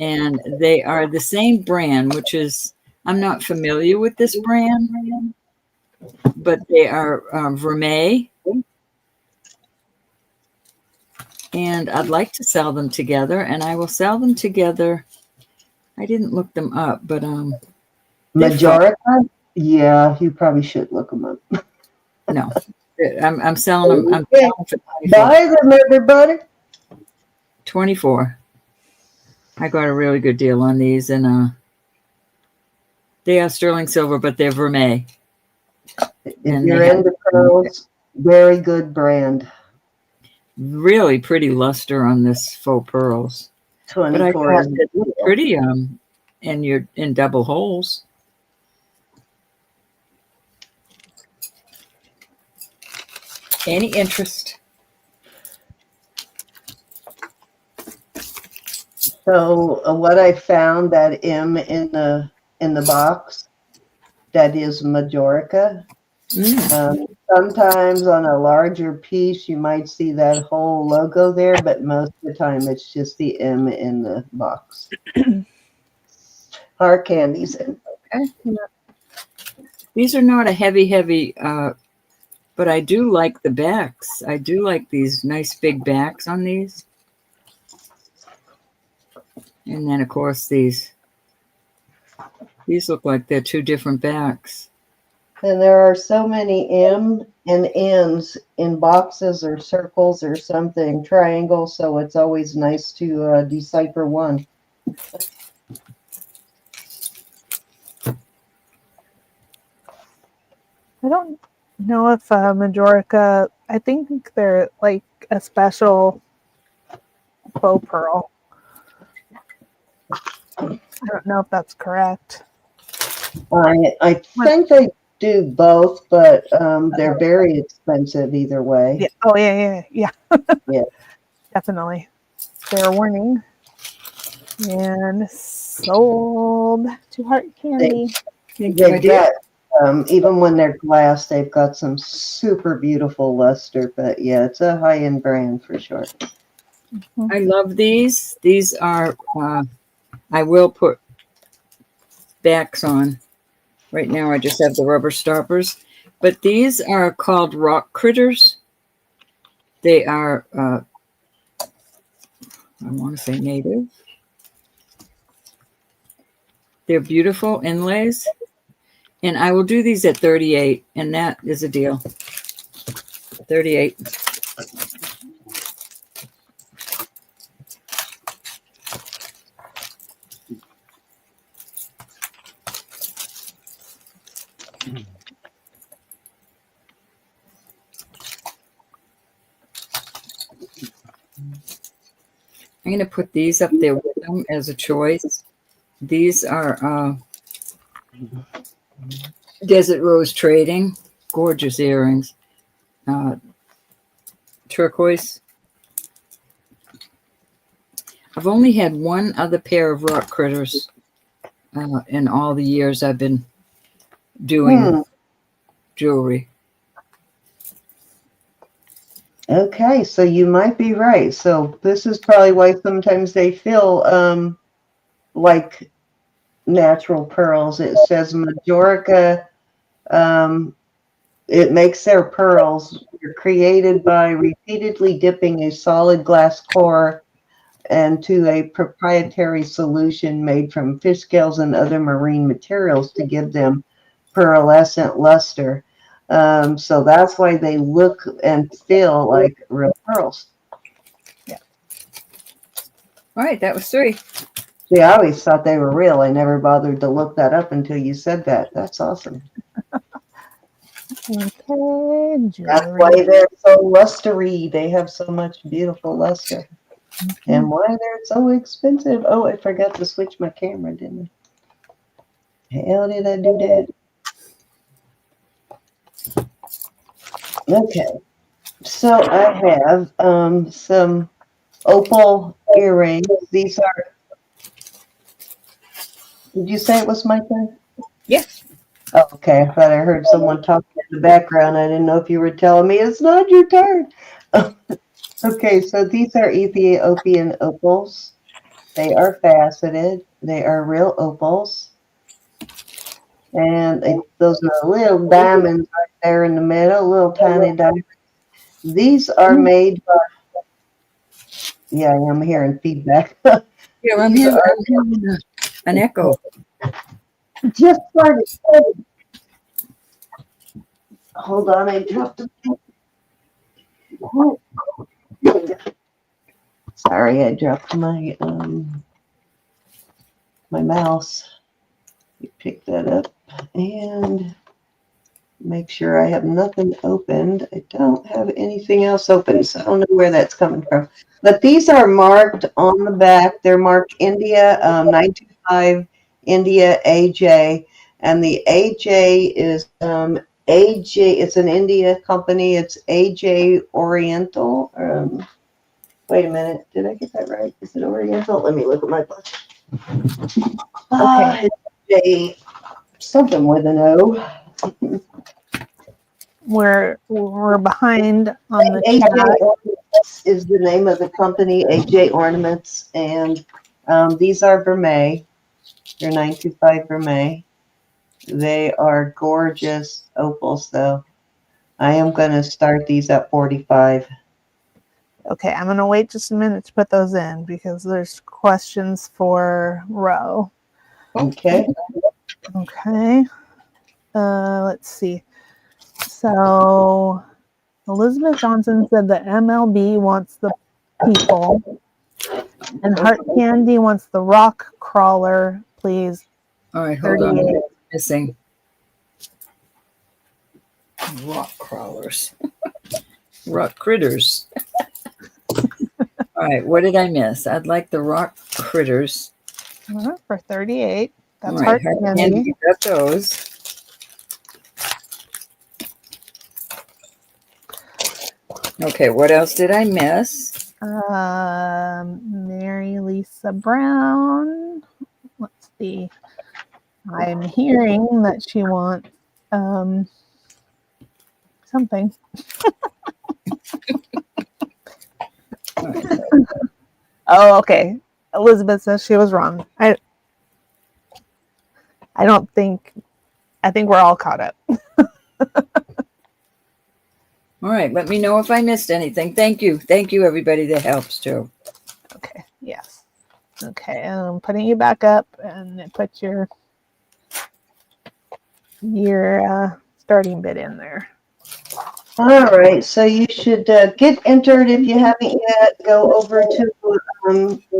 and they are the same brand, which is I'm not familiar with this brand, but they are Vermeil. And I'd like to sell them together, and I will sell them together. I didn't look them up, but Majorca? Yeah, you probably should look them up. no, I'm selling them. I'm Okay. selling for 24. Buy them, everybody. 24. I got a really good deal on these, and they are sterling silver, but they're Vermeil. If And you're they have into pearls, very good brand. really pretty luster on this faux pearls. But I 24 thought is it looked pretty and you're in double holes. Any interest? So what I found, that M in the box, that is Majorca. Sometimes on a larger piece, you might see that whole logo there, but most of the time it's just the M in the box. Our candies. Okay. These are not a heavy, but I do like the backs. I do like these nice big backs on these. And then, of course, these look like they're 2 different backs. And there are so many M and N's in boxes or circles or something, triangles, so it's always nice to decipher one. I don't know if Majorca, I think they're like a special faux pearl. I don't know if that's correct. I think they do both, but they're very expensive either way. Yeah. Oh, yeah. Yeah. Definitely. Fair warning. And sold to Heart Candy. They've got, even when they're glass, they've got some super beautiful luster. But yeah, it's a high-end brand for sure. I love these. These are, I will put backs on. Right now I just have the rubber stoppers. But these are called rock critters. They are, I want to say native. They're beautiful inlays. And I will do these at 38, and that is a deal. 38. I'm going to put these up there with them as a choice. These are Desert Rose Trading. Gorgeous earrings. Turquoise. I've only had one other pair of rock critters in all the years I've been doing jewelry. Okay, so you might be right. So this is probably why sometimes they feel like natural pearls. It says Majorica. It makes their pearls. They're created by repeatedly dipping a solid glass core into a proprietary solution made from fish scales and other marine materials to give them pearlescent luster. So that's why they look and feel like real pearls. Yeah. All right, that was 3. See, I always thought they were real. I never bothered to look that up until you said that. That's awesome. Okay, That's why they're so lustery. They have so much beautiful luster. And why they're so expensive. Oh, I forgot to switch my camera, didn't I? Hell did I do that? Okay. So I have some opal earrings. These are, did you say it was my turn? Yes. Oh, okay. I thought I heard someone talking in the background. I didn't know if you were telling me it's not your turn. Okay, so these are Ethiopian opals. They are faceted. They are real opals. And those are little diamonds right there in the middle, little tiny diamonds. These are made by, yeah, I'm hearing feedback. Yeah, I'm These hearing are an echo. just started. Hold on, I dropped them. Sorry, I dropped my my mouse. Pick that up and make sure I have nothing opened. I don't have anything else open, so I don't know where that's coming from. But these are marked on the back. They're marked India 925 India AJ, and the AJ is AJ. It's an India company. It's AJ Oriental. Wait a minute. Did I get that right? Is it Oriental? Let me look at my book. Okay. It's A something with an O. We're behind on the AJ chat. Ornaments is the name of the company, AJ Ornaments, and these are Vermeil. They're 925 Vermeil. They are gorgeous opals, though. I am going to start these at 45. Okay, I'm gonna wait just a minute to put those in because there's questions for Ro. Okay. Okay. Let's see. So Elizabeth Johnson said the MLB wants the people, and Heart Candy wants the rock crawler, please. All right, hold on. 38. Missing rock crawlers, rock critters. All All right, what did I miss? I'd like the rock critters. For 38. All That's right, hard candy. you got those. Okay, what else did I miss? Mary Lisa Brown. Let's see. I'm hearing that she wants something. Oh, okay. Elizabeth says she was wrong. I don't think. I think we're all caught up. All right, let me know if I missed anything. Thank you. Thank you, everybody that helps too. Okay. Yes. Okay. I'm putting you back up, and put your starting bid in there. All right, so you should get entered if you haven't yet. Go over to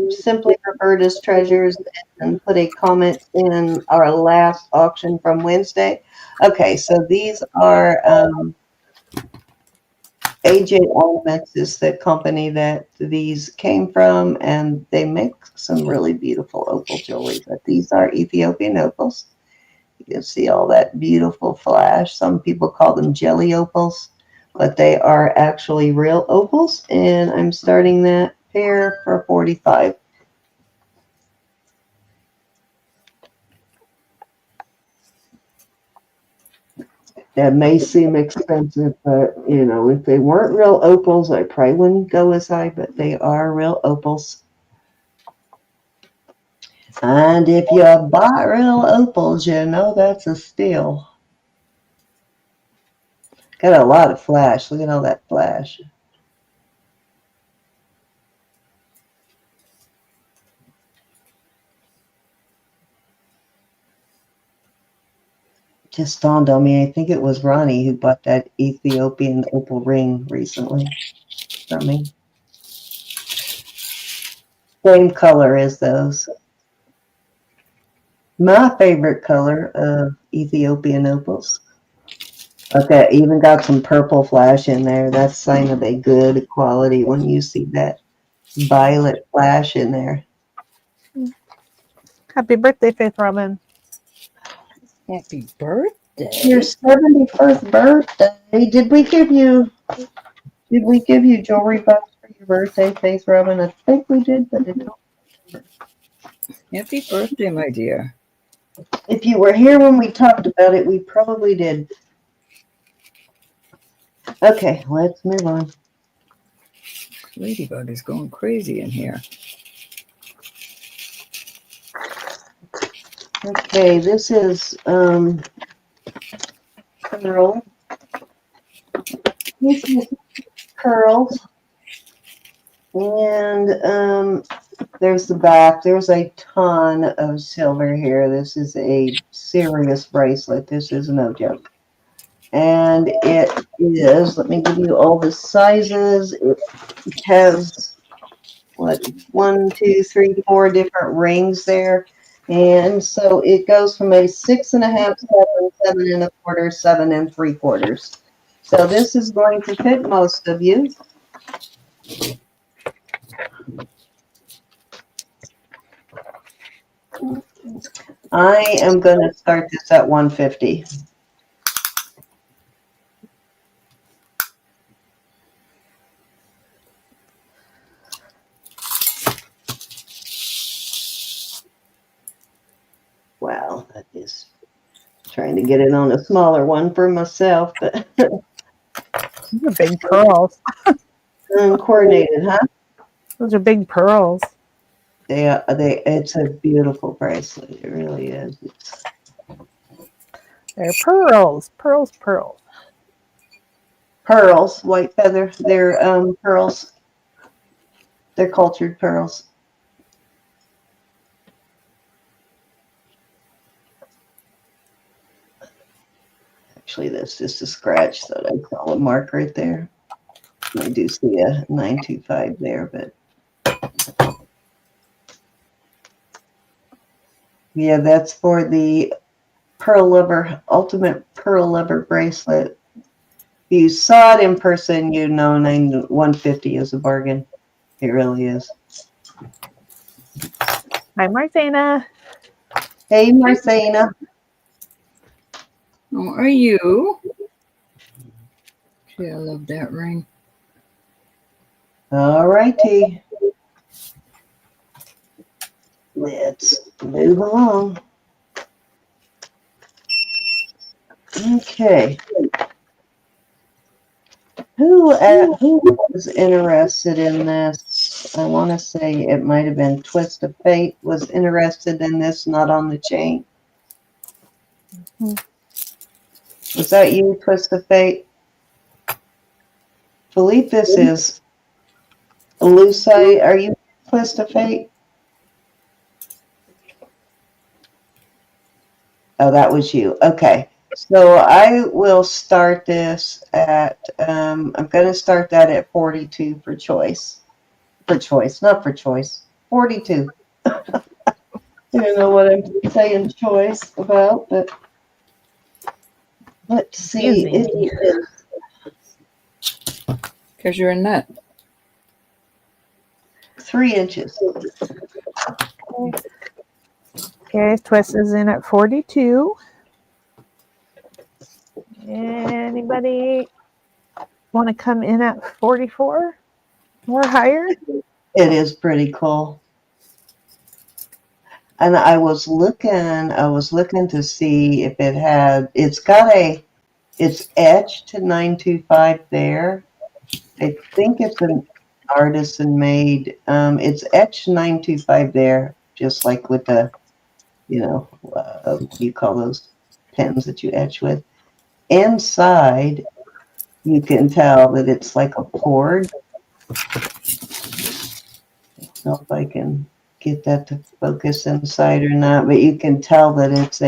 Simply Roberta's Treasures and put a comment in our last auction from Wednesday. Okay, so these are AJ Ornaments is the company that these came from, and they make some really beautiful opal jewelry. But these are Ethiopian opals. You can see all that beautiful flash. Some people call them jelly opals, but they are actually real opals, and I'm starting that pair for $45. That may seem expensive, but you know, if they weren't real opals, I probably wouldn't go as high, but they are real opals. And if you buy real opals, you know that's a steal. Got a lot of flash. Look at all that flash. Just dawned on me, I think it was Ronnie who bought that Ethiopian opal ring recently from me. Same color as those. My favorite color of Ethiopian opals. Okay, even got some purple flash in there. That's a sign of a good quality when you see that violet flash in there. Happy birthday, Faith Robin. Happy birthday. Your 71st birthday. Did we give you jewelry bucks for your birthday, Faith Robin? I think we did, but I don't. Happy birthday, my dear. If you were here when we talked about it, we probably did. Okay, let's move on. Ladybug is going crazy in here. Okay, this is pearl. This is pearls. And there's the back. There's a ton of silver here. This is a serious bracelet. This is no joke. And it is, let me give you all the sizes. It has, what, 1, 2, 3, 4 different rings there. And so it goes from a 6.5, 7, 7.25, 7 3/4. So this is going to fit most of you. I am going to start this at 150. Wow, that is trying to get it on a smaller one for myself, but Those are big pearls. uncoordinated, huh? Those are big pearls. It's a beautiful bracelet. It really is. They're pearls, pearls, pearls. Pearls, white feather. They're pearls. They're cultured pearls. Actually, that's just a scratch that I call a mark right there. I do see a 925 there, but yeah, that's for the pearl lover, ultimate pearl lover bracelet. If you saw it in person, you know 150 is a bargain. It really is. Hi, Martina. Hey, Marcena. How are you? Gee, I love that ring. All righty. Let's move along. Okay. Who was interested in this? I want to say it might have been Twist of Fate was interested in this, not on the chain. Was that you, Twist of Fate? I believe this is Lucite. Are you Twist of Fate? Oh, that was you. Okay. So I will start this at, I'm going to start that at 42 for choice. For choice, not for choice. 42. I don't know what I'm saying choice about, but let's see. Confusing It me. is Because you're a nut. 3 inches. Okay, twist is in at 42. Anybody want to come in at 44 or higher? It is pretty cool. And I was looking to see if it had, it's etched to 925 there. I think it's an artisan made. It's etched 925 there, just like with the, what do you call those pens that you etch with? Inside, you can tell that it's like a poured. I don't know if I can get that to focus inside or not, but you can tell that it's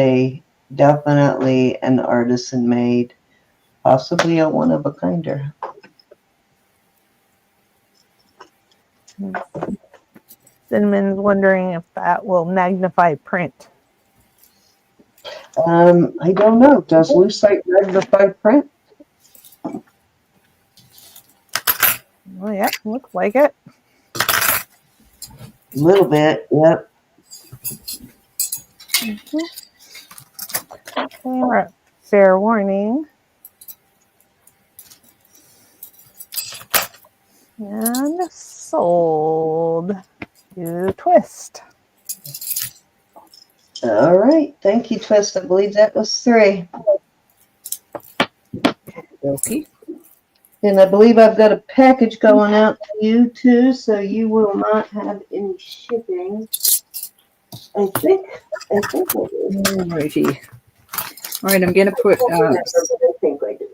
definitely an artisan made, possibly a one of a kinder. Cinnamon's wondering if that will magnify print. I don't know. Does lucite magnify print? Oh, yeah, looks like it. A little bit, yep. Okay, we're at fair warning. And sold to Twist. All right. Thank you, Twist. I believe that was 3. Okay. And I believe I've got a package going out to you too, so you will not have any shipping. I think it is. Alrighty. All right, I'm going to put I think I do.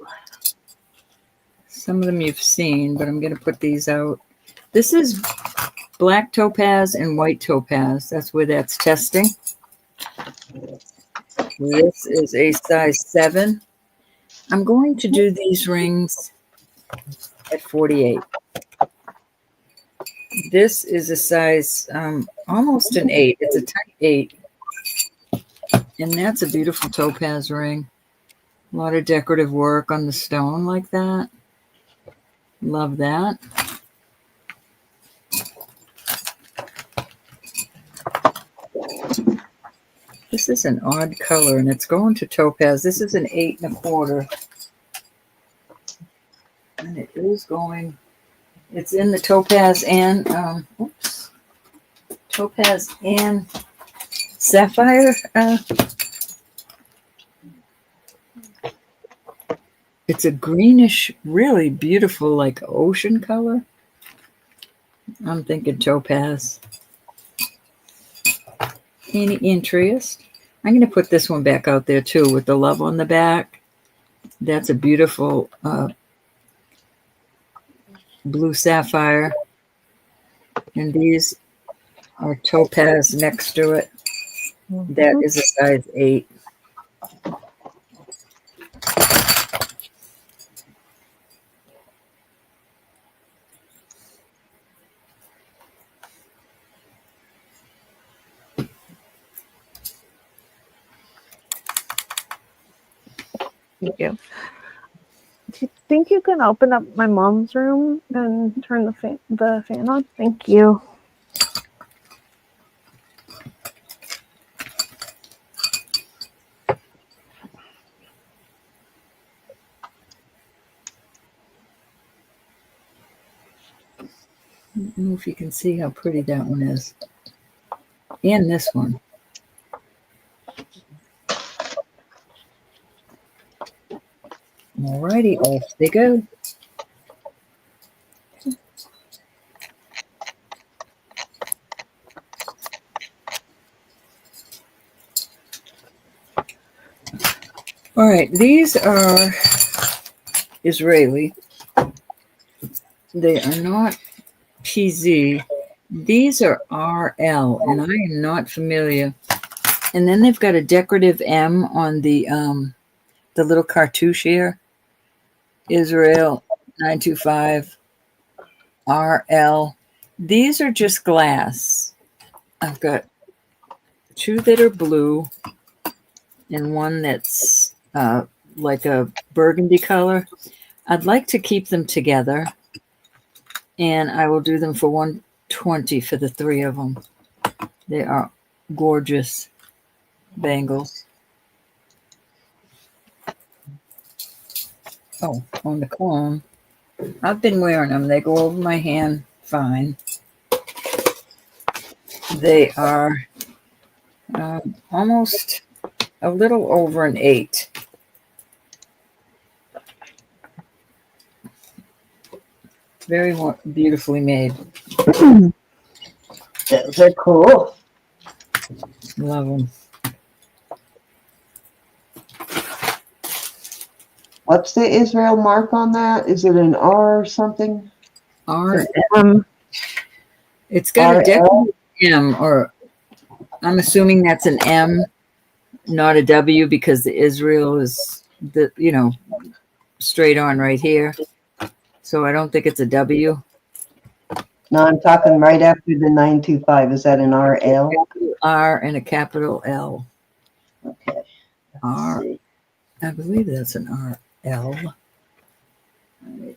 some of them you've seen, but I'm going to put these out. This is black topaz and white topaz. That's where that's testing. This is a size 7. I'm going to do these rings at 48. This is a size almost an 8. It's a tight 8. And that's a beautiful topaz ring. A lot of decorative work on the stone like that. Love that. This is an odd color, and it's going to topaz. This is an 8 1/4. And it is going, it's in the topaz and, topaz and sapphire. It's a greenish, really beautiful, like ocean color. I'm thinking topaz. Any interest? I'm going to put this one back out there too with the love on the back. That's a beautiful blue sapphire. And these are topaz next to it. That is a size 8. Thank you. Do you think you can open up my mom's room and turn the fan on? Thank you. I don't know if you can see how pretty that one is. And this one. Alrighty, off they go. All right, these are Israeli. They are not PZ. These are RL, and I am not familiar. And then they've got a decorative M on the little cartouche here. Israel 925 RL. These are just glass. I've got two that are blue and one that's like a burgundy color. I'd like to keep them together, and I will do them for $120 for the three of them. They are gorgeous bangles. Oh, on the cone. I've been wearing them. They go over my hand fine. They are almost a little over an 8. Very beautifully made. Those are cool. Love them. What's the Israel mark on that? Is it an R or something? R. Um, It's got a RL? decorative M, or I'm assuming that's an M, not a W, because the Israel is straight on right here. So I don't think it's a W. No, I'm talking right after the 925. Is that an RL? R and a capital L. Okay. R. See. I believe that's an RL.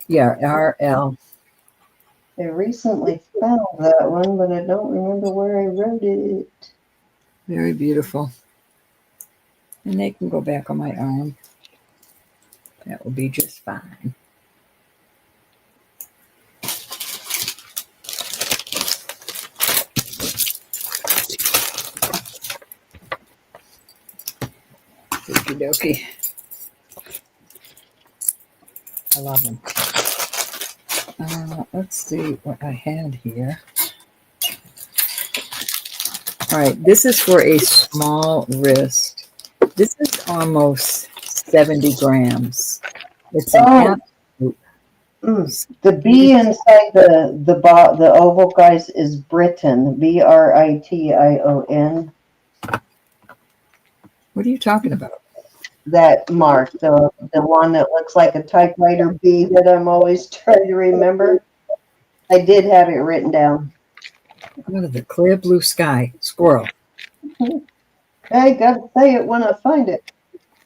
Yeah, RL. I recently found that one, but I don't remember where I wrote it. Very beautiful. And they can go back on my arm. That will be just fine. Okie dokie. I love them. Let's see what I had here. All right, this is for a small wrist. This is almost 70 grams. It's an The B inside the oval, guys, is Britain. Brition. What are you talking about? That mark, the one that looks like a typewriter B that I'm always trying to remember. I did have it written down. Look at the clear blue sky. Squirrel. I gotta say it when I find it.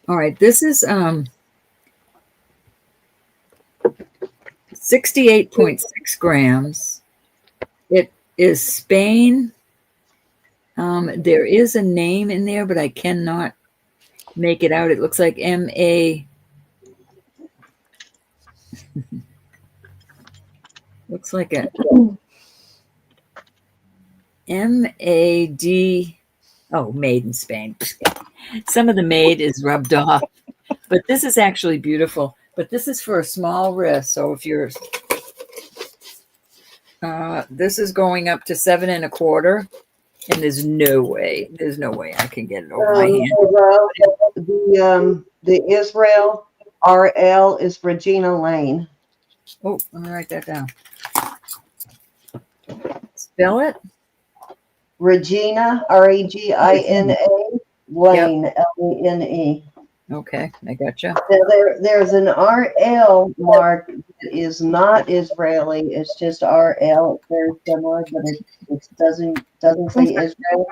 All right, this is 68.6 grams. It is Spain. There is a name in there, but I cannot make it out. It looks like M-A. Looks like a M-A-D. Oh, made in Spain. Some of the made is rubbed off, but this is actually beautiful. But this is for a small wrist. So if you're, this is going up to 7 1/4, and there's no way I can get it over my hand. The Israel RL is Regina Lane. Oh, let me write that down. Spell it. Regina, Regina, Lane, Lane. Okay, I gotcha. There's an RL mark that is not Israeli. It's just RL. It's very similar, but it doesn't say Israel,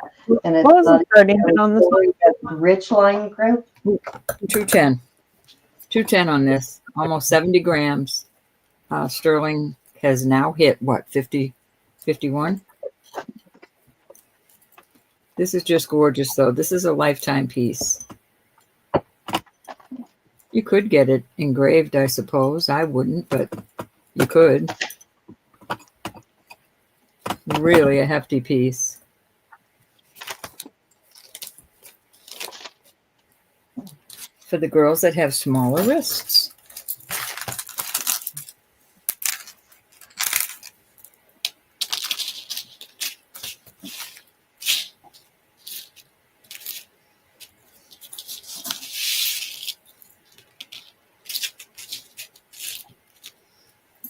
and it's what was not the starting bid on this one? Rich Line Group. 210. 210 on this. almost 70 grams. Sterling has now hit what, 50, 51? This is just gorgeous, though. This is a lifetime piece. You could get it engraved, I suppose. I wouldn't, but you could. Really a hefty piece. For the girls that have smaller wrists.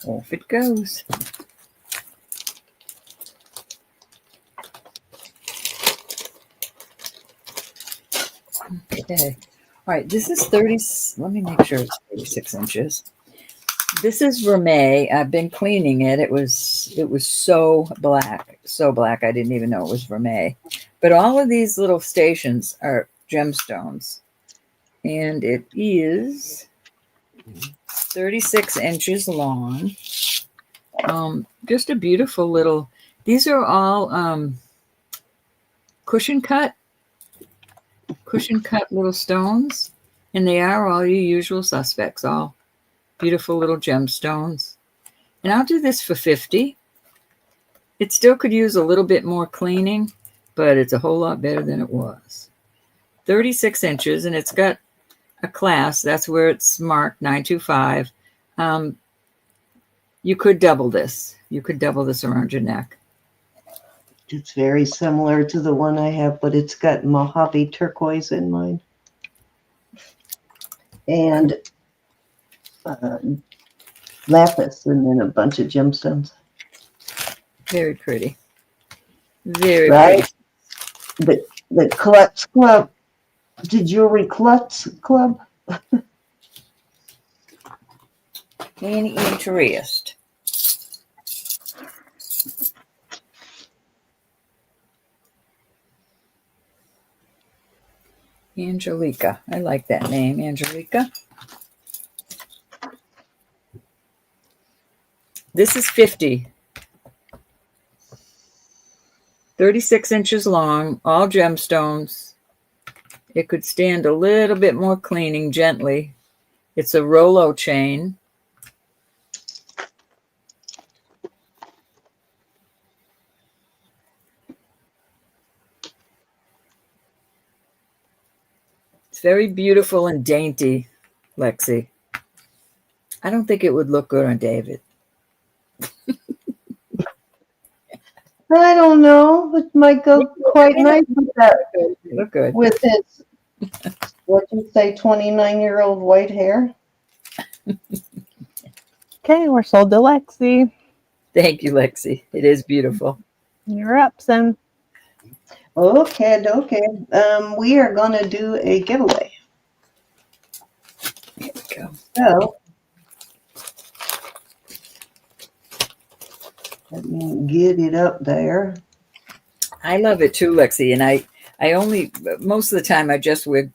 Off it goes. Okay. All right, this is 30. Let me make sure it's 36 inches. This is vermeil. I've been cleaning it. It was so black. So black I didn't even know it was vermeil. But all of these little stations are gemstones. And it is 36 inches long. Just a beautiful little, these are all cushion cut little stones, and they are all your usual suspects, all beautiful little gemstones. And I'll do this for 50. It still could use a little bit more cleaning, but it's a whole lot better than it was. 36 inches, and it's got a class. That's where it's marked 925. You could double this. You could double this around your neck. It's very similar to the one I have, but it's got Mojave turquoise in mine. And lapis, and then a bunch of gemstones. Very pretty. Very right? pretty. The Klutz Club, the Jewelry Klutz Club. Any interest? Angelica. I like that name, Angelica. This is 50. 36 inches long, all gemstones. It could stand a little bit more cleaning gently. It's a Rolo chain. It's very beautiful and dainty, Lexi. I don't think it would look good on David. I don't know. It might go quite nice with that. Look good. With his, what'd you say, 29-year-old white hair? Okay, we're sold to Lexi. Thank you, Lexi. It is beautiful. You're up, Sim. Okay. We are going to do a giveaway. Here we go. So, let me get it up there. I love it too, Lexi. And I only, most of the time I just wear,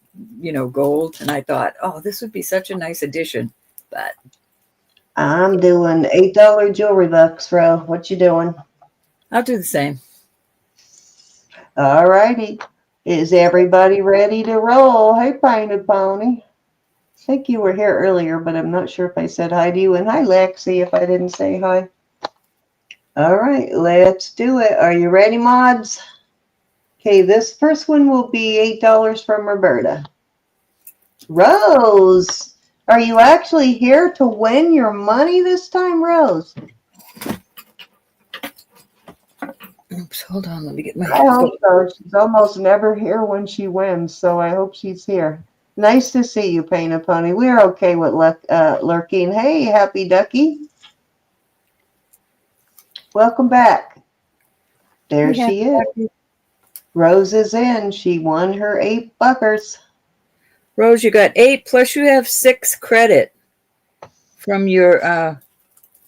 gold. And I thought, oh, this would be such a nice addition. But I'm doing $8 jewelry bucks, Ro. What you doing? I'll do the same. All righty. Is everybody ready to roll? Hey, Painted Pony. I think you were here earlier, but I'm not sure if I said hi to you. And hi, Lexi, if I didn't say hi. All right, let's do it. Are you ready, mods? Okay, this first one will be $8 from Roberta. Rose, are you actually here to win your money this time, Rose? Oops, hold on. Let me get my. I hope so. She's almost never here when she wins, so I hope she's here. Nice to see you, Painted Pony. We're okay with lurking. Hey, Happy Ducky. Welcome back. There she is. Rose is in. She won her $8. Rose, you got 8 plus you have 6 credit from your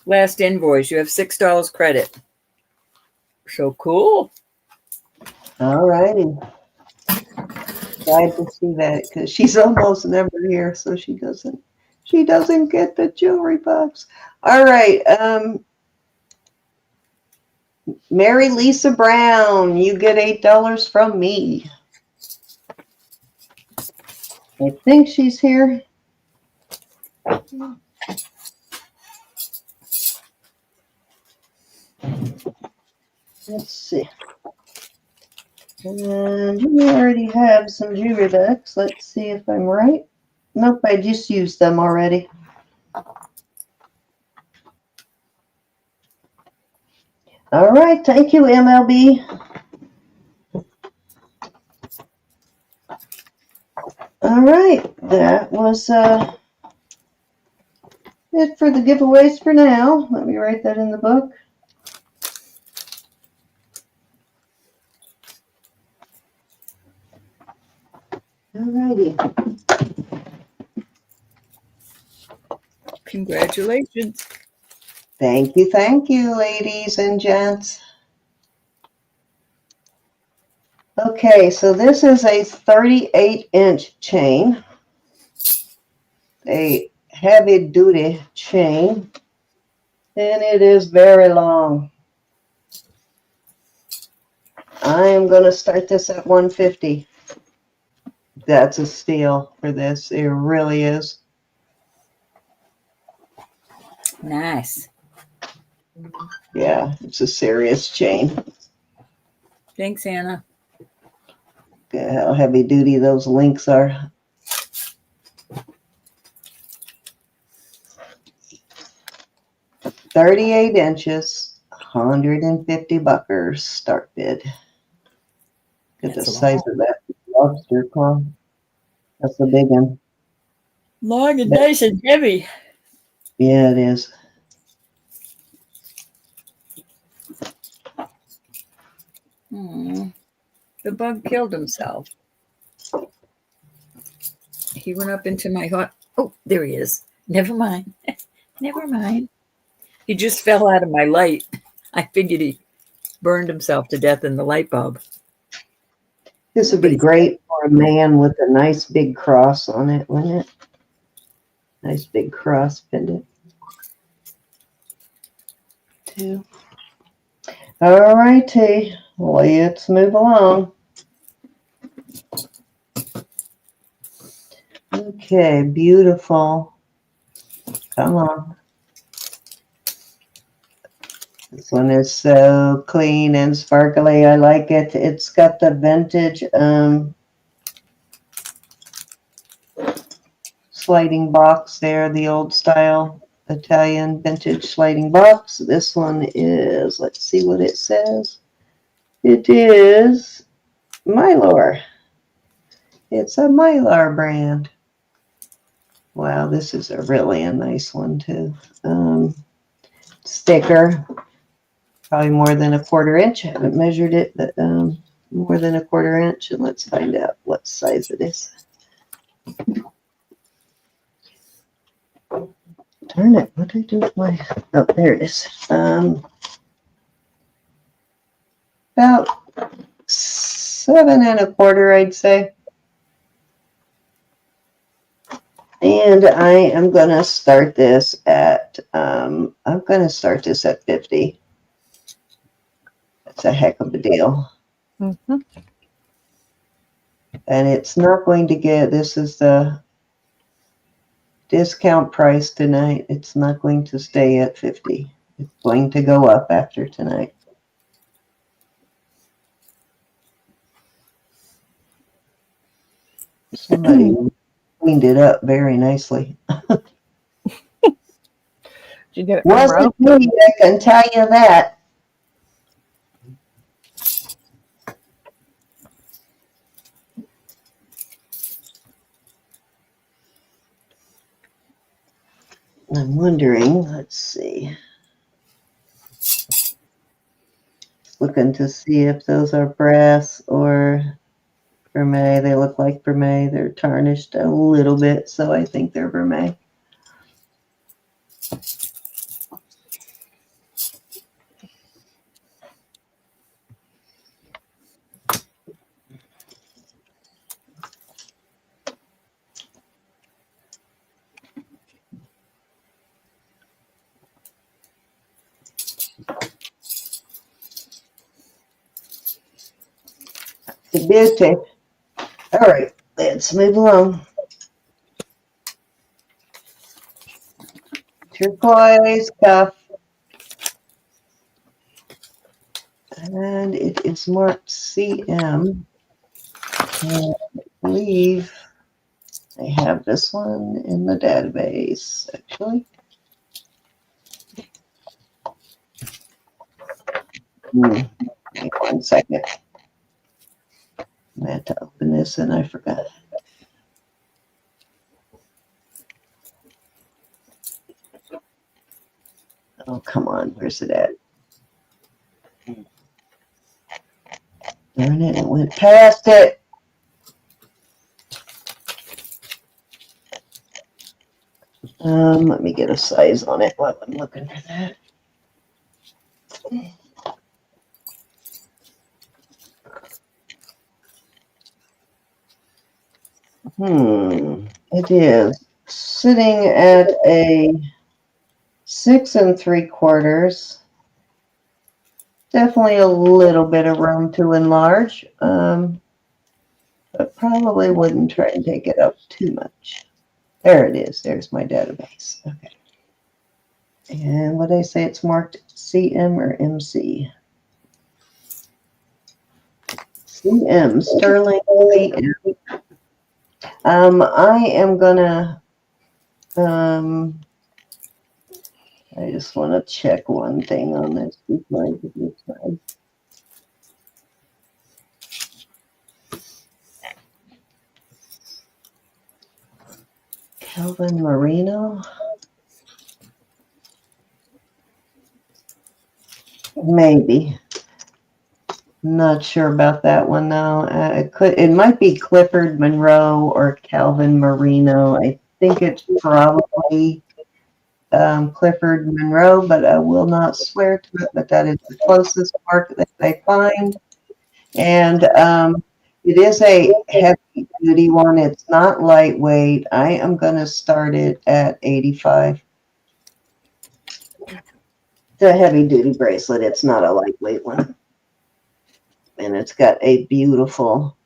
last invoice. You have $6 credit. So cool. All righty. Glad to see that because she's almost never here, so she She doesn't get the jewelry box. All right. Mary Lisa Brown, you get $8 from me. I think she's here. Let's see. And we already have some jewelry decks. Let's see if I'm right. Nope, I just used them already. All right, thank you, MLB. All right, that was it for the giveaways for now. Let me write that in the book. All righty. Congratulations. Thank you, ladies and gents. Okay, so this is a 38-inch chain, a heavy-duty chain, and it is very long. I am going to start this at 150. That's a steal for this. It really is. Nice. Yeah, it's a serious chain. Thanks, Anna. Look at how heavy duty those links are. $38 inches, 150 buckers start bid. Get the size of that lobster claw. That's a big one. Long and nice and heavy. Yeah, it is. The bug killed himself. He went up into my hot. Oh, there he is. Never mind. Never mind. He just fell out of my light. I figured he burned himself to death in the light bulb. This would be great for a man with a nice big cross on it, wouldn't it? Nice big cross pendant. Two. All righty. Let's move along. Okay, beautiful. Come on. This one is so clean and sparkly. I like it. It's got the vintage sliding box there, the old style Italian vintage sliding box. This one is, let's see what it says. It is Mylar. It's a Mylar brand. Wow, this is a really nice one too. Sticker, probably more than a 1/4 inch. I haven't measured it, but more than a 1/4 inch. And let's find out what size it is. Darn it, what did I do with my, oh, there it is. About 7 1/4, I'd say. And I am going to start this at, I'm going to start this at 50. That's a heck of a deal. Mm-hmm. And it's not going to get, this is the discount price tonight. It's not going to stay at 50. It's going to go up after tonight. Somebody cleaned it up very nicely. Did you get it from Wasn't Ro? me, I can tell you that. I'm wondering, let's see. Looking to see if those are brass or vermeil. They look like vermeil. They're tarnished a little bit, so I think they're vermeil. It's a beauty. All right, let's move along. Turquoise cuff. And it is marked CM. And I believe I have this one in the database, actually. Wait 1 second. I had to open this and I forgot. Oh, come on. Where's it at? Darn it, it went past it. Let me get a size on it while I'm looking for that. It is sitting at a 6 3/4. Definitely a little bit of room to enlarge, but probably wouldn't try and take it up too much. There it is. There's my database. Okay. And what did I say? It's marked CM or MC? CM, Sterling CM. I am gonna, I just want to check one thing on this before I give you time. Calvin Marino? Maybe. Not sure about that one though. It might be Clifford Monroe or Calvin Marino. I think it's probably Clifford Monroe, but I will not swear to it. But that is the closest mark that I find, and it is a heavy duty one. It's not lightweight. I am going to start it at 85. It's a heavy duty bracelet. It's not a lightweight one. And it's got a beautiful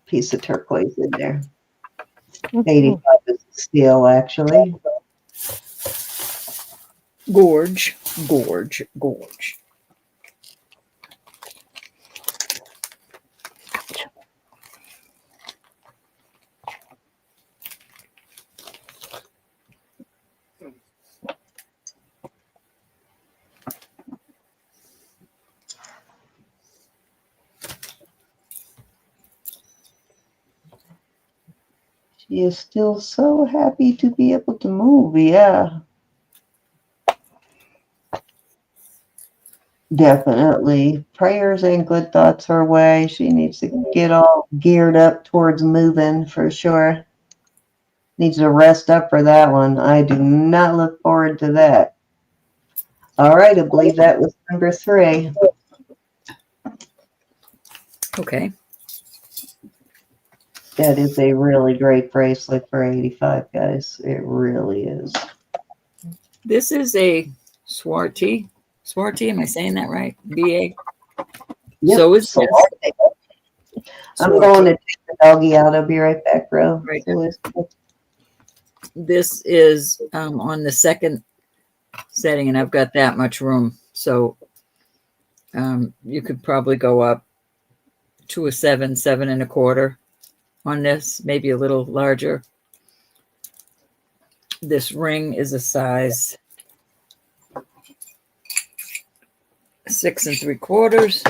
piece of turquoise in there. 85 is steel, actually. Gorge, gorge, gorge. She is still so happy to be able to move. Yeah. Definitely. Prayers and good thoughts her way. She needs to get all geared up towards moving for sure. Needs to rest up for that one. I do not look forward to that. All right, I believe that was number 3. Okay. That is a really great bracelet for 85, guys. It really is. This is a Swarty. Swarty, am I saying that right? BA. Yep. So is So this. I'm going to take the doggy out. I'll be right back, bro. Right. So This is on the second setting, and I've got that much room. So you could probably go up to a 7, 7 1/4 on this, maybe a little larger. This ring is a size 6 3/4.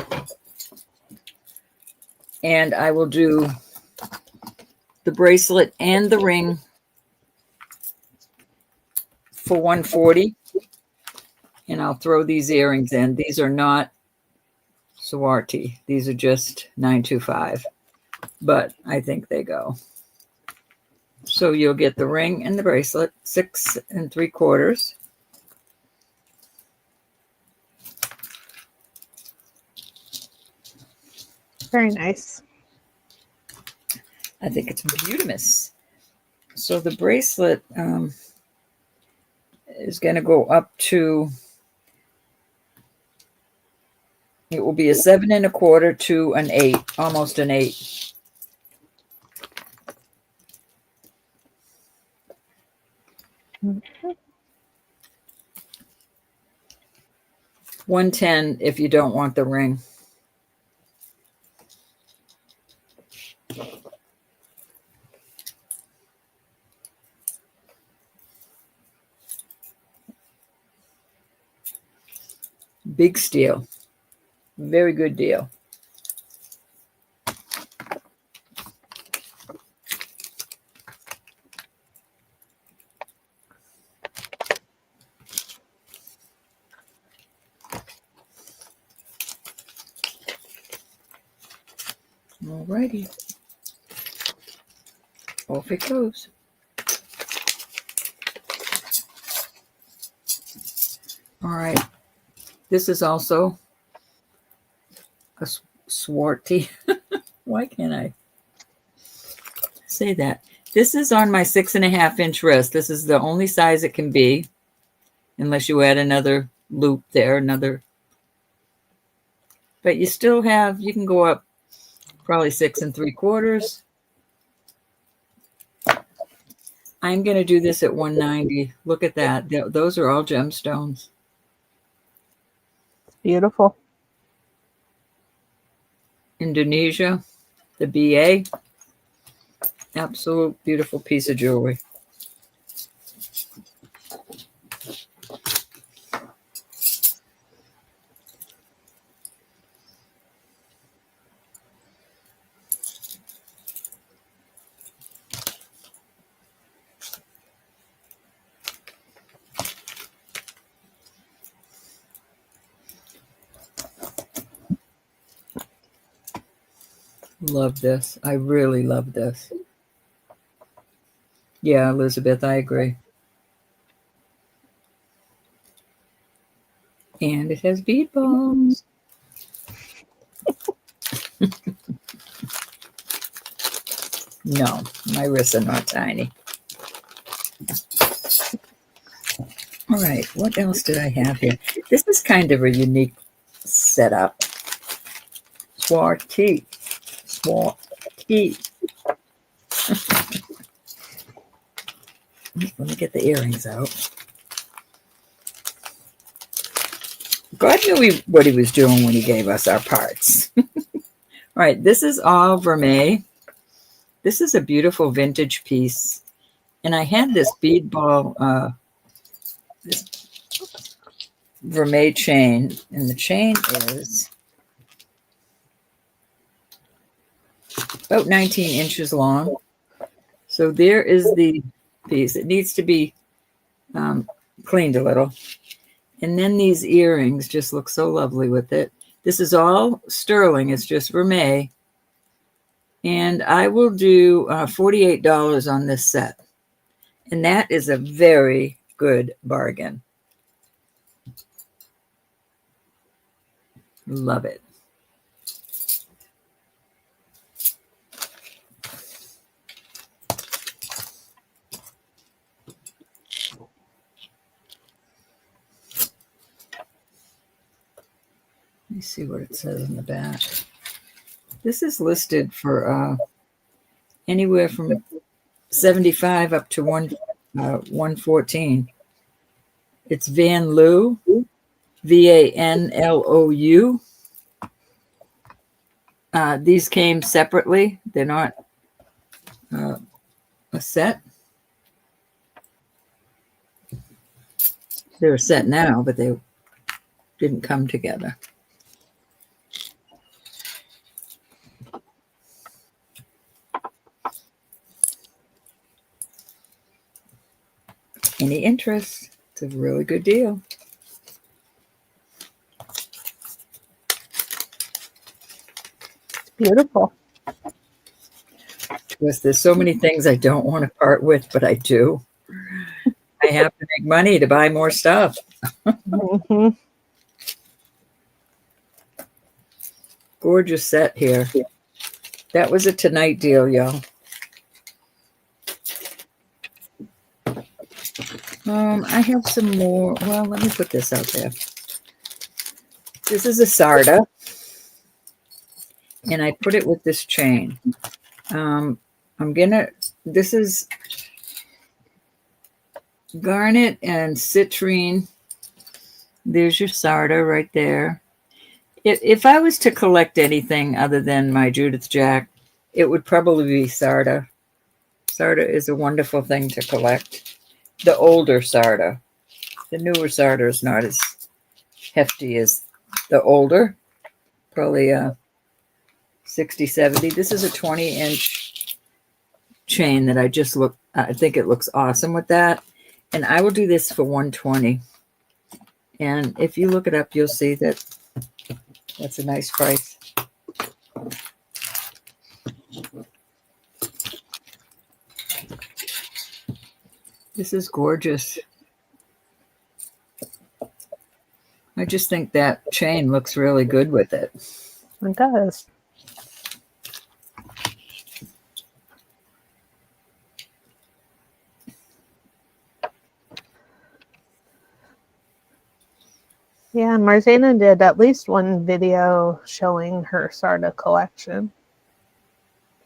And I will do the bracelet and the ring for 140. And I'll throw these earrings in. These are not Swarty. These are just 925. But I think they go. So you'll get the ring and the bracelet, 6 3/4. Very nice. I think it's beautimous. So the bracelet is going to go up to It will be a 7 1/4 to an 8, almost an 8. Mhm. 110 if you don't want the ring. Big steal. Very good deal. Alrighty. Off it goes. All right. This is also a swarty. Why can't I say that? This is on my 6.5 inch wrist. This is the only size it can be, unless you add another loop there, but you still have, you can go up probably 6 3/4. I'm going to do this at 190. Look at that. Those are all gemstones. Beautiful. Indonesia, the BA. Absolute beautiful piece of jewelry. Love this. I really love this. Yeah, Elizabeth, I agree. And it has bead balls. No, my wrists are not tiny. All right, what else did I have here? This is kind of a unique setup. Swarty. Let me get the earrings out. God knew what he was doing when he gave us our parts. All right, this is all vermeil. This is a beautiful vintage piece. And I had this bead ball, this vermeil chain. And the chain is about 19 inches long. So there is the piece. It needs to be cleaned a little. And then these earrings just look so lovely with it. This is all sterling. It's just vermeil. And I will do $48 on this set. And that is a very good bargain. Love it. Let me see what it says in the back. This is listed for anywhere from 75 up to 114. It's Van Loo, VANLOU. These came separately. They're not a set. They're a set now, but they didn't come together. Any interest? It's a really good deal. It's beautiful. Because there's so many things I don't want to part with, but I do. I have to make money to buy more stuff. Mm-hmm. Gorgeous set here. That was a tonight deal, y'all. I have some more. Well, let me put this out there. This is a Sarda. and I put it with this chain. This is garnet and citrine. There's your sarda right there. If I was to collect anything other than my Judith Jack, it would probably be sarda. Sarda is a wonderful thing to collect. The older sarda. The newer sarda is not as hefty as the older. Probably 60, 70. This is a 20-inch chain that I think it looks awesome with that. And I will do this for $120. And if you look it up, you'll see that that's a nice price. This is gorgeous. I just think that chain looks really good with it. It does. Yeah, Marzana did at least one video showing her Sarda collection.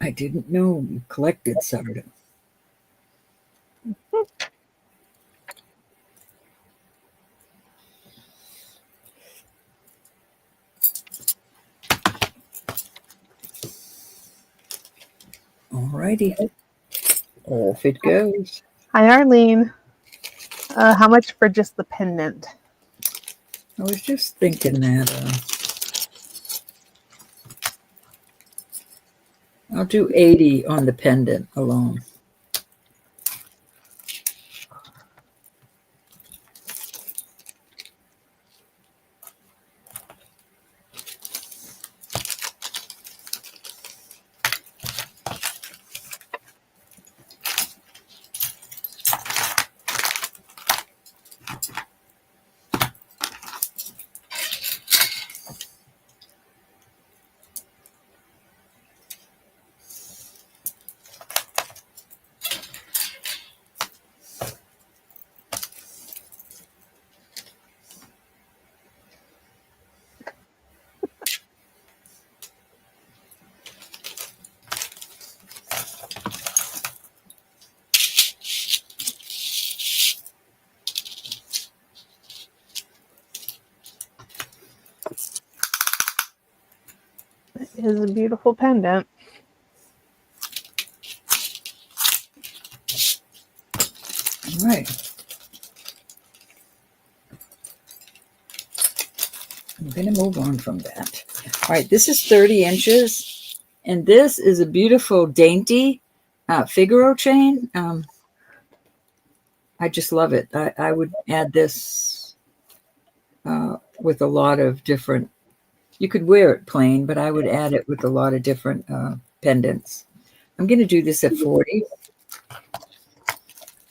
I didn't know you collected sarda. Alrighty. Off it goes. Hi, Arlene. How much for just the pendant? I was just thinking that I'll do 80 on the pendant alone. It is a beautiful pendant. All right. I'm going to move on from that. All right, this is 30 inches, and this is a beautiful, dainty Figaro chain. I just love it. I would add this with a lot of different, you could wear it plain, but I would add it with a lot of different pendants. I'm going to do this at 40.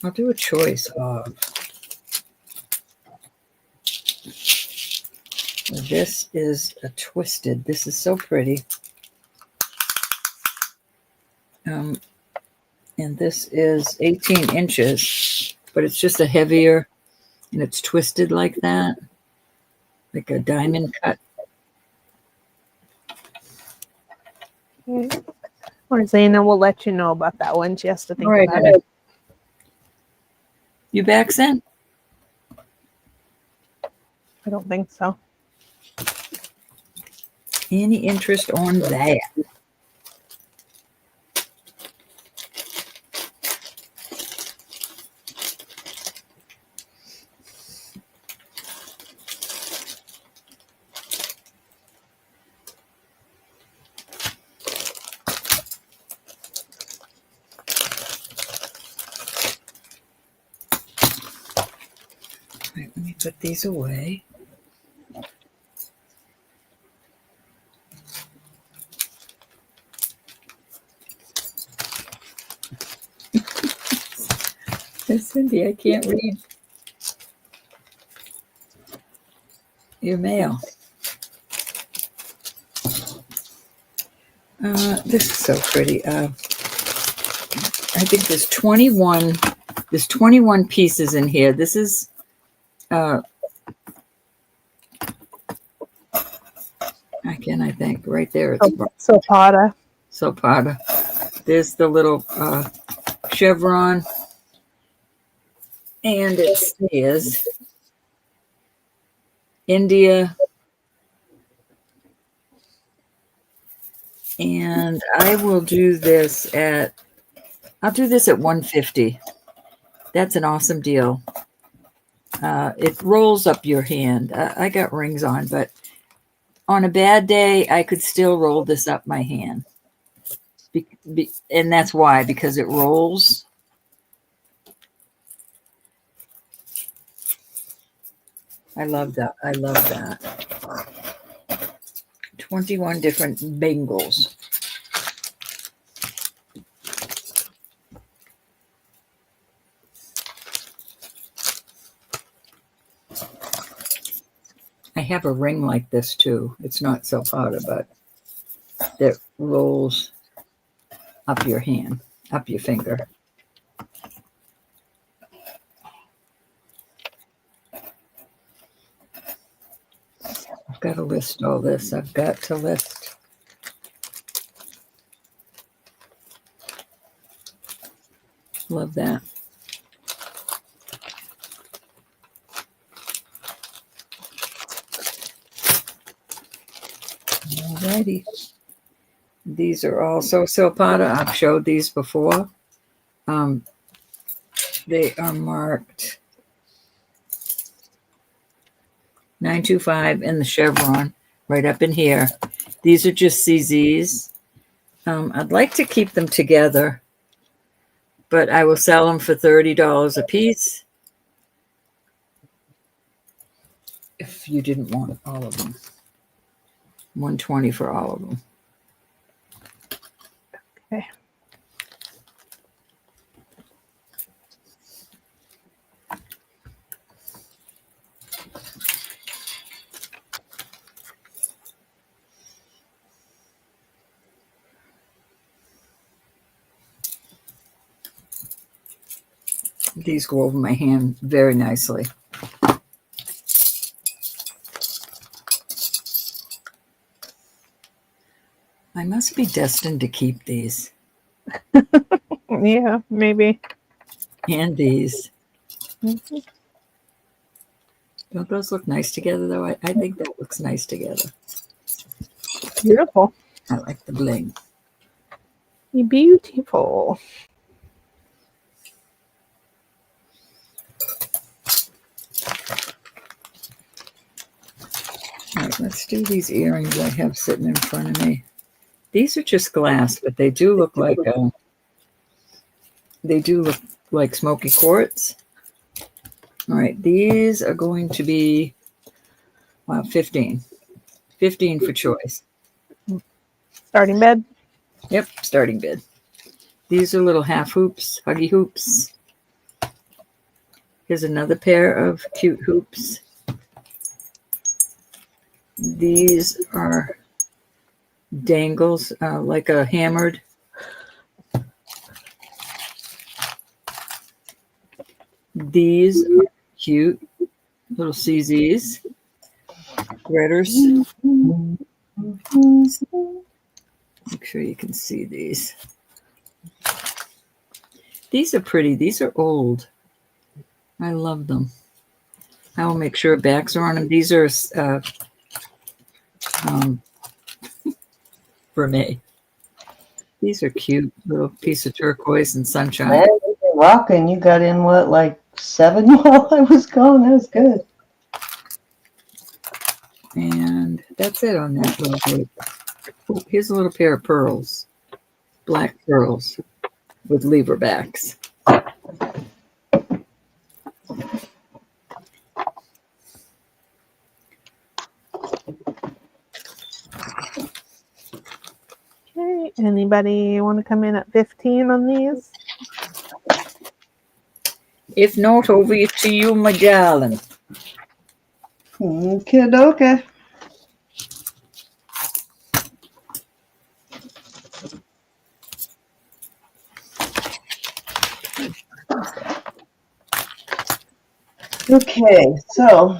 I'll do a choice of. This is a twisted. This is so pretty. And this is 18 inches, but it's just a heavier, and it's twisted like that, like a diamond cut. Or Zana will let you know about that one. She has to think All right, about it. You back, Sen? I don't think so. Any interest on that? Right, let me put these away. Cindy, I can't read your mail. This is so pretty. I think there's 21 pieces in here. This is I think right right there. It's Silpada. silpada. There's the little chevron, and it says India. And I will do this at, I'll do this at 150. That's an awesome deal. It rolls up your hand. I got rings on, but on a bad day, I could still roll this up my hand. And that's why, because it rolls. I love that. I love that. 21 different bangles. I have a ring like this too. It's not silpada, but that rolls up your hand, up your finger. I've got to list all this. I've got to list. Love that. Alrighty. These are also silpada. I've showed these before. They are marked 925 in the chevron, right up in here. These are just CZs. I'd like to keep them together, but I will sell them for $30 a piece if you didn't want all of them. $120 for all of them. Okay. These go over my hand very nicely. I must be destined to keep these. Yeah, maybe. And these. Mm-hmm. Don't those look nice together, though? I think that looks nice together. Beautiful. I like the bling. Beautiful. All right, let's do these earrings I have sitting in front of me. These are just glass, but they do look like smoky quartz. All right, these are going to be 15. 15 for choice. Starting bed. Yep, starting bid. These are little half hoops, huggy hoops. Here's another pair of cute hoops. These are dangles, like a hammered. These are cute little CZs. Redders. Make sure you can see these. These are pretty. These are old. I love them. I will make sure backs are on them. These are for me. These are cute. Little piece of turquoise and sunshine. Man, you've been rocking. You got in what, like 7 while I was gone? That was good. And that's it on that little group. Oh, here's a little pair of pearls. Black pearls with lever backs. Okay. Anybody want to come in at 15 on these? If not, over to you, my darling. Okay. Okay, so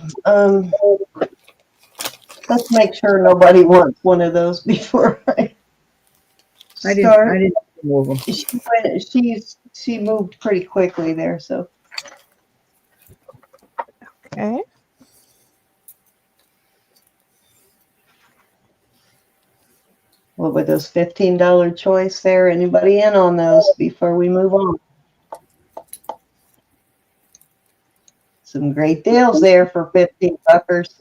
Let's make sure nobody wants one of those before I I start. didn't move them. She moved pretty quickly there, so. Okay. What with those $15 choice there? Anybody in on those before we move on? Some great deals there for 15 buckers.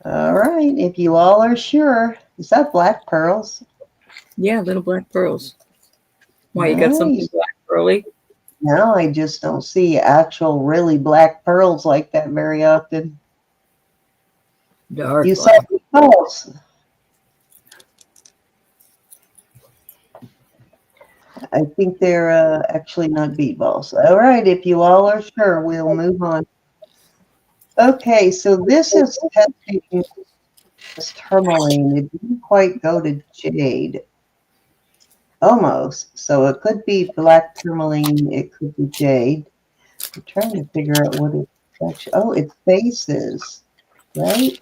All right, if you all are sure. Is that black pearls? Yeah, little black pearls. Why, you got something Nice. black pearly? No, I just don't see actual really black pearls like that very often. Dark You saw black. the pearls. I think they're actually not bead balls. All right, if you all are sure, we'll move on. Okay, so this is testing this tourmaline. It didn't quite go to jade. Almost. So it could be black tourmaline. It could be jade. I'm trying to figure out what it's actually. Oh, it's faces, right?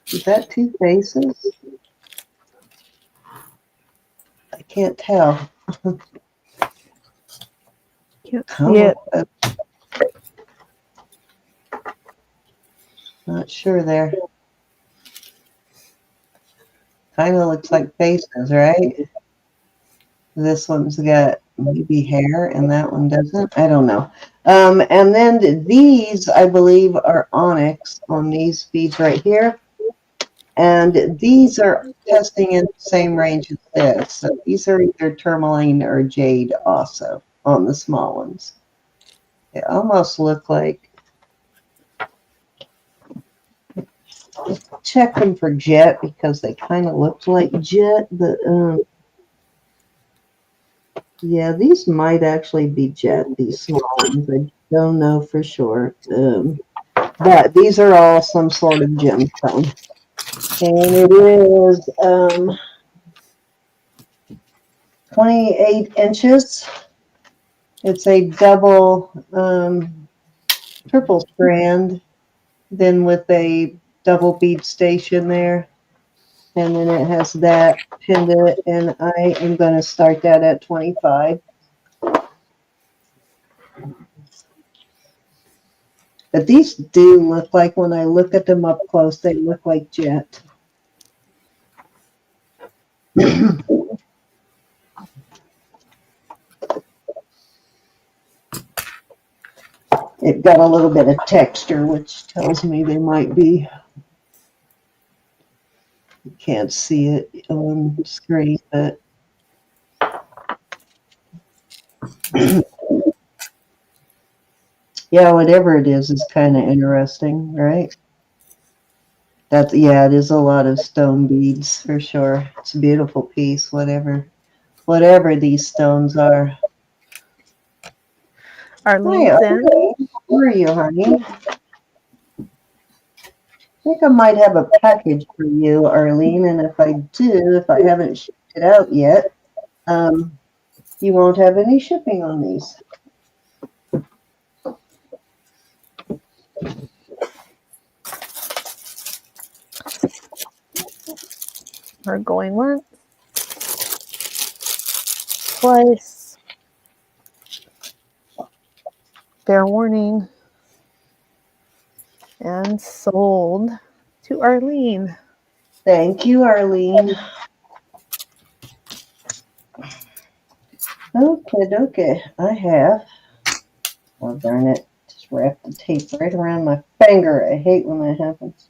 Is that two faces? I can't tell. Can't see it. Not sure there. Kind of looks like faces, right? This one's got maybe hair and that one doesn't. I don't know. And then these, I believe, are onyx on these beads right here. And these are testing in the same range as this. So these are either tourmaline or jade also on the small ones. They almost look like, check them for jet because they kind of look like jet, but yeah, these might actually be jet, these small ones. I don't know for sure. But these are all some sort of gemstone. And it is 28 inches. It's a double triple strand, then with a double bead station there. And then it has that pendant, and I am going to start that at 25. But these do look like, when I look at them up close, they look like jet. It got a little bit of texture, which tells me they might be. You can't see it on screen, but yeah, whatever it is kind of interesting, right? That's, yeah, it is a lot of stone beads for sure. It's a beautiful piece, whatever these stones are. Arlene's Hi, in. Arlene. Where are you, honey? I think I might have a package for you, Arlene, and if I do, if I haven't shipped it out yet, you won't have any shipping on these. We're going once. Twice. Fair warning. And sold to Arlene. Thank you, Arlene. Okay. I have. Oh, darn it. Just wrapped the tape right around my finger. I hate when that happens.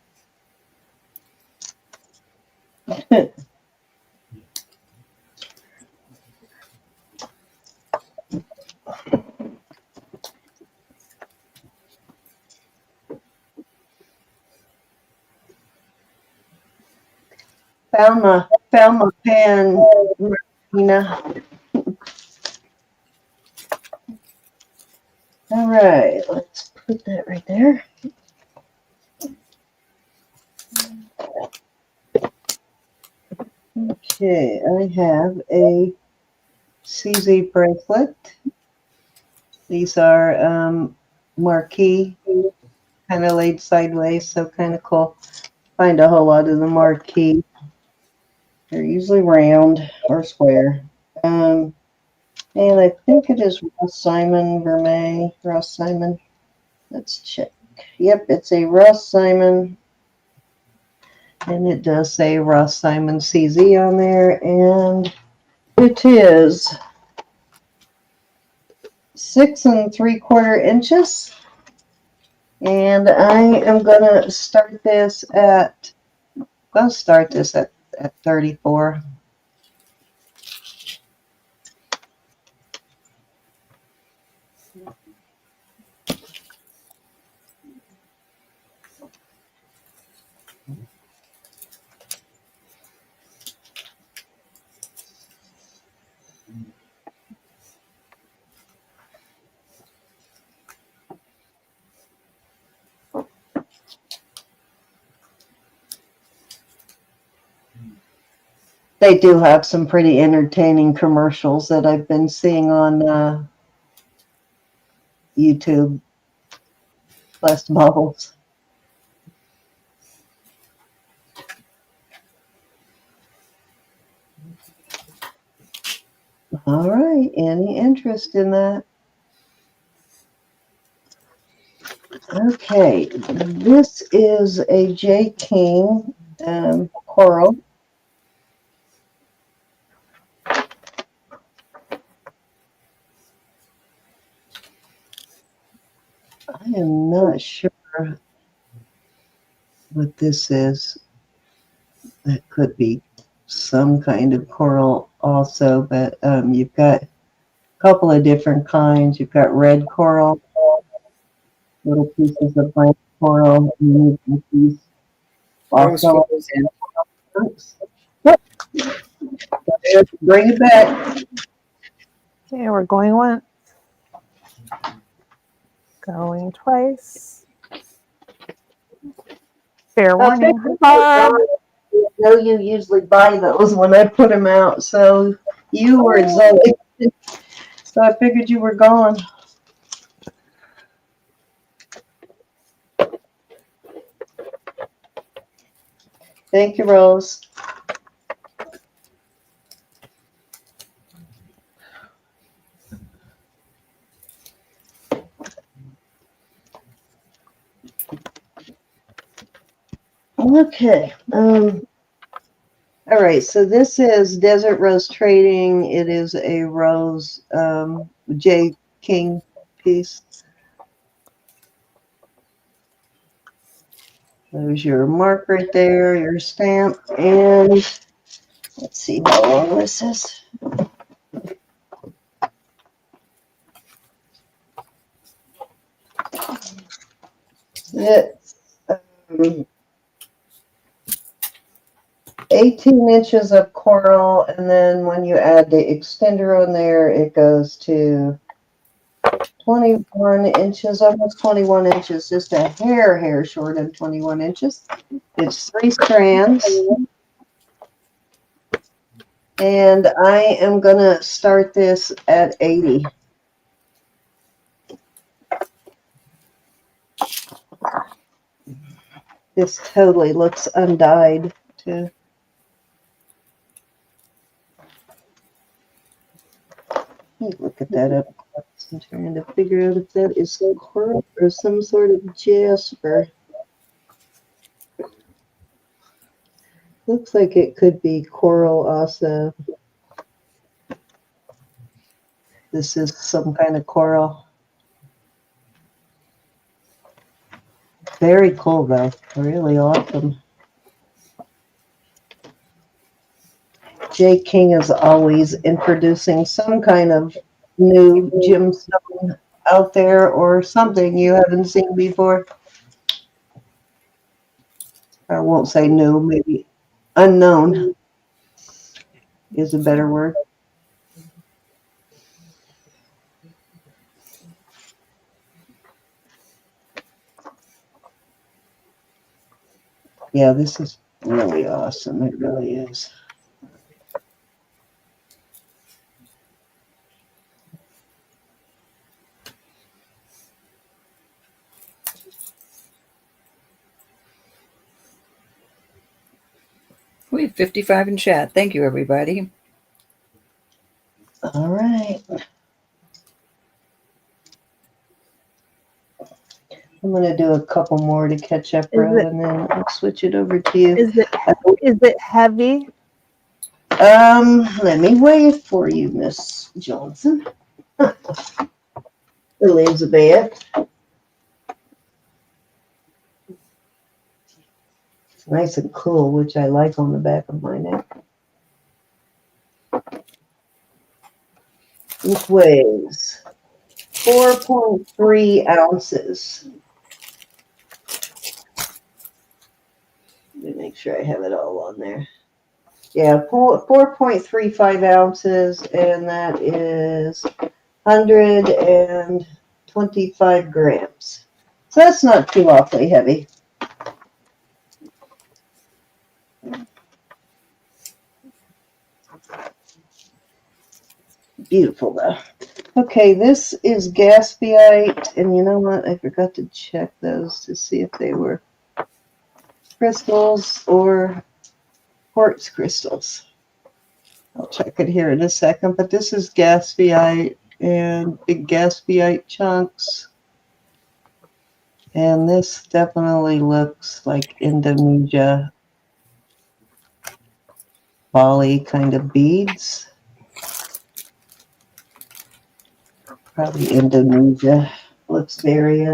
Found my pen, Martina. All right, let's put that right there. Okay, I have a CZ bracelet. These are marquee kind of laid sideways, so kind of cool. Find a whole lot of them are key. They're usually round or square. And I think it is Ross Simon Vermeil. Ross Simon. Let's check. Yep, it's a Ross Simon. And it does say Ross Simon CZ on there. And it is 6 3/4 inches. And I am gonna start this at 34. They do have some pretty entertaining commercials that I've been seeing on YouTube. Blessed Bubbles. All right. Any interest in that? Okay. This is a J. King coral. I am not sure what this is. That could be some kind of coral also, but you've got a couple of different kinds. You've got red coral, little pieces of black coral, and these Rose also. goes in. Bring it back. Okay, we're going once. Going twice. Fair warning. I know you usually buy those when I put them out, so you were Zoe. So I figured you were gone. Thank you, Rose. Okay. All right. So this is Desert Rose Trading. It is a rose J. King piece. There's your mark right there, your stamp, and let's see how long this is. It's 18 inches of coral, and then when you add the extender on there, it goes to 21 inches, almost 21 inches, just a hair short of 21 inches. It's 3 strands. And I am going to start this at 80. This totally looks undyed, too. Let me look at that up close. I'm trying to figure out if that is coral or some sort of jasper. Looks like it could be coral also. This is some kind of coral. Very cool, though. Really awesome. J. King is always introducing some kind of new gemstone out there or something you haven't seen before. I won't say new, maybe unknown is a better word. Yeah, this is really awesome. It really is. We have 55 in chat. Thank you, everybody. All right. I'm going to do a couple more to catch up, Ro, and then I'll switch it over to you. Is it heavy? Let me weigh it for you, Miss Johnson. Elizabeth. It's nice and cool, which I like on the back of my neck. It weighs 4.3 ounces. Let me make sure I have it all on there. Yeah, 4.35 ounces, and that is 125 grams. So that's not too awfully heavy. Beautiful, though. Okay, this is gaspiite, and you know what? I forgot to check those to see if they were crystals or quartz crystals. I'll check it here in a second, but this is gaspiite and big gaspiite chunks. And this definitely looks like Indonesia, Bali kind of beads. Probably Indonesia. Looks very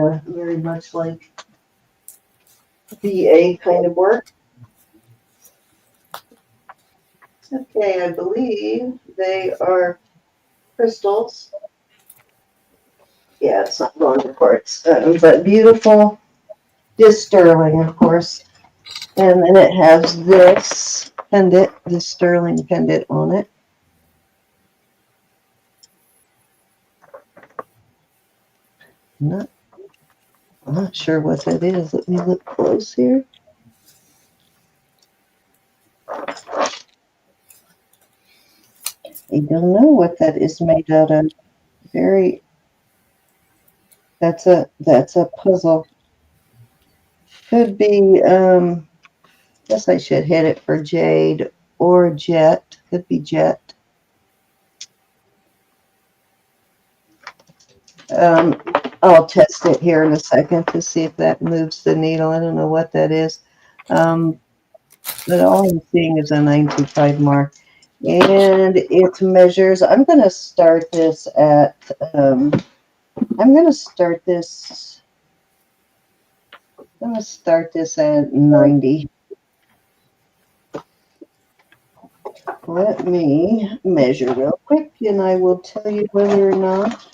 much like VA kind of work. Okay, I believe they are crystals. Yeah, it's not going to quartz, but beautiful. Just sterling, of course. And then it has this pendant, this sterling pendant on it. I'm not sure what that is. Let me look close here. I don't know what that is made out of. That's a puzzle. Could be, guess I should hit it for jade or jet. Could be jet. I'll test it here in a second to see if that moves the needle. I don't know what that is. But all I'm seeing is a 925 mark. And it measures, I'm going to start this at, at 90. Let me measure real quick and I will tell you whether or not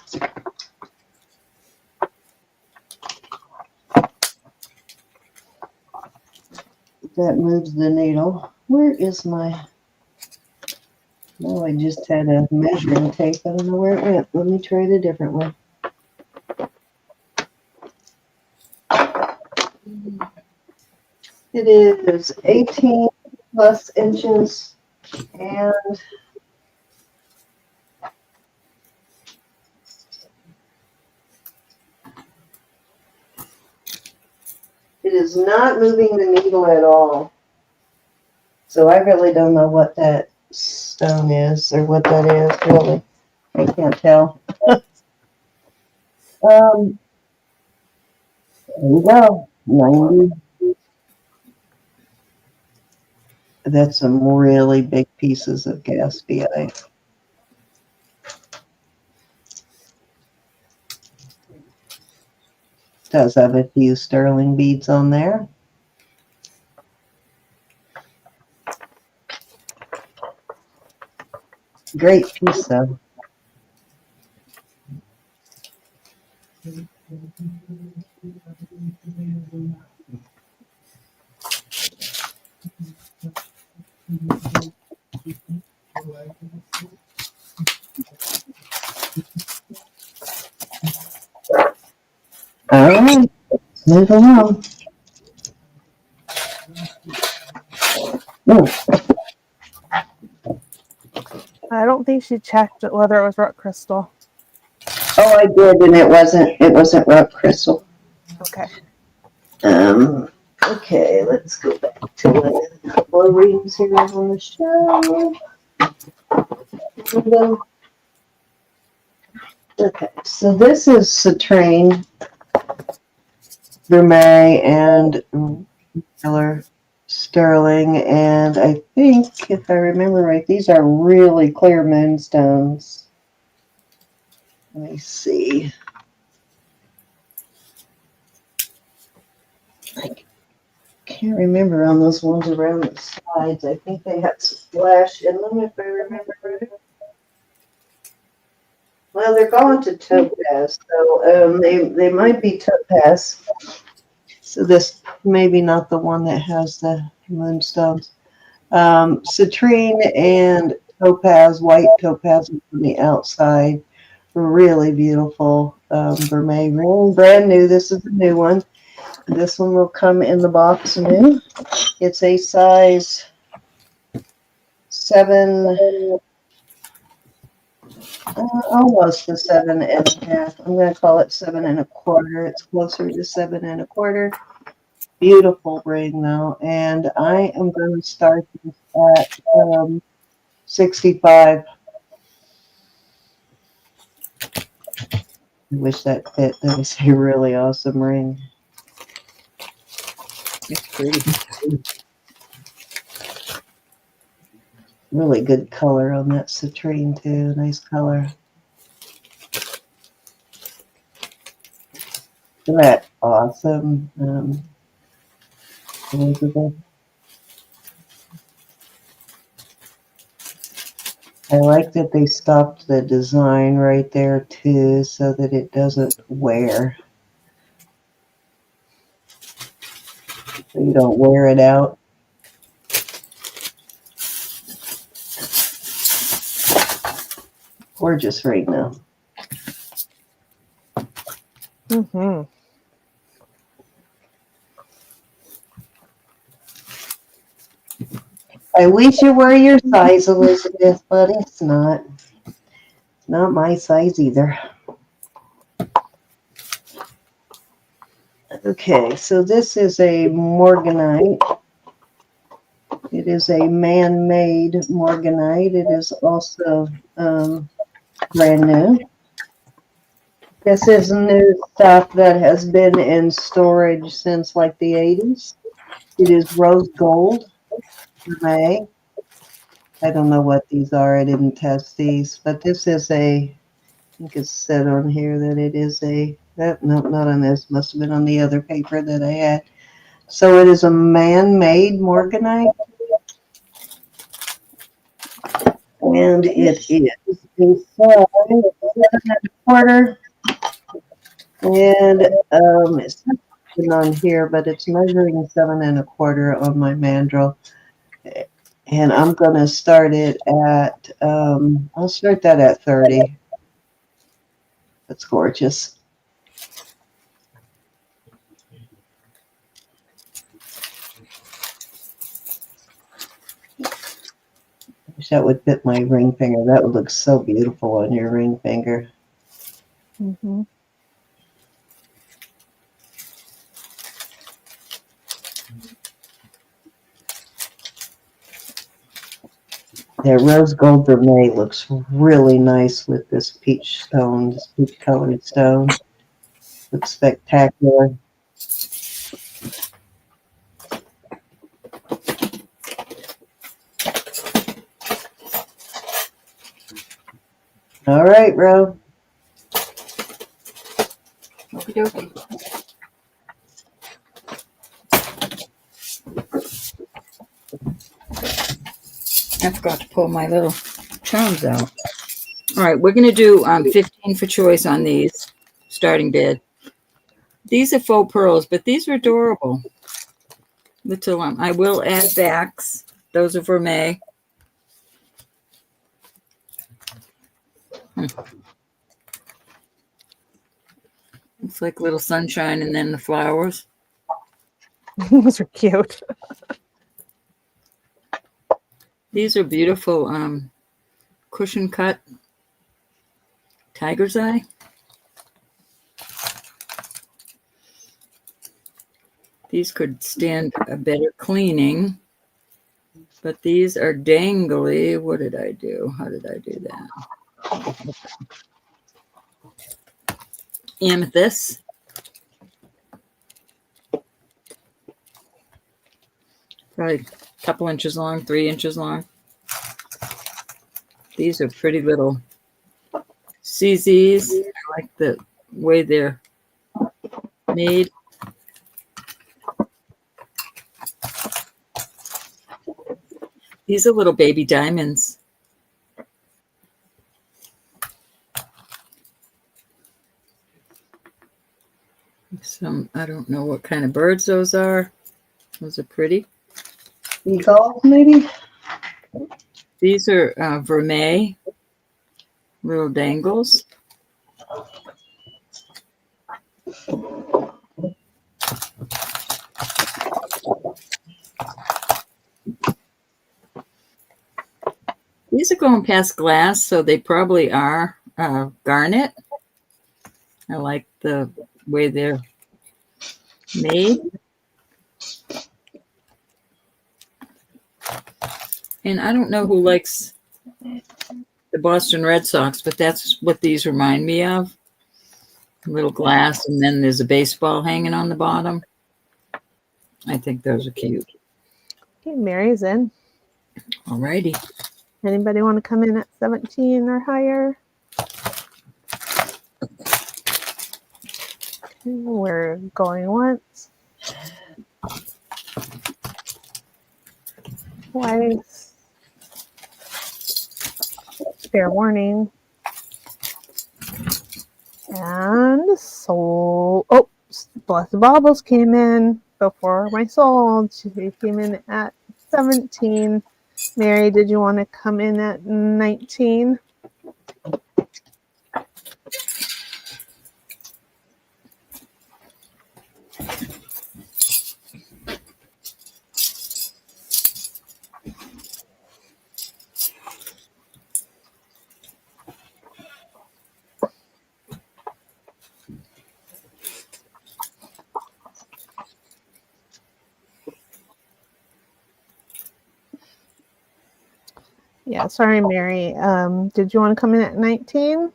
that moves the needle. Where is my, no, I just had a measuring tape. I don't know where it went. Let me try it a different way. It is 18 plus inches and it is not moving the needle at all. So I really don't know what that stone is or what that is, really. I can't tell. There you go. 90. That's some really big pieces of gaspiite. Does have a few sterling beads on there. Great piece, though. All right, move along. Ooh. I don't think she checked whether it was rock crystal. Oh, I did, and it wasn't rock crystal. Okay. Okay, let's go back to a couple of rings here on the shelf. Okay, so this is citrine, vermeil, and regular sterling, and I think, if I remember right, these are really clear moonstones. Let me see. I can't remember on those ones around the sides. I think they had some flash in them, if I remember right. Well, they're going to topaz, so they might be topaz. So this maybe not the one that has the moonstones. Citrine and topaz, white topaz on the outside, really beautiful. Vermeil ring, brand new. This is the new one. This one will come in the box new. It's a size 7, almost a 7.5. I'm going to call it 7.25. It's closer to 7.25. Beautiful ring though, and I am going to start this at 65. I wish that fit. That is a really awesome ring. It's pretty. Really good color on that citrine too. Nice color. Isn't that awesome? Elizabeth. I like that they stopped the design right there too, so that it doesn't wear. So you don't wear it out. Gorgeous ring though. Mm-hmm. I wish it were your size, Elizabeth, but it's not. It's not my size either. Okay, so this is a morganite. It is a man-made morganite. It is also brand new. This is new stuff that has been in storage since like the 80s. It is rose gold. May. I don't know what these are. I didn't test these, but this is I think it's said on here that it is no, not on this. Must have been on the other paper that I had. So it is a man-made morganite, and it is a size 7.25, and it's not on here, but it's measuring 7.25 on my mandrel. And I'm going to start it at, I'll start that at 30. That's gorgeous. Wish that would fit my ring finger. That would look so beautiful on your ring finger. Mm-hmm. That rose gold vermeil looks really nice with this peach stone, this peach colored stone. Looks spectacular. All right, Ro. Okie dokie. I forgot to pull my little charms out. All right, we're going to do 15 for choice on these starting bid. These are faux pearls, but these are adorable. Little, I will add backs. Those are vermeil. It's like little sunshine and then the flowers. Those are cute. These are beautiful cushion cut tiger's eye. These could stand a better cleaning, but these are dangly. What did I do? How did I do that? Amethyst. Probably a couple inches long, 3 inches long. These are pretty little CZs. I like the way they're made. These are little baby diamonds. Some, I don't know what kind of birds those are. Those are pretty. Eagle, maybe? These are vermeil, little dangles. These are going past glass, so they probably are garnet. I like the way they're made. And I don't know who likes the Boston Red Sox, but that's what these remind me of. A little glass, and then there's a baseball hanging on the bottom. I think those are cute. Okay, Mary's in. All righty. Anybody want to come in at 17 or higher? Okay, we're going once. Twice. Fair warning. And sold. Oh, Blessed Baubles came in before my sold. She came in at 17. Mary, did you want to come in at 19? Yeah, sorry, Mary. Did you want to come in at 19?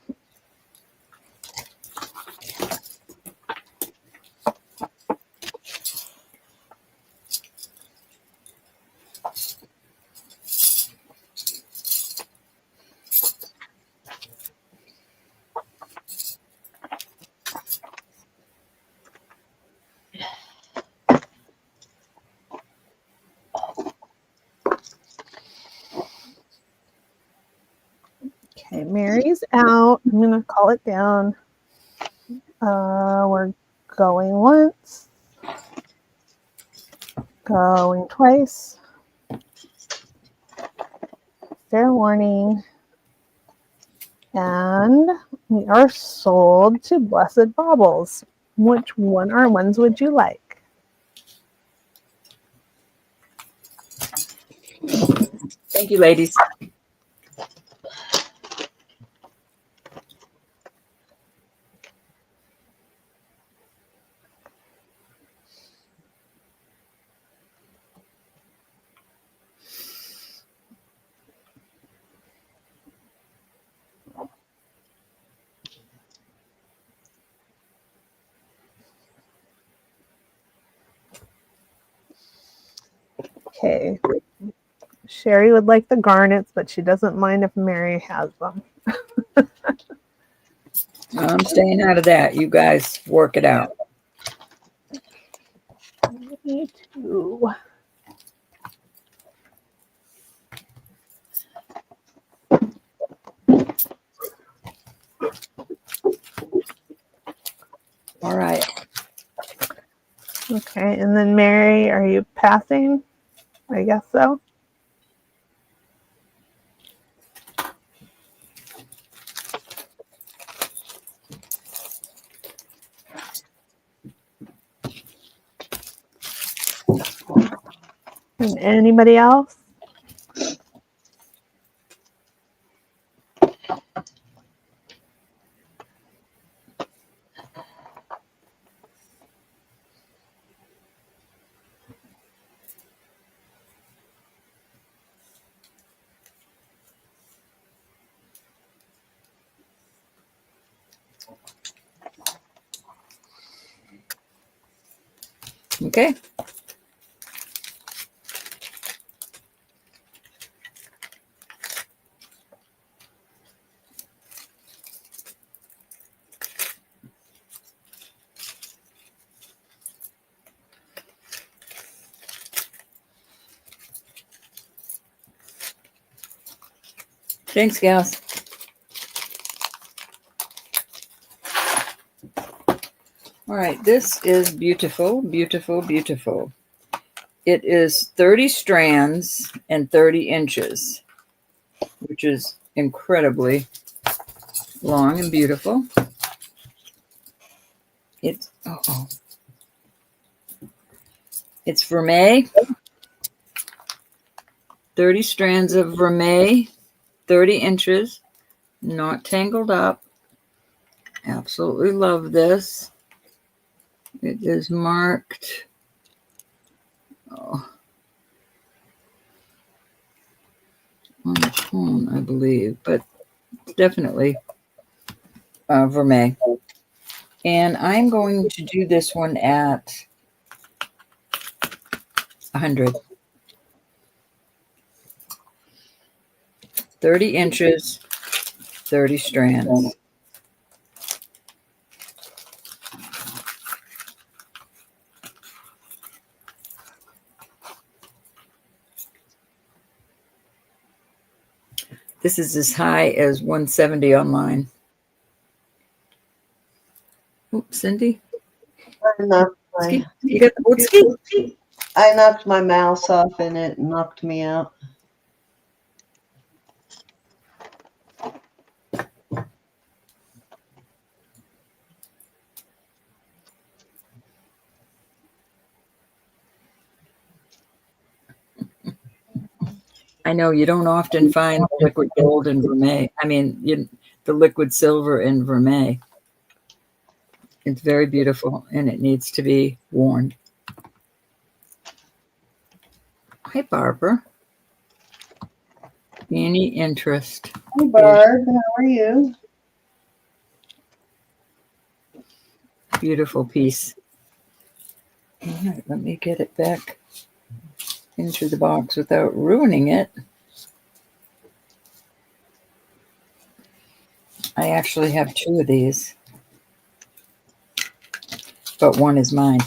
Okay, Mary's out. I'm going to call it down. We're going once. Going twice. Fair warning. And we are sold to Blessed Baubles. Which one or ones would you like? Thank you, ladies. Okay. Sherry would like the garnets, but she doesn't mind if Mary has them. I'm staying out of that. You guys work it out. Me too. All right. Okay, and then Mary, are you passing? I guess so. And anybody else? Okay. Thanks, gals. All right, this is beautiful, beautiful, beautiful. It is 30 strands and 30 inches, which is incredibly long and beautiful. It's it's vermeil, 30 strands of vermeil, 30 inches, not tangled up. Absolutely love this. It is marked on the phone, I believe, but it's definitely vermeil. And I'm going to do this one at 100. 30 inches, 30 strands. This is as high as 170 online. Oops, Cindy. I knocked my, You got the Woodski? I knocked my mouse off and it knocked me out. I know you don't often find the liquid gold and vermeil. I mean, the liquid silver and vermeil. It's very beautiful and it needs to be worn. Hi, Barbara. Any interest? Hey, Barb, how are you? Beautiful piece. All right, let me get it back into the box without ruining it. I actually have two of these, but one is mine.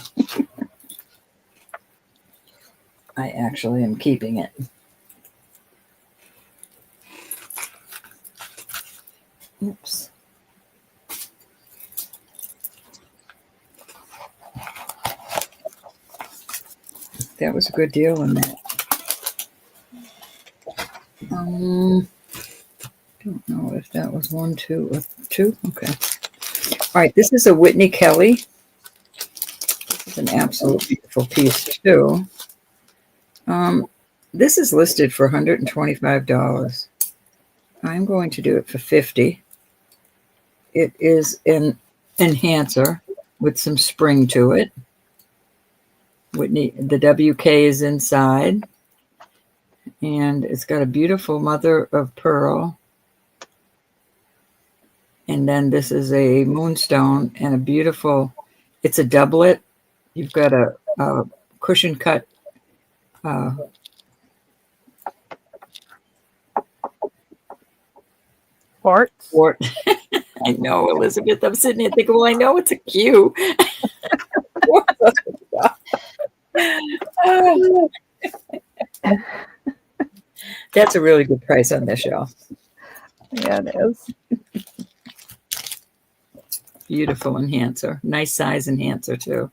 I actually am keeping it. Oops. That was a good deal on that. Don't know if that was 1, 2, or 2. Okay. All right. This is a Whitney Kelly. This is an absolute beautiful piece too. This is listed for $125. I'm going to do it for $50. It is an enhancer with some spring to it. Whitney, the WK is inside, and it's got a beautiful mother of pearl. And then this is a moonstone and a beautiful, it's a doublet. You've got a cushion cut Quartz. I know, Elizabeth. I'm sitting here thinking, well, I know it's a Q. That's a really good price on this shelf. Yeah, it is. Beautiful enhancer. Nice size enhancer, too.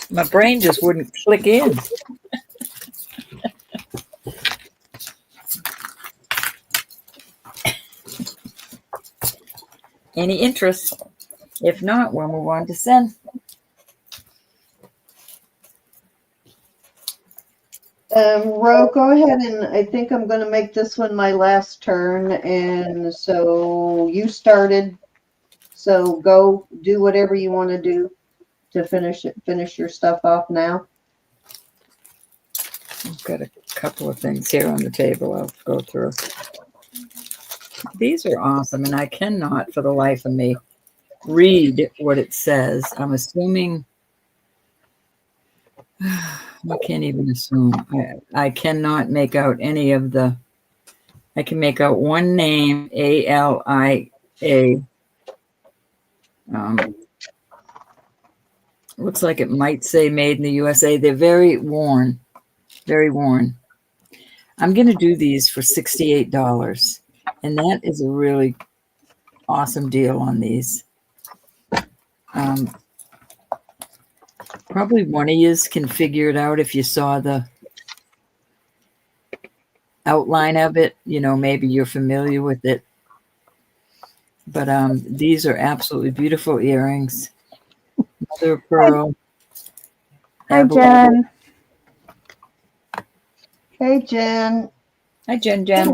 My brain just wouldn't click in. Any interest? If not, we'll move on to Sen. Ro, go ahead, and I think I'm going to make this one my last turn. And so you started, so go do whatever you want to do to finish your stuff off now. I've got a couple of things here on the table I'll go through. These are awesome, and I cannot for the life of me read what it says. I'm assuming. I can't even assume. I cannot make out any of the. I can make out one name, ALIA. Looks like it might say made in the USA. They're very worn, very worn. I'm going to do these for $68, and that is a really awesome deal on these. Probably one of you can figure it out if you saw the outline of it. You know, maybe you're familiar with it. But these are absolutely beautiful earrings. Mother of pearl. Hi, Jen. Hey, Jen. Hi, Jen.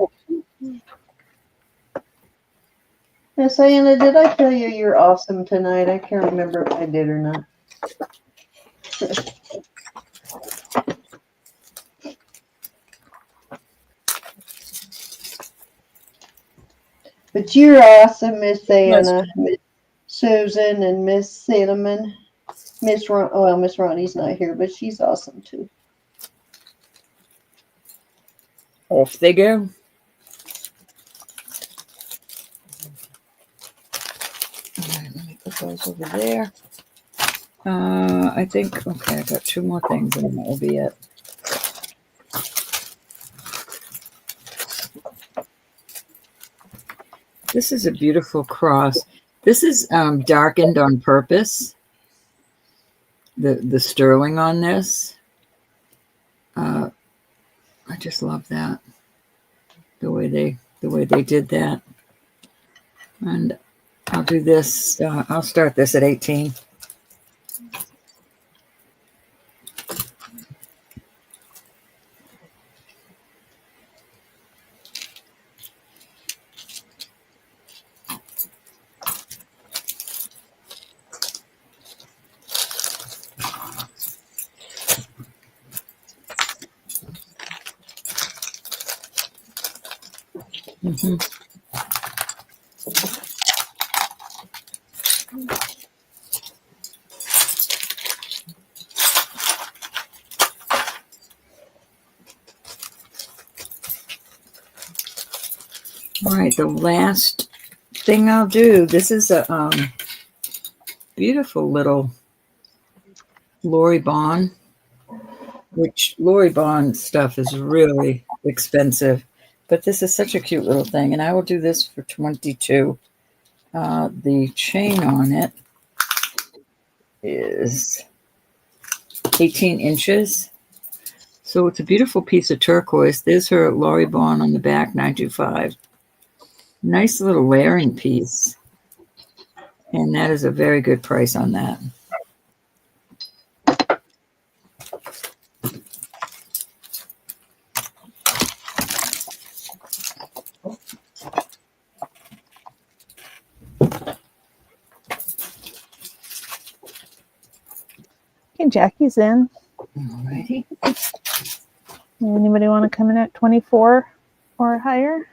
Miss Anna, did I tell you you're awesome tonight? I can't remember if I did or not. But you're awesome, Miss Anna, Miss Susan, and Miss Cinnamon. Miss Ronnie's not here, but she's awesome too. Off they go. All right, let me put those over there. I think, okay, I got 2 more things and that will be it. This is a beautiful cross. This is darkened on purpose. The sterling on this. I just love that. The way they did that. And I'll do this. I'll start this at 18. Mm-hmm. All right, the last thing I'll do, this is a beautiful little Lori Bond, which Lori Bond stuff is really expensive, but this is such a cute little thing, and I will do this for 22. The chain on it is 18 inches. So it's a beautiful piece of turquoise. There's her Lori Bond on the back, 925. Nice little layering piece. And that is a very good price on that. Okay, Jackie's in. Alrighty. Anybody want to come in at 24 or higher?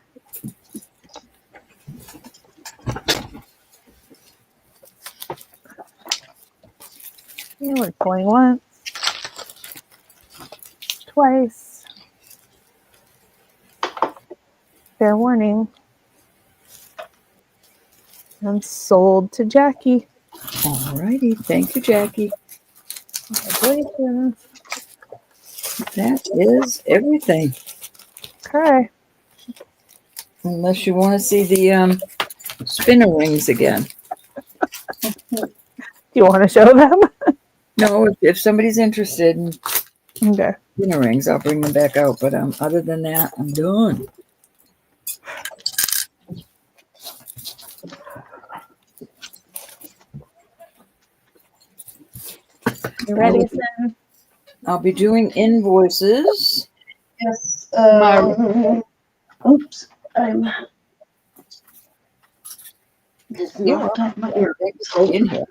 Yeah, we're going once, twice. Fair warning. I'm sold to Jackie. Alrighty. Thank you, Jackie. Congratulations. That is everything. Okay. Unless you want to see the spinner rings again. Do you want to show them? No, if somebody's interested in Okay. spinner rings, I'll bring them back out. But other than that, I'm done. You ready, Sin? I'll be doing invoices. Yes. Oops. I'm just not on my ear. Stay in here.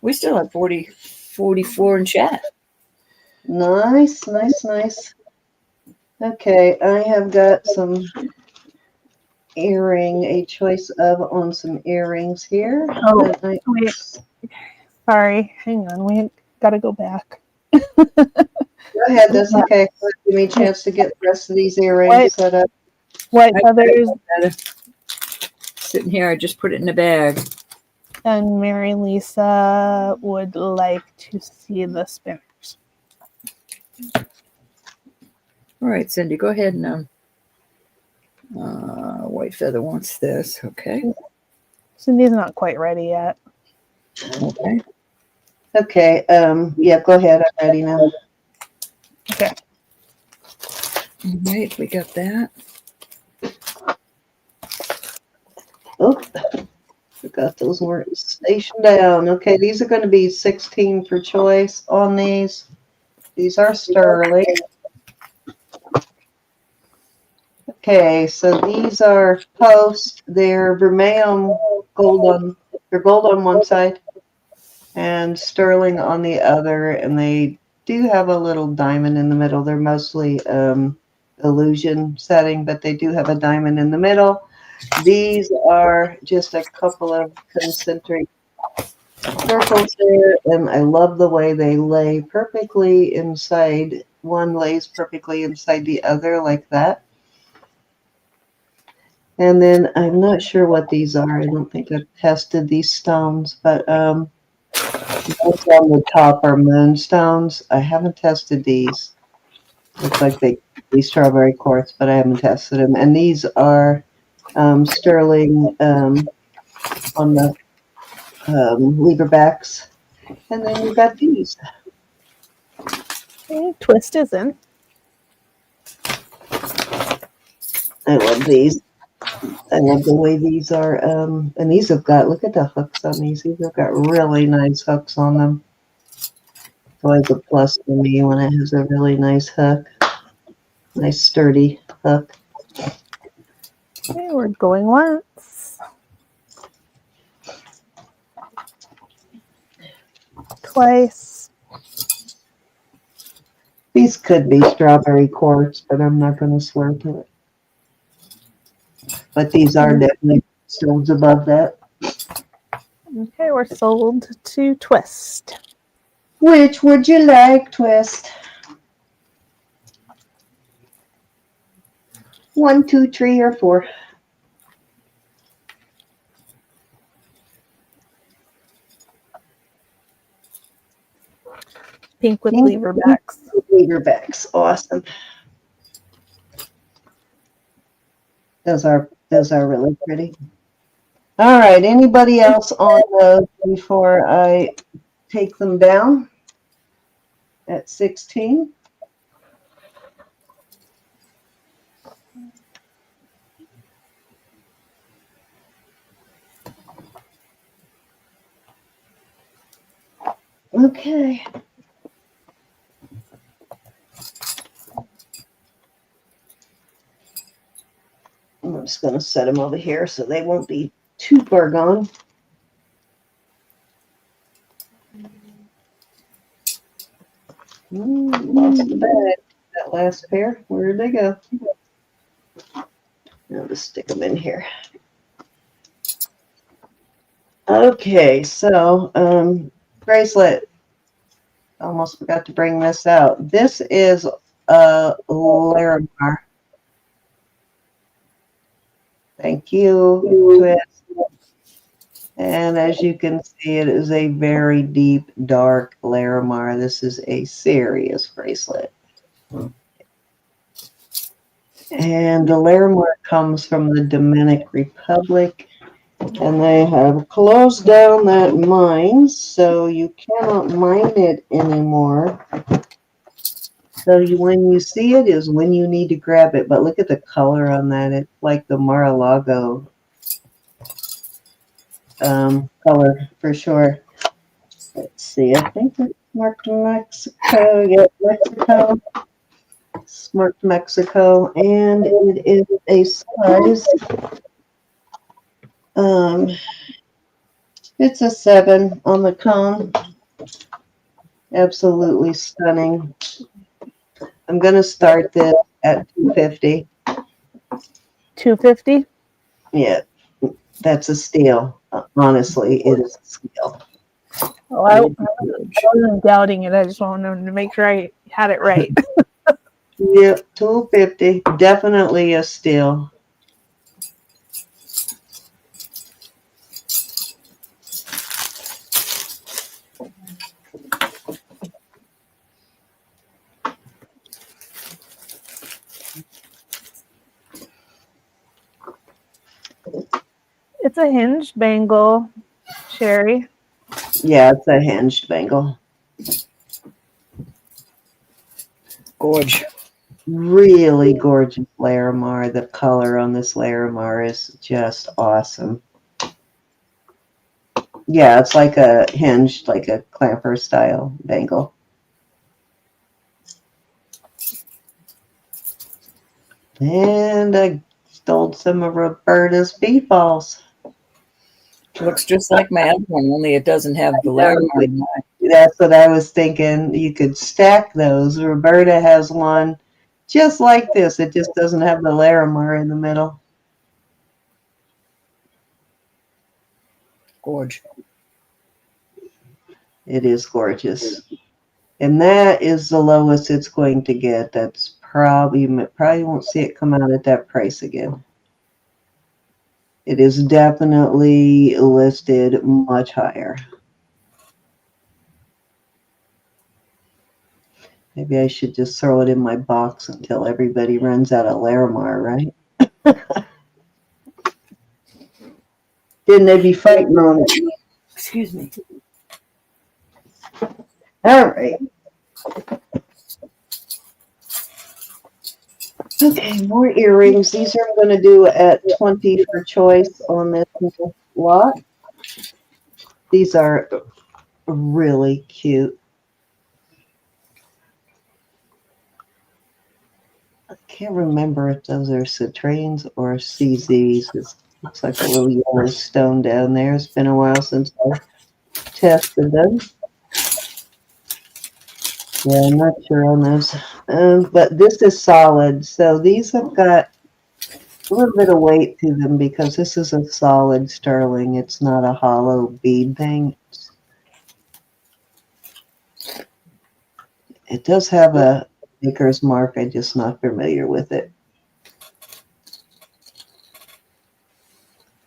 We still have 44 in chat. Nice, nice, nice. Okay, I have got some a choice of on some earrings here. Oh, that I- wait. Sorry, hang on. We got to go back. Go ahead, that's okay. Give me a chance to get the rest of these earrings set up. What I- others? Sitting here, I just put it in a bag. And Mary Lisa would like to see the spinners. All right, Cindy, go ahead and White Feather wants this. Okay. Cindy's not quite ready yet. Okay. Okay, yeah, go ahead. I'm ready now. Okay. All right, we got that. Oh, forgot those weren't stationed down. Okay, these are going to be 16 for choice on these. These are sterling. Okay, so these are post. They're vermilion gold on. They're gold on one side and sterling on the other, and they do have a little diamond in the middle. They're mostly illusion setting, but they do have a diamond in the middle. These are just a couple of concentric circles there, and I love the way they lay perfectly inside. One lays perfectly inside the other like that. And then I'm not sure what these are. I don't think I've tested these stones, but those on the top are moonstones. I haven't tested these. Looks like they be strawberry quartz, but I haven't tested them. And these are sterling on the lever backs. And then you got these. Okay, twist is in. I love these. I love the way these are. And these have got, look at the hooks on these. These have got really nice hooks on them. It's always a plus for me when it has a really nice hook. Nice sturdy hook. Okay, we're going once. Twice. These could be strawberry quartz, but I'm not going to swear to it. But these are definitely stones above that. Okay, we're sold to twist. Which would you like, Twist? 1, 2, 3, or 4? Pink with Pink. lever backs. Lever backs, awesome. Those are really pretty. All right, anybody else on those before I take them down at 16? Okay. I'm just going to set them over here so they won't be too far gone. Lost the bag. That last pair, where did they go? I'll just stick them in here. Okay, so bracelet. Almost forgot to bring this out. This is a Larimar. Thank you, Twist. And as you can see, it is a very deep, dark Larimar. This is a serious bracelet. And the Larimar comes from the Dominican Republic. And they have closed down that mine, so you cannot mine it anymore. So when you see it is when you need to grab it. But look at the color on that. It's like the Mar-a-Lago color for sure. Let's see. I think it's marked Mexico. Yep, Mexico. It's marked Mexico. And it is a size. It's a 7 on the cone. Absolutely stunning. I'm going to start this at $250. $250. Yeah, that's a steal. Honestly, it is a steal. Oh, I wasn't doubting it. I just wanted to make sure I had it right. Yep, $250. Definitely a steal. It's a hinged bangle, Sherry. Yeah, it's a hinged bangle. Gorge. Really gorgeous Larimar. The color on this Larimar is just awesome. Yeah, it's like a hinged, like a clamper style bangle. And I stole some of Roberta's bead balls. Looks just like my other one, only it doesn't have the Larimar. That's what I was thinking. You could stack those. Roberta has one just like this. It just doesn't have the Larimar in the middle. Gorge. It is gorgeous. And that is the lowest it's going to get. That's probably, you probably won't see it come out at that price again. It is definitely listed much higher. Maybe I should just throw it in my box until everybody runs out of Larimar, right? Then they'd be fighting on it. Excuse me. All right. Okay, more earrings. These are I'm going to do at 20 for choice on this lot. These are really cute. I can't remember if those are citraines or CZs. It looks like a little yellow stone down there. It's been a while since I tested them. Yeah, I'm not sure on those. But this is solid. So these have got a little bit of weight to them because this is a solid sterling. It's not a hollow bead thing. It does have a maker's mark. I'm just not familiar with it.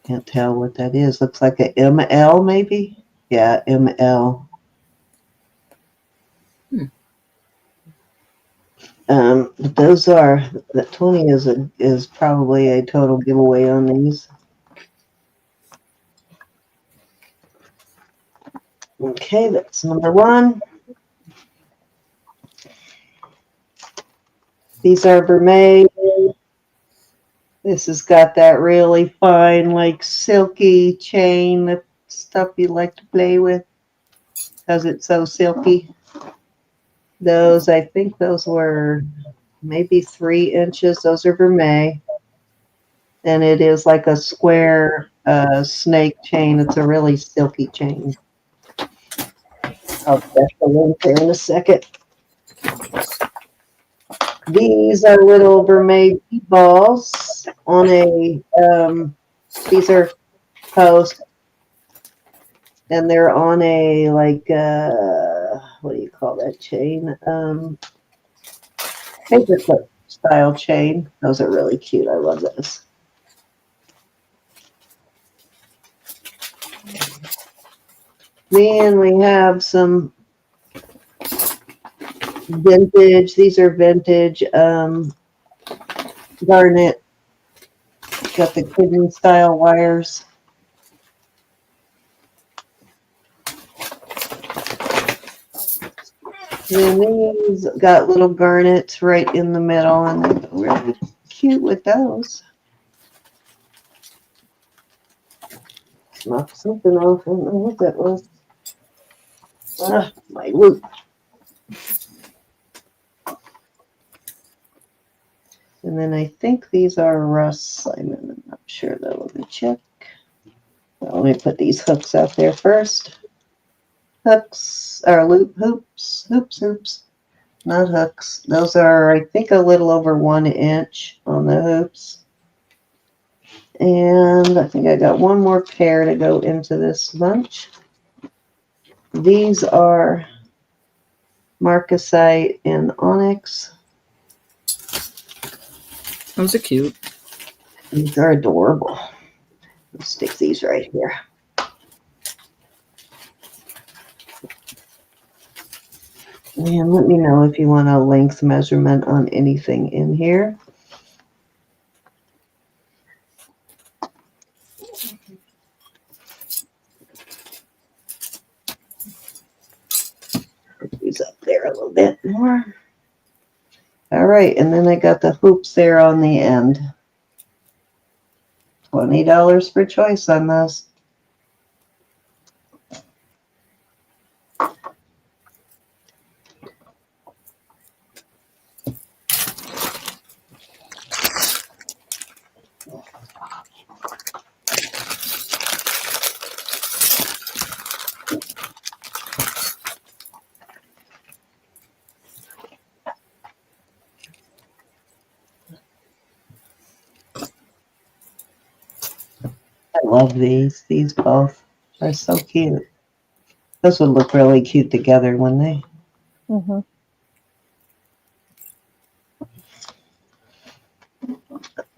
Can't tell what that is. Looks like a ML maybe? Yeah, ML. Those are, the 20 is probably a total giveaway on these. Okay, that's number one. These are Vermeil. This has got that really fine, like silky chain, the stuff you like to play with because it's so silky. Those, I think those were maybe 3 inches. Those are Vermeil. And it is like a square snake chain. It's a really silky chain. I'll get the link here in a second. These are little Vermeil bead balls on a, these are post, and they're on a, like, what do you call that chain? Paperclip style chain. Those are really cute. I love those. Then we have some vintage. These are vintage garnet. Got the kidney style wires. Then these got little garnets right in the middle, and they look really cute with those. Knocked something off. I don't know what that was. My loop. And then I think these are Russ Simon. I'm not sure though. Let me check. Well, let me put these hooks out there first. Hooks or hoops, not hooks. Those are, I think, a little over 1 inch on the hoops. And I think I got one more pair to go into this bunch. These are marcasite and onyx. Those are cute. These are adorable. Let's stick these right here. And let me know if you want a length measurement on anything in here. Put these up there a little bit more. All right, and then I got the hoops there on the end. $20 per choice on those. I love these. These both are so cute. Those would look really cute together, wouldn't they? Mm-hmm.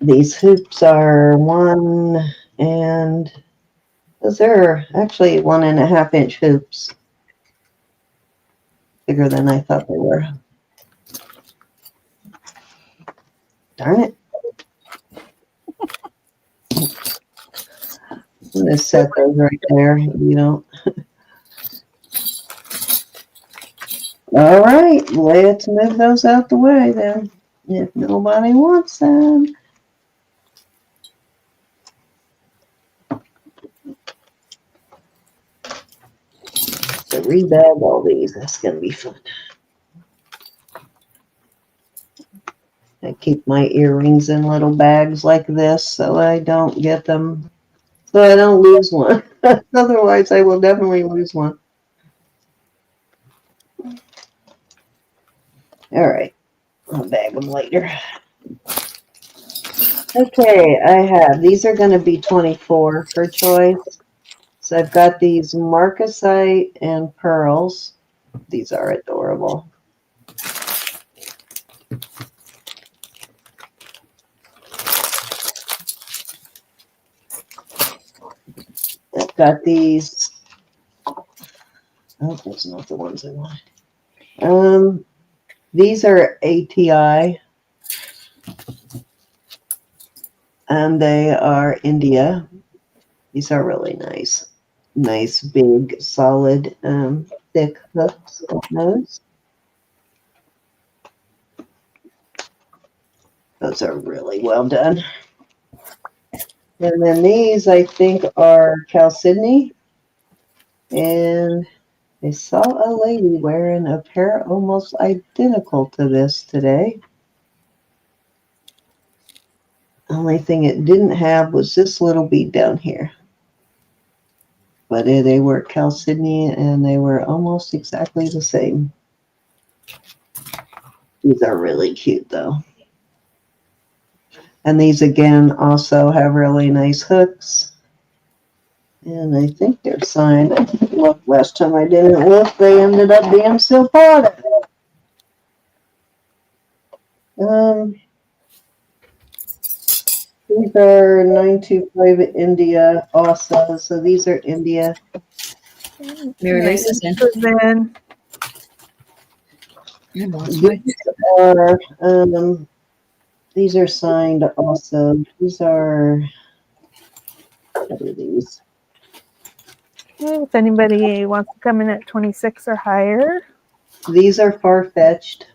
These hoops are 'cause they're actually 1.5-inch hoops. Bigger than I thought they were. Darn it. I'm going to set those right there. You know. All right, let's move those out the way then. If nobody wants them. So rebag all these. That's going to be fun. I keep my earrings in little bags like this so I don't get them, so I don't lose one. Otherwise, I will definitely lose one. All right, I'll bag them later. Okay, these are going to be 24 per choice. So I've got these marcasite and pearls. These are adorable. I've got these. Oh, those are not the ones I want. These are ATI, and they are India. These are really nice. Nice, big, solid, thick hooks on those. Those are really well done. And then these, I think, are chalcedony. And I saw a lady wearing a pair almost identical to this today. Only thing it didn't have was this little bead down here. But they were chalcedony and they were almost exactly the same. These are really cute though. And these again also have really nice hooks. And I think they're signed. I didn't look last time I didn't look. They ended up being silpada. These are 925 India also. So these are India. Mary Lisa's in. Then These are signed also. These are, what are these? if anybody wants to come in at 26 or higher. These are far-fetched.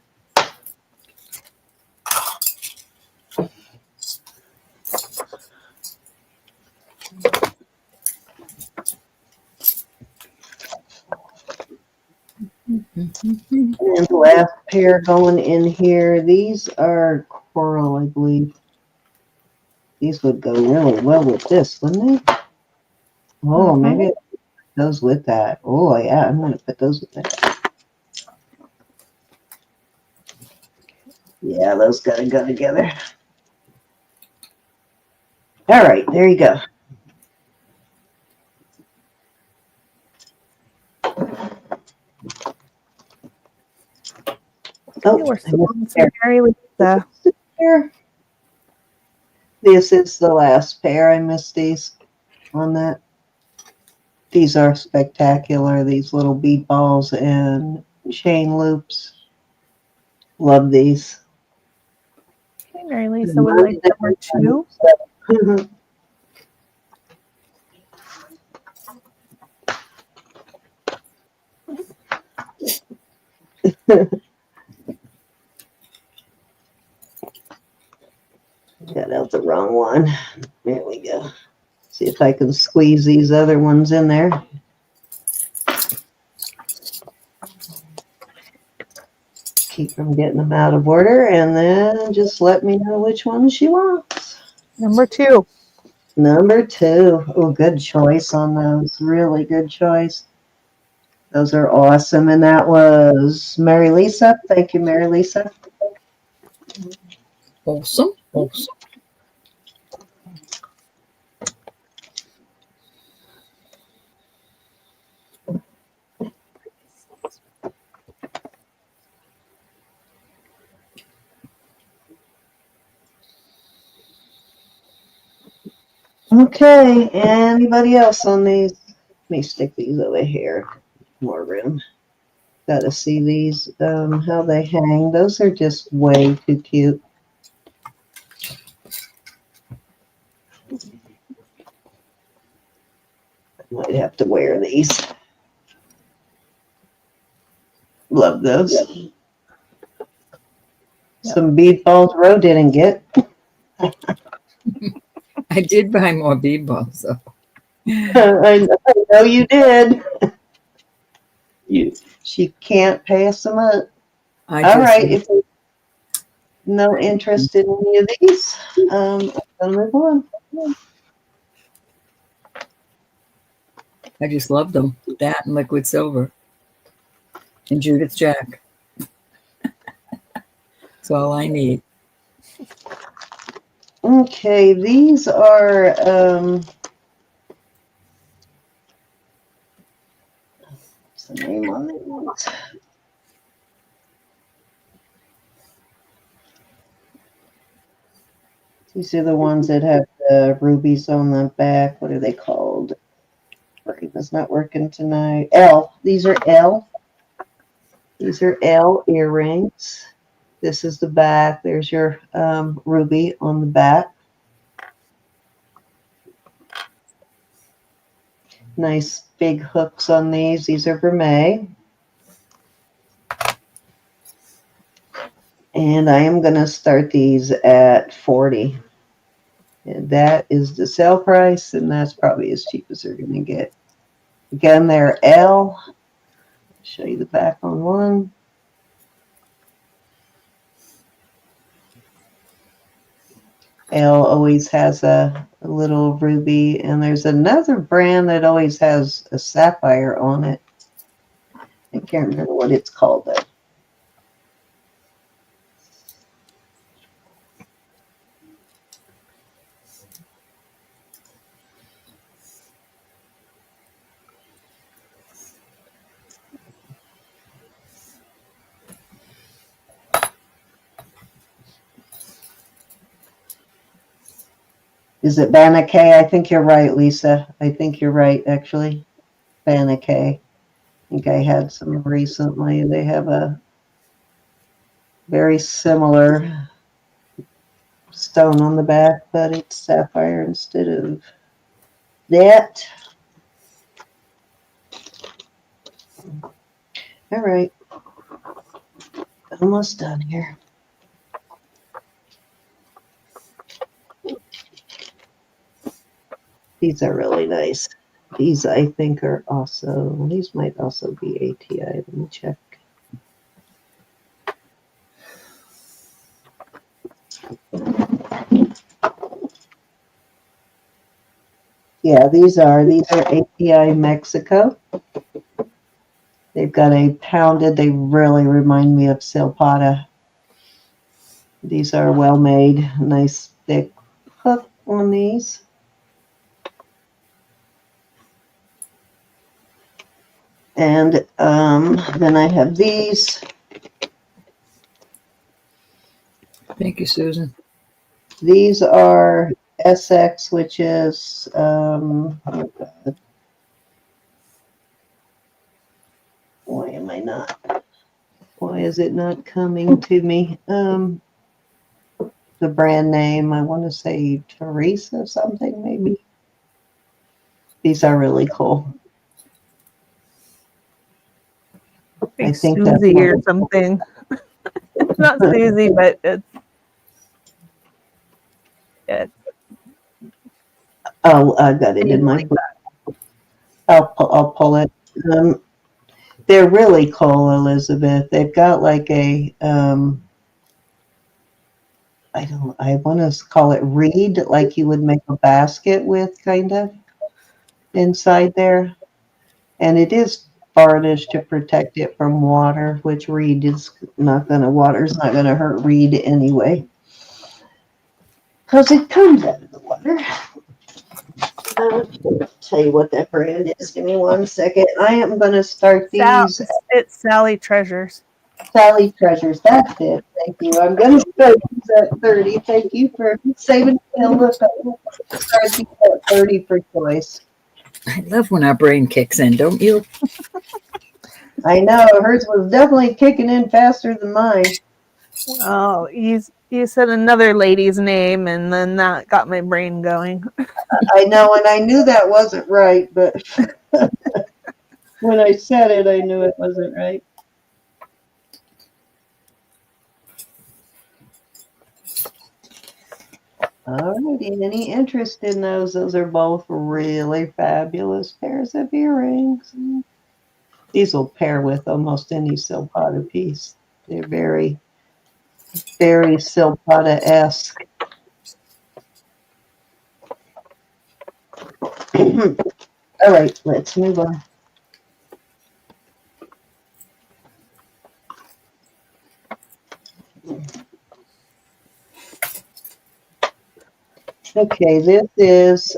And the last pair going in here, these are coral, I believe. These would go really well with this, wouldn't they? Oh, maybe I put those with that. Oh, yeah, I'm going to put those with that. Yeah, those got to go together. All right, there you go. Oh, We're I still missed on a pair. some Mary Lisa. Here. This is the last pair. I missed these on that. These are spectacular. These little bead balls and chain loops. Love these. Okay, Mary Lisa would like number 2. Got out the wrong one. There we go. See if I can squeeze these other ones in there. Keep from getting them out of order, and then just let me know which one she wants. Number 2. Number 2. Oh, good choice on those. Really good choice. Those are awesome. And that was Mary Lisa. Thank you, Mary Lisa. Awesome. Awesome. Okay, anybody else on these? Let me stick these over here. More room. Gotta see these, how they hang. Those are just way too cute. I might have to wear these. Love those. Some bead balls Ro didn't get. I did buy more bead balls, though. I know you did. She can't pass them up. I All just, right, if there's no interest in any of these, I'm gonna move on. I just love them. That and liquid silver. And Judith Jack. That's all I need. Okay, these are what's the name on these? These are the ones that have the rubies on the back. What are they called? Brain is not working tonight. L. These are L. These are L earrings. This is the back. There's your ruby on the back. Nice big hooks on these. These are vermeil. And I am going to start these at $40. And that is the sale price, and that's probably as cheap as they're going to get. Again, they're L. I'll show you the back on one. L always has a little ruby, and there's another brand that always has a sapphire on it. I can't remember what it's called, though. Is it Banacay? I think you're right, Lisa. I think you're right, actually. Banacay. I think I had some recently. They have a very similar stone on the back, but it's sapphire instead of that. All right. Almost done here. These are really nice. These, I think, are also, these might also be ATI. Let me check. Yeah, these are ATI Mexico. They've got a pounded, they really remind me of silpada. These are well made, nice thick hook on these. And then I have these. Thank you, Susan. These are SX, which is why am I not? Why is it not coming to me? The brand name, I want to say Teresa something, maybe. These are really cool. I think that's Susie or something. It's not Susie, but it's Oh, I got it in my book. I'll pull it. They're really cool, Elizabeth. They've got like a I want to call it reed, like you would make a basket with, kind of inside there, and it is varnished to protect it from water, which reed is not gonna water's not gonna hurt reed anyway, because it comes out of the water. I'll tell you what that brand is. Give me 1 second. I am going to start these. It's Sally Treasures. Sally Treasures. That's it. Thank you. I'm going to start these at 30. Thank you for saving me. Look, I'll start these at 30 for choice. I love when our brain kicks in, don't you? I know. Hers was definitely kicking in faster than mine. Oh, you said another lady's name, and then that got my brain going. I know, and I knew that wasn't right, but when I said it, I knew it wasn't right. Alrighty, any interest in those? Those are both really fabulous pairs of earrings. These will pair with almost any silpada piece. They're very, very silpada-esque. All right, let's move on. Okay, this is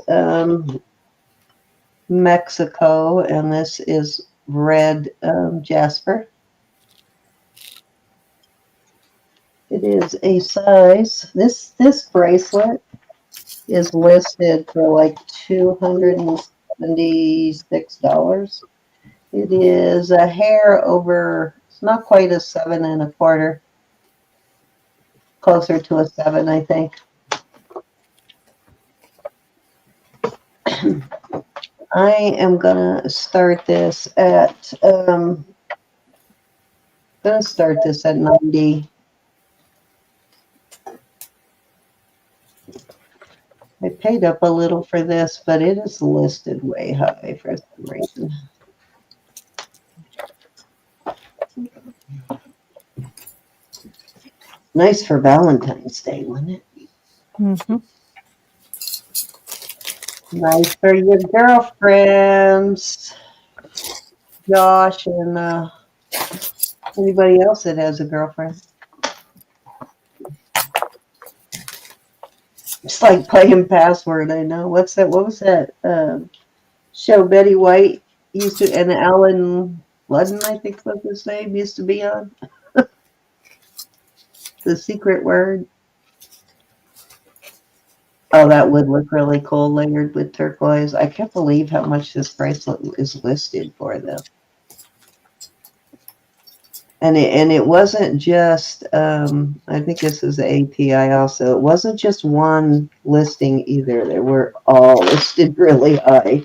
Mexico, and this is red jasper. It is a size. This bracelet is listed for like $276. It is a hair over. It's not quite a 7 1/4. Closer to a 7, I think. I am gonna start this at 90. I paid up a little for this, but it is listed way high for some reason. Nice for Valentine's Day, wasn't it? Mm-hmm. Nice for your girlfriends, Josh, and anybody else that has a girlfriend. It's like playing password. I know. What's that? What was that show Betty White used to, and Alan Ludden, I think was his name, used to be on? The secret word. Oh, that would look really cool layered with turquoise. I can't believe how much this bracelet is listed for, though. And it wasn't just, I think this is the API also. It wasn't just one listing either. They were all listed really high.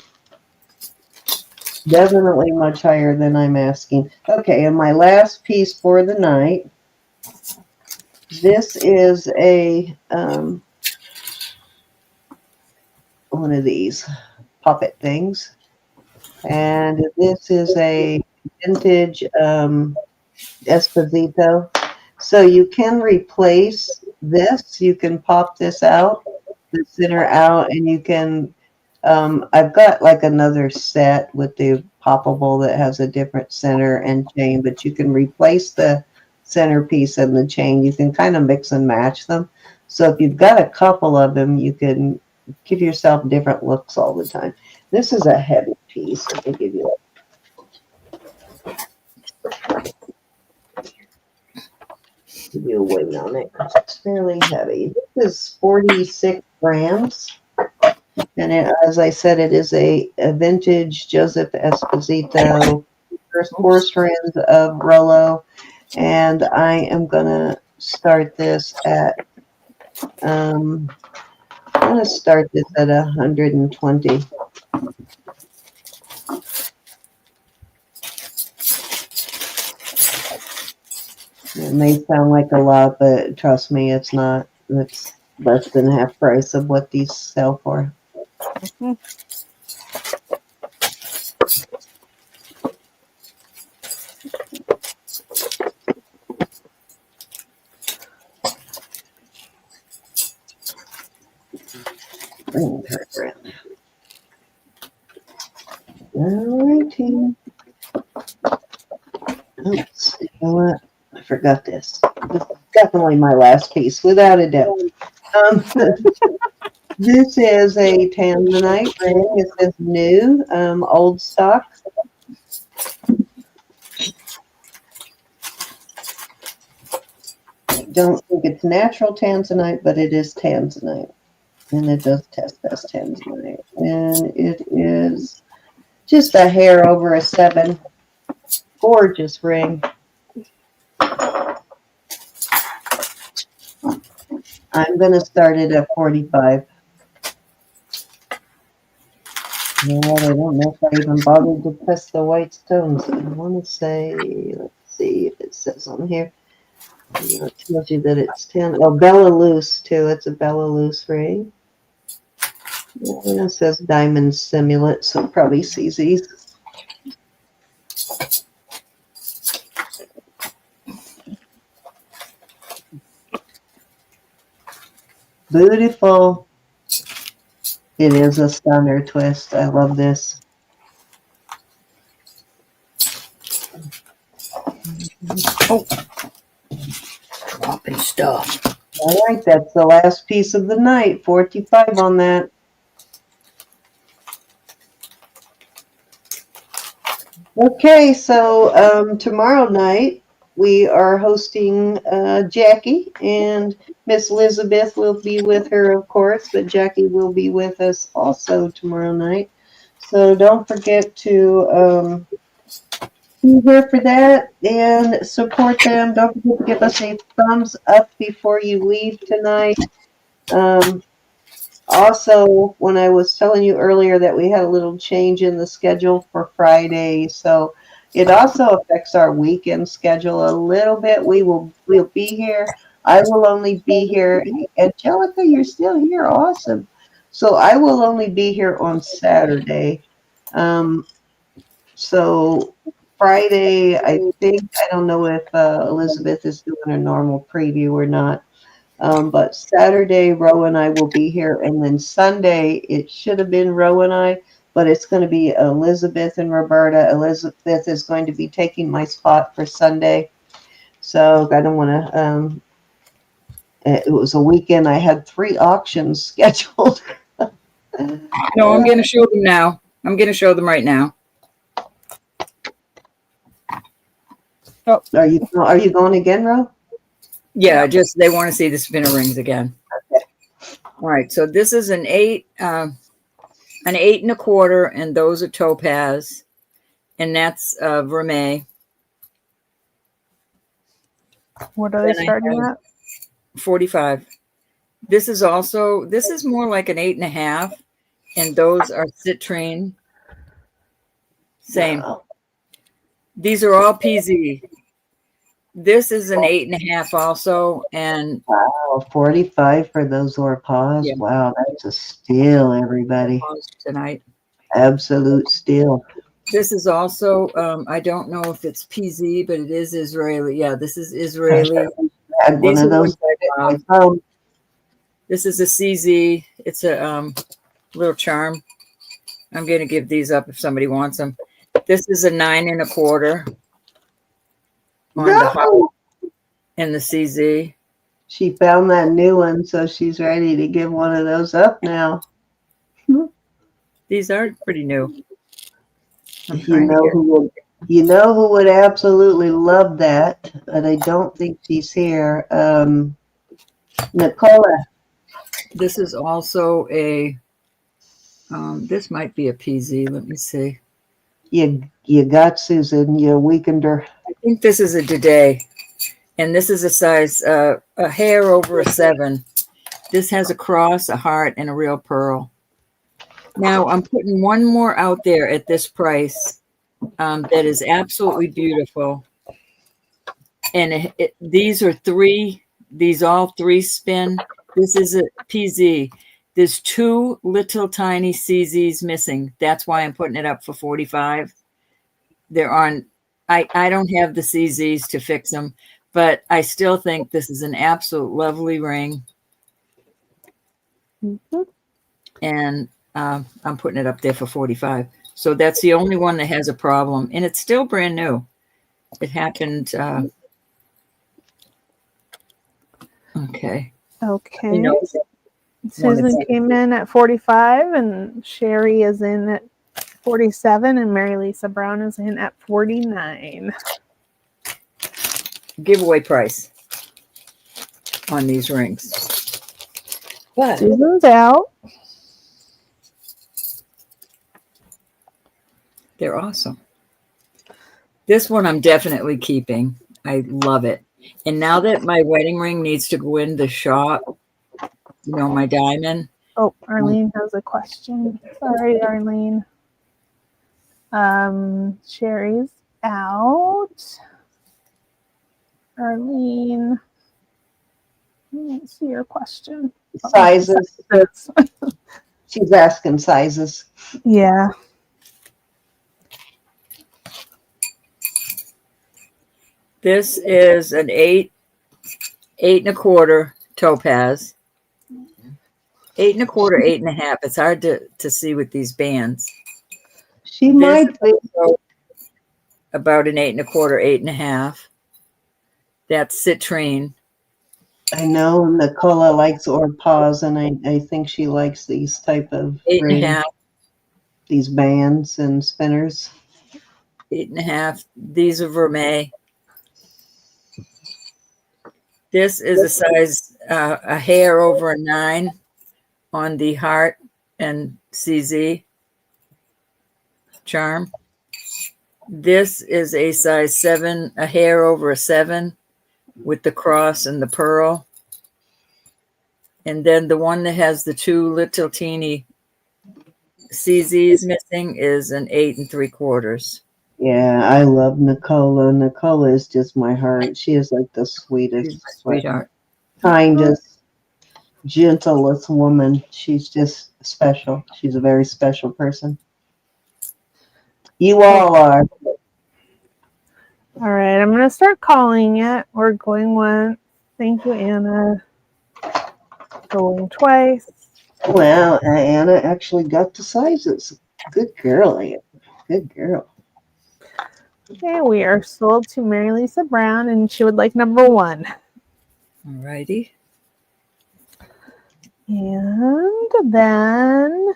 Definitely much higher than I'm asking. Okay, and my last piece for the night. This is a one of these puppet things. And this is a vintage Esposito. So you can replace this. You can pop this out, the center out, and you can, I've got like another set with the poppable that has a different center and chain, but you can replace the centerpiece and the chain. You can kind of mix and match them. So if you've got a couple of them, you can give yourself different looks all the time. This is a heavy piece. Let me give you a weight on it. It's fairly heavy. This is 46 grams. And as I said, it is a vintage Joseph Esposito first 4 strands of Rollo. And I am going to start this at, I'm going to start this at 120. It may sound like a lot, but trust me, it's not. It's less than half price of what these sell for. Mhm. Bring her around. Alrighty. Oops, you know what? I forgot this. This is definitely my last piece, without a doubt. This is a tanzanite ring. It says new, old stock. I don't think it's natural tanzanite, but it is tanzanite. And it does test as tanzanite. And it is just a hair over a 7. Gorgeous ring. I'm going to start it at 45. Yeah, I don't know if I even bothered to test the white stones. I want to say, let's see if it says on here. It tells you that it's 10. Oh, Bella Loose, too. It's a Bella Loose ring. And it says Diamond Simulant, so probably CZ's. Beautiful. It is a stunner twist. I love this. Oh, dropping stuff. All right, that's the last piece of the night. 45 on that. Okay, so tomorrow night we are hosting Jackie, and Miss Elizabeth will be with her, of course, but Jackie will be with us also tomorrow night. So don't forget to be here for that and support them. Don't forget to give us a thumbs up before you leave tonight. Also, when I was telling you earlier that we had a little change in the schedule for Friday, so it also affects our weekend schedule a little bit. We'll be here. I will only be here. Hey, Angelica, you're still here. Awesome. So I will only be here on Saturday. So Friday, I don't know if Elizabeth is doing a normal preview or not. But Saturday, Ro and I will be here. And then Sunday, it should have been Ro and I, but it's going to be Elizabeth and Roberta. Elizabeth is going to be taking my spot for Sunday. So I don't want to, it was a weekend. I had 3 auctions scheduled. No, I'm going to show them now. I'm going to show them right now. Oh. Are you going again, Ro? Yeah, just they want to see the spinner rings again. Okay. All right, so this is an 8 1/4, and those are topaz, and that's vermeil. What are they starting at? 45. This is more like an 8.5, and those are citrine. Same. Wow. These are all PZ. This is an 8.5 also, and wow, 45 for those Orpaz. Yeah. Wow, that's a steal, everybody. Tonight, absolute steal. This is also I don't know if it's PZ, but it is Israeli. Yeah, this is Israeli. I had one of those. This is a CZ. It's a little charm. I'm going to give these up if somebody wants them. This is a 9 1/4. On the heart and the CZ. She found that new one, so she's ready to give one of those up now. These are pretty new. I'm You trying to know get. who would, you know who would absolutely love that, but I don't think she's here. Nicola, This is also a. This might be a PZ. Let me see. you got Susan. You weakened her. I think this is a today, and this is a size a hair over a 7. This has a cross, a heart, and a real pearl. Now I'm putting one more out there at this price that is absolutely beautiful, and these are 3. These all 3 spin. This is a PZ. There's 2 little tiny CZs missing. That's why I'm putting it up for 45. There aren't. I don't have the CZs to fix them, but I still think this is an absolute lovely ring, Mhm. and I'm putting it up there for 45. So that's the only one that has a problem, and it's still brand new. It happened. Okay. Okay. You know, Susan came in at 45, and Sherry is in at 47, and Mary Lisa Brown is in at 49. giveaway price on these rings. But Susan's out. they're awesome. This one I'm definitely keeping. I love it. And now that my wedding ring needs to go in the shop, you know, my diamond. Oh, Arlene has a question. Sorry, Arlene. Sherry's out. Arlene, let's see your question. Sizes. She's asking sizes. Yeah. This is an 8 1/4 topaz. 8 1/4, 8 1/2. It's hard to see with these bands. She This might be. about an 8 1/4, 8 1/2. That's citrine. I know Nicola likes Orpaz, and I think she likes these type of 8 rings, 1/2. these bands and spinners. 8 1/2. These are vermeil. This is a size a hair over a 9 on the heart and CZ charm. This is a size 7, a hair over a 7 with the cross and the pearl. And then the one that has the 2 little teeny CZs missing is an 8 3/4. Yeah, I love Nicola. Nicola is just my heart. She is like the She's sweetest, my sweetheart. kindest, gentlest woman. She's just special. She's a very special person. You all are. All right, I'm going to start calling it. We're going once. Thank you, Anna. Going twice. Well, Anna actually got the sizes. Good girl, Anna. Good girl. Okay, we are sold to Mary Lisa Brown, and she would like number 1. All righty. And then,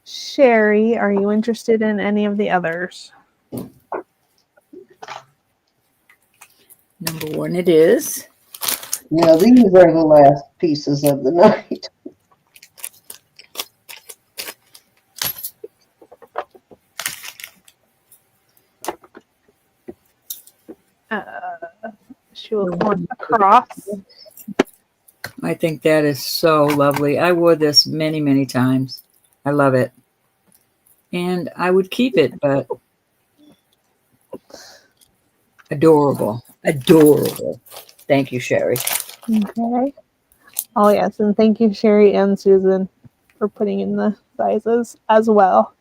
Sherry, are you interested in any of the others? Number 1 it is. Now, these are the last pieces of the night. She was on a cross. I think that is so lovely. I wore this many, many times. I love it. And I would keep it, but adorable. Adorable. Thank you, Sherry. Okay. Oh, yes, and thank you, Sherry and Susan, for putting in the sizes as well.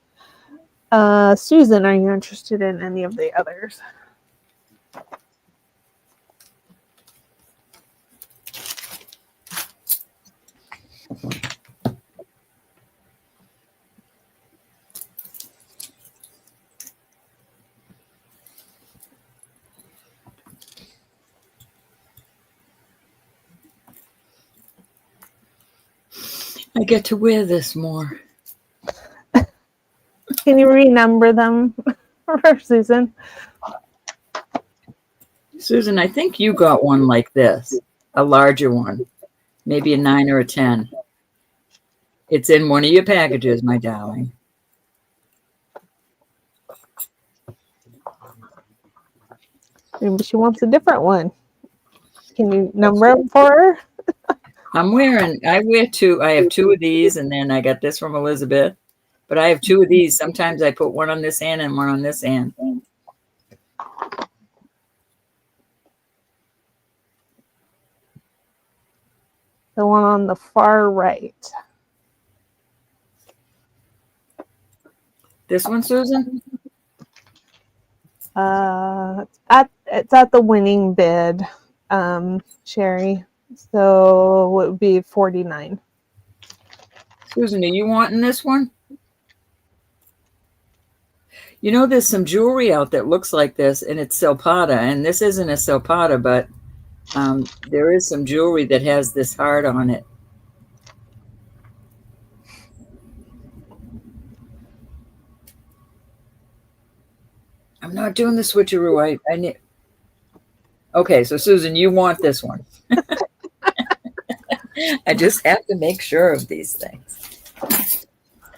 Susan, are you interested in any of the others? I get to wear this more. Can you renumber them for Susan? Susan, I think you got one like this, a larger one, maybe a 9 or a 10. It's in one of your packages, my darling. Maybe she wants a different one. Can you number them for her? I wear two. I have two of these, and then I got this from Elizabeth. But I have two of these. Sometimes I put one on this hand and one on this hand. The one on the far right. This one, Susan? It's at the winning bid, Sherry. So it would be 49. Susan, are you wanting this one? You know, there's some jewelry out that looks like this, and it's silpada. And this isn't a silpada, but there is some jewelry that has this heart on it. I'm not doing the switcheroo. I need. Okay, so Susan, you want this one. I just have to make sure of these things.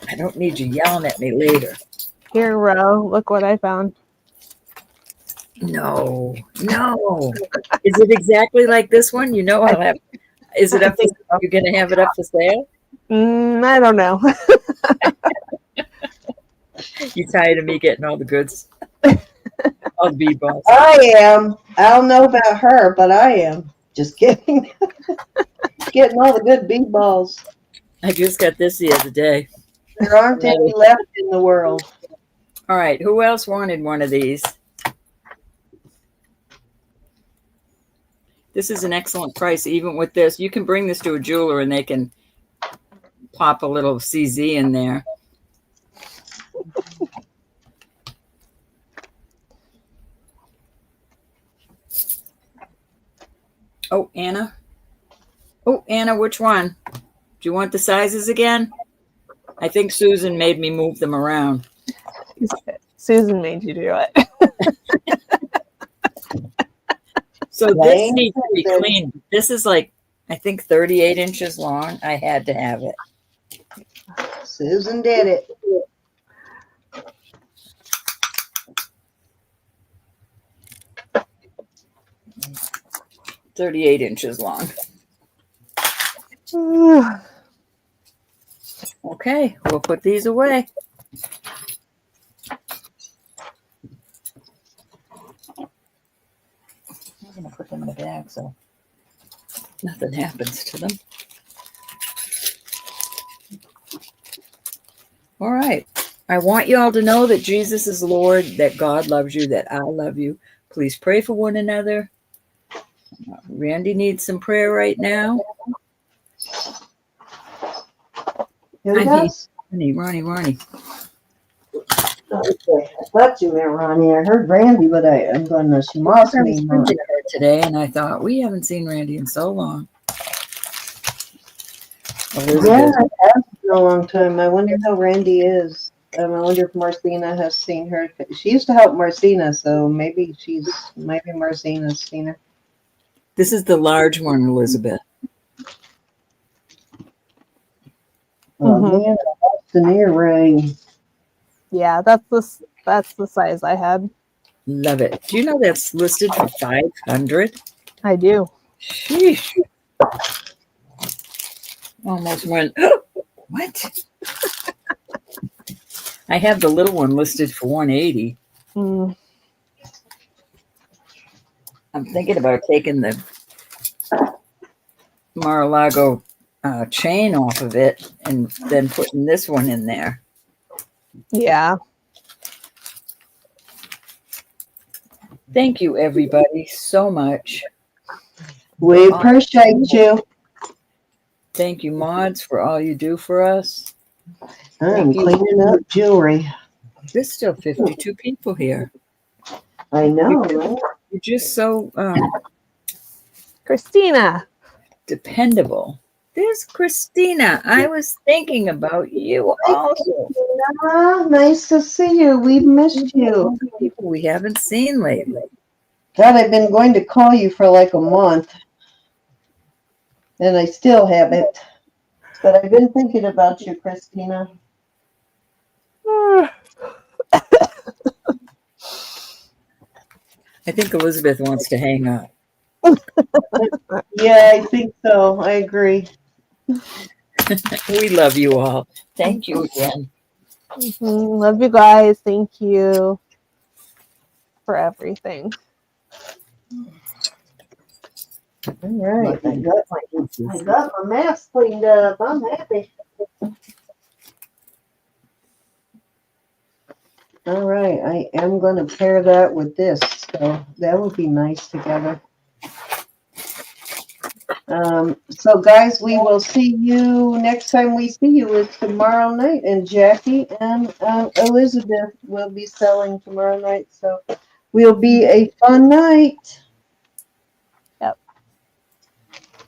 I don't need you yelling at me later. Here, Ro, look what I found. No. Is it exactly like this one? You know, I'll have. Is it up? You're going to have it up for sale? I don't know. You tired of me getting all the goods? All the bead balls. I am. I don't know about her, but I am. Just kidding. Getting all the good bead balls. I just got this the other day. There aren't any left in the world. All right. Who else wanted one of these? This is an excellent price. Even with this, you can bring this to a jeweler and they can pop a little CZ in there. Oh, Anna. Oh, Anna, which one? Do you want the sizes again? I think Susan made me move them around. Susan made you do it. So this needs to be cleaned. This is like, I think 38 inches long. I had to have it. Susan did it. $38 inches long. Okay, we'll put these away. I'm going to put them in a bag so nothing happens to them. All right. I want you all to know that Jesus is Lord, that God loves you, that I love you. Please pray for one another. Randy needs some prayer right now. Who does? Ronnie. Okay. I thought you meant Ronnie. I heard Randy, but I'm going to smosh I me. was thinking of her today, and I thought, we haven't seen Randy in so long. Elizabeth. Yeah, it has been a long time. I wonder how Randy is. I wonder if Marcina has seen her. She used to help Marcina, so maybe Marcina's seen her. This is the large one, Elizabeth. Oh man, that's an earring. Yeah, that's the size I had. Love it. Do you know that's listed for $500? I do. Sheesh. Almost went, what? I have the little one listed for $180. I'm thinking about taking the Mar-a-Lago chain off of it and then putting this one in there. Yeah. Thank you, everybody, so much. We appreciate you. Thank you, mods, for all you do for us. I'm cleaning up jewelry. There's still 52 people here. I know, right? You're just so Christina. dependable. there's Christina. I was thinking about you also. Nice to see you. We've missed you. People we haven't seen lately. God, I've been going to call you for like a month, and I still haven't. But I've been thinking about you, Christina. I think Elizabeth wants to hang up. Yeah, I think so. I agree. We love you all. Thank you again. Love you guys. Thank you for everything. All right, I got my mask cleaned up. I'm happy. All right, I am going to pair that with this, so that would be nice together. So guys, we will see you next time we see you is tomorrow night, and Jackie and Elizabeth will be selling tomorrow night, so will be a fun night. Yep.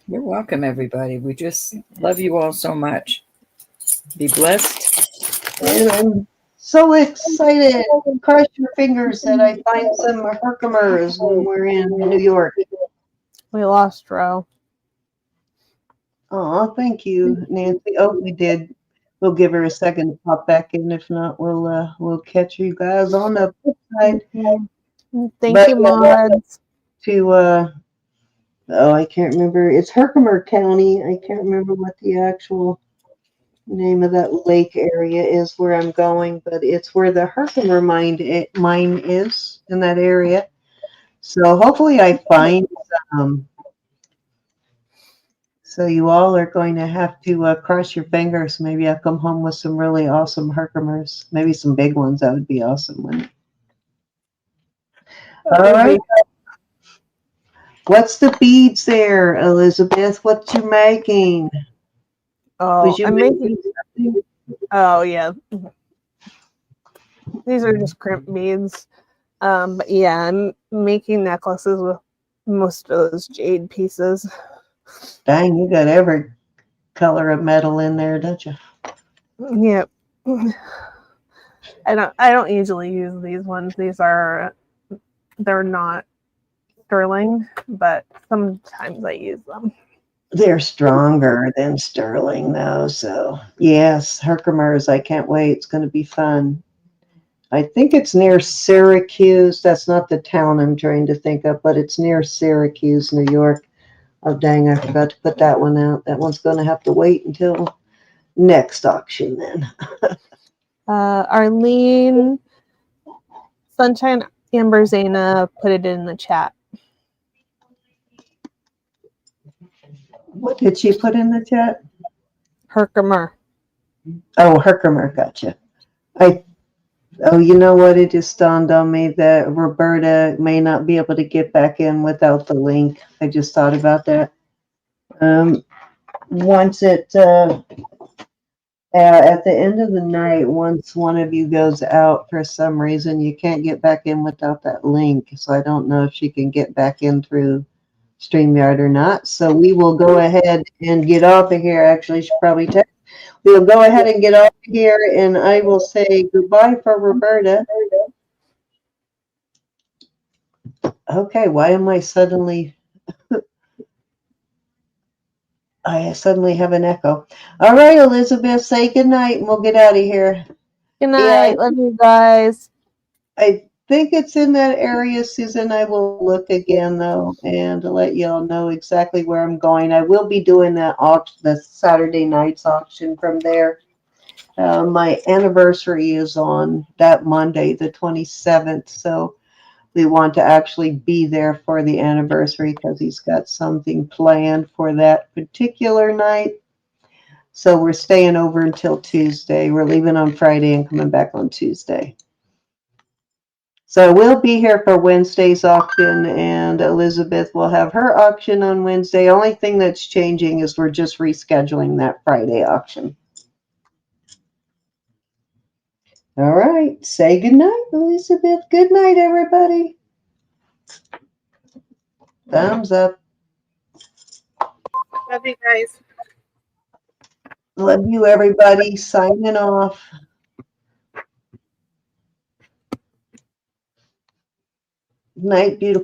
You're welcome, everybody. We just love you all so much. Be blessed. And I'm so excited. Cross your fingers that I find some Herkimers when we're in New York. We lost Ro. Oh, thank you, Nancy. Oh, we did. We'll give her a second to pop back in. If not, we'll catch you guys on the flip side. Thank you, mods. Oh, I can't remember. It's Herkimer County. I can't remember what the actual name of that lake area is where I'm going, but it's where the Herkimer mine is in that area. So hopefully I find some. So you all are going to have to cross your fingers. Maybe I'll come home with some really awesome Herkimers. Maybe some big ones. That would be awesome, wouldn't it? All right. What's the beads there, Elizabeth? What you making? Oh, You I'm making. something? Oh yeah, these are just crimp beads. But yeah, I'm making necklaces with most of those jade pieces. Dang, you got every color of metal in there, don't you? Yep. I don't usually use these ones. They're not sterling, but sometimes I use them. They're stronger than sterling, though. So yes, Herkimers. I can't wait. It's going to be fun. I think it's near Syracuse. That's not the town I'm trying to think of, but it's near Syracuse, New York. Oh, dang, I forgot to put that one out. That one's going to have to wait until next auction then. Arlene, Sunshine Amberzana put it in the chat. What did she put in the chat? Herkimer. Oh, Herkimer, gotcha. Oh, you know what? It just dawned on me that Roberta may not be able to get back in without the link. I just thought about that. Once at the end of the night, once one of you goes out for some reason, you can't get back in without that link. So I don't know if she can get back in through StreamYard or not. So we will go ahead and get off of here. Actually, she probably text. We'll go ahead and get off here, and I will say goodbye for Roberta. Okay, why am I suddenly have an echo? All right, Elizabeth, say goodnight, and we'll get out of here. Good night. Love you guys. I think it's in that area, Susan. I will look again, though, and let y'all know exactly where I'm going. I will be doing that the Saturday night's auction from there. My anniversary is on that Monday, the 27th, so we want to actually be there for the anniversary because he's got something planned for that particular night. So we're staying over until Tuesday. We're leaving on Friday and coming back on Tuesday. So we'll be here for Wednesday's auction, and Elizabeth will have her auction on Wednesday. Only thing that's changing is we're just rescheduling that Friday auction. All right. Say goodnight, Elizabeth. Good night, everybody. Thumbs up. Love you guys. Love you, everybody. Signing off. Night, beautiful.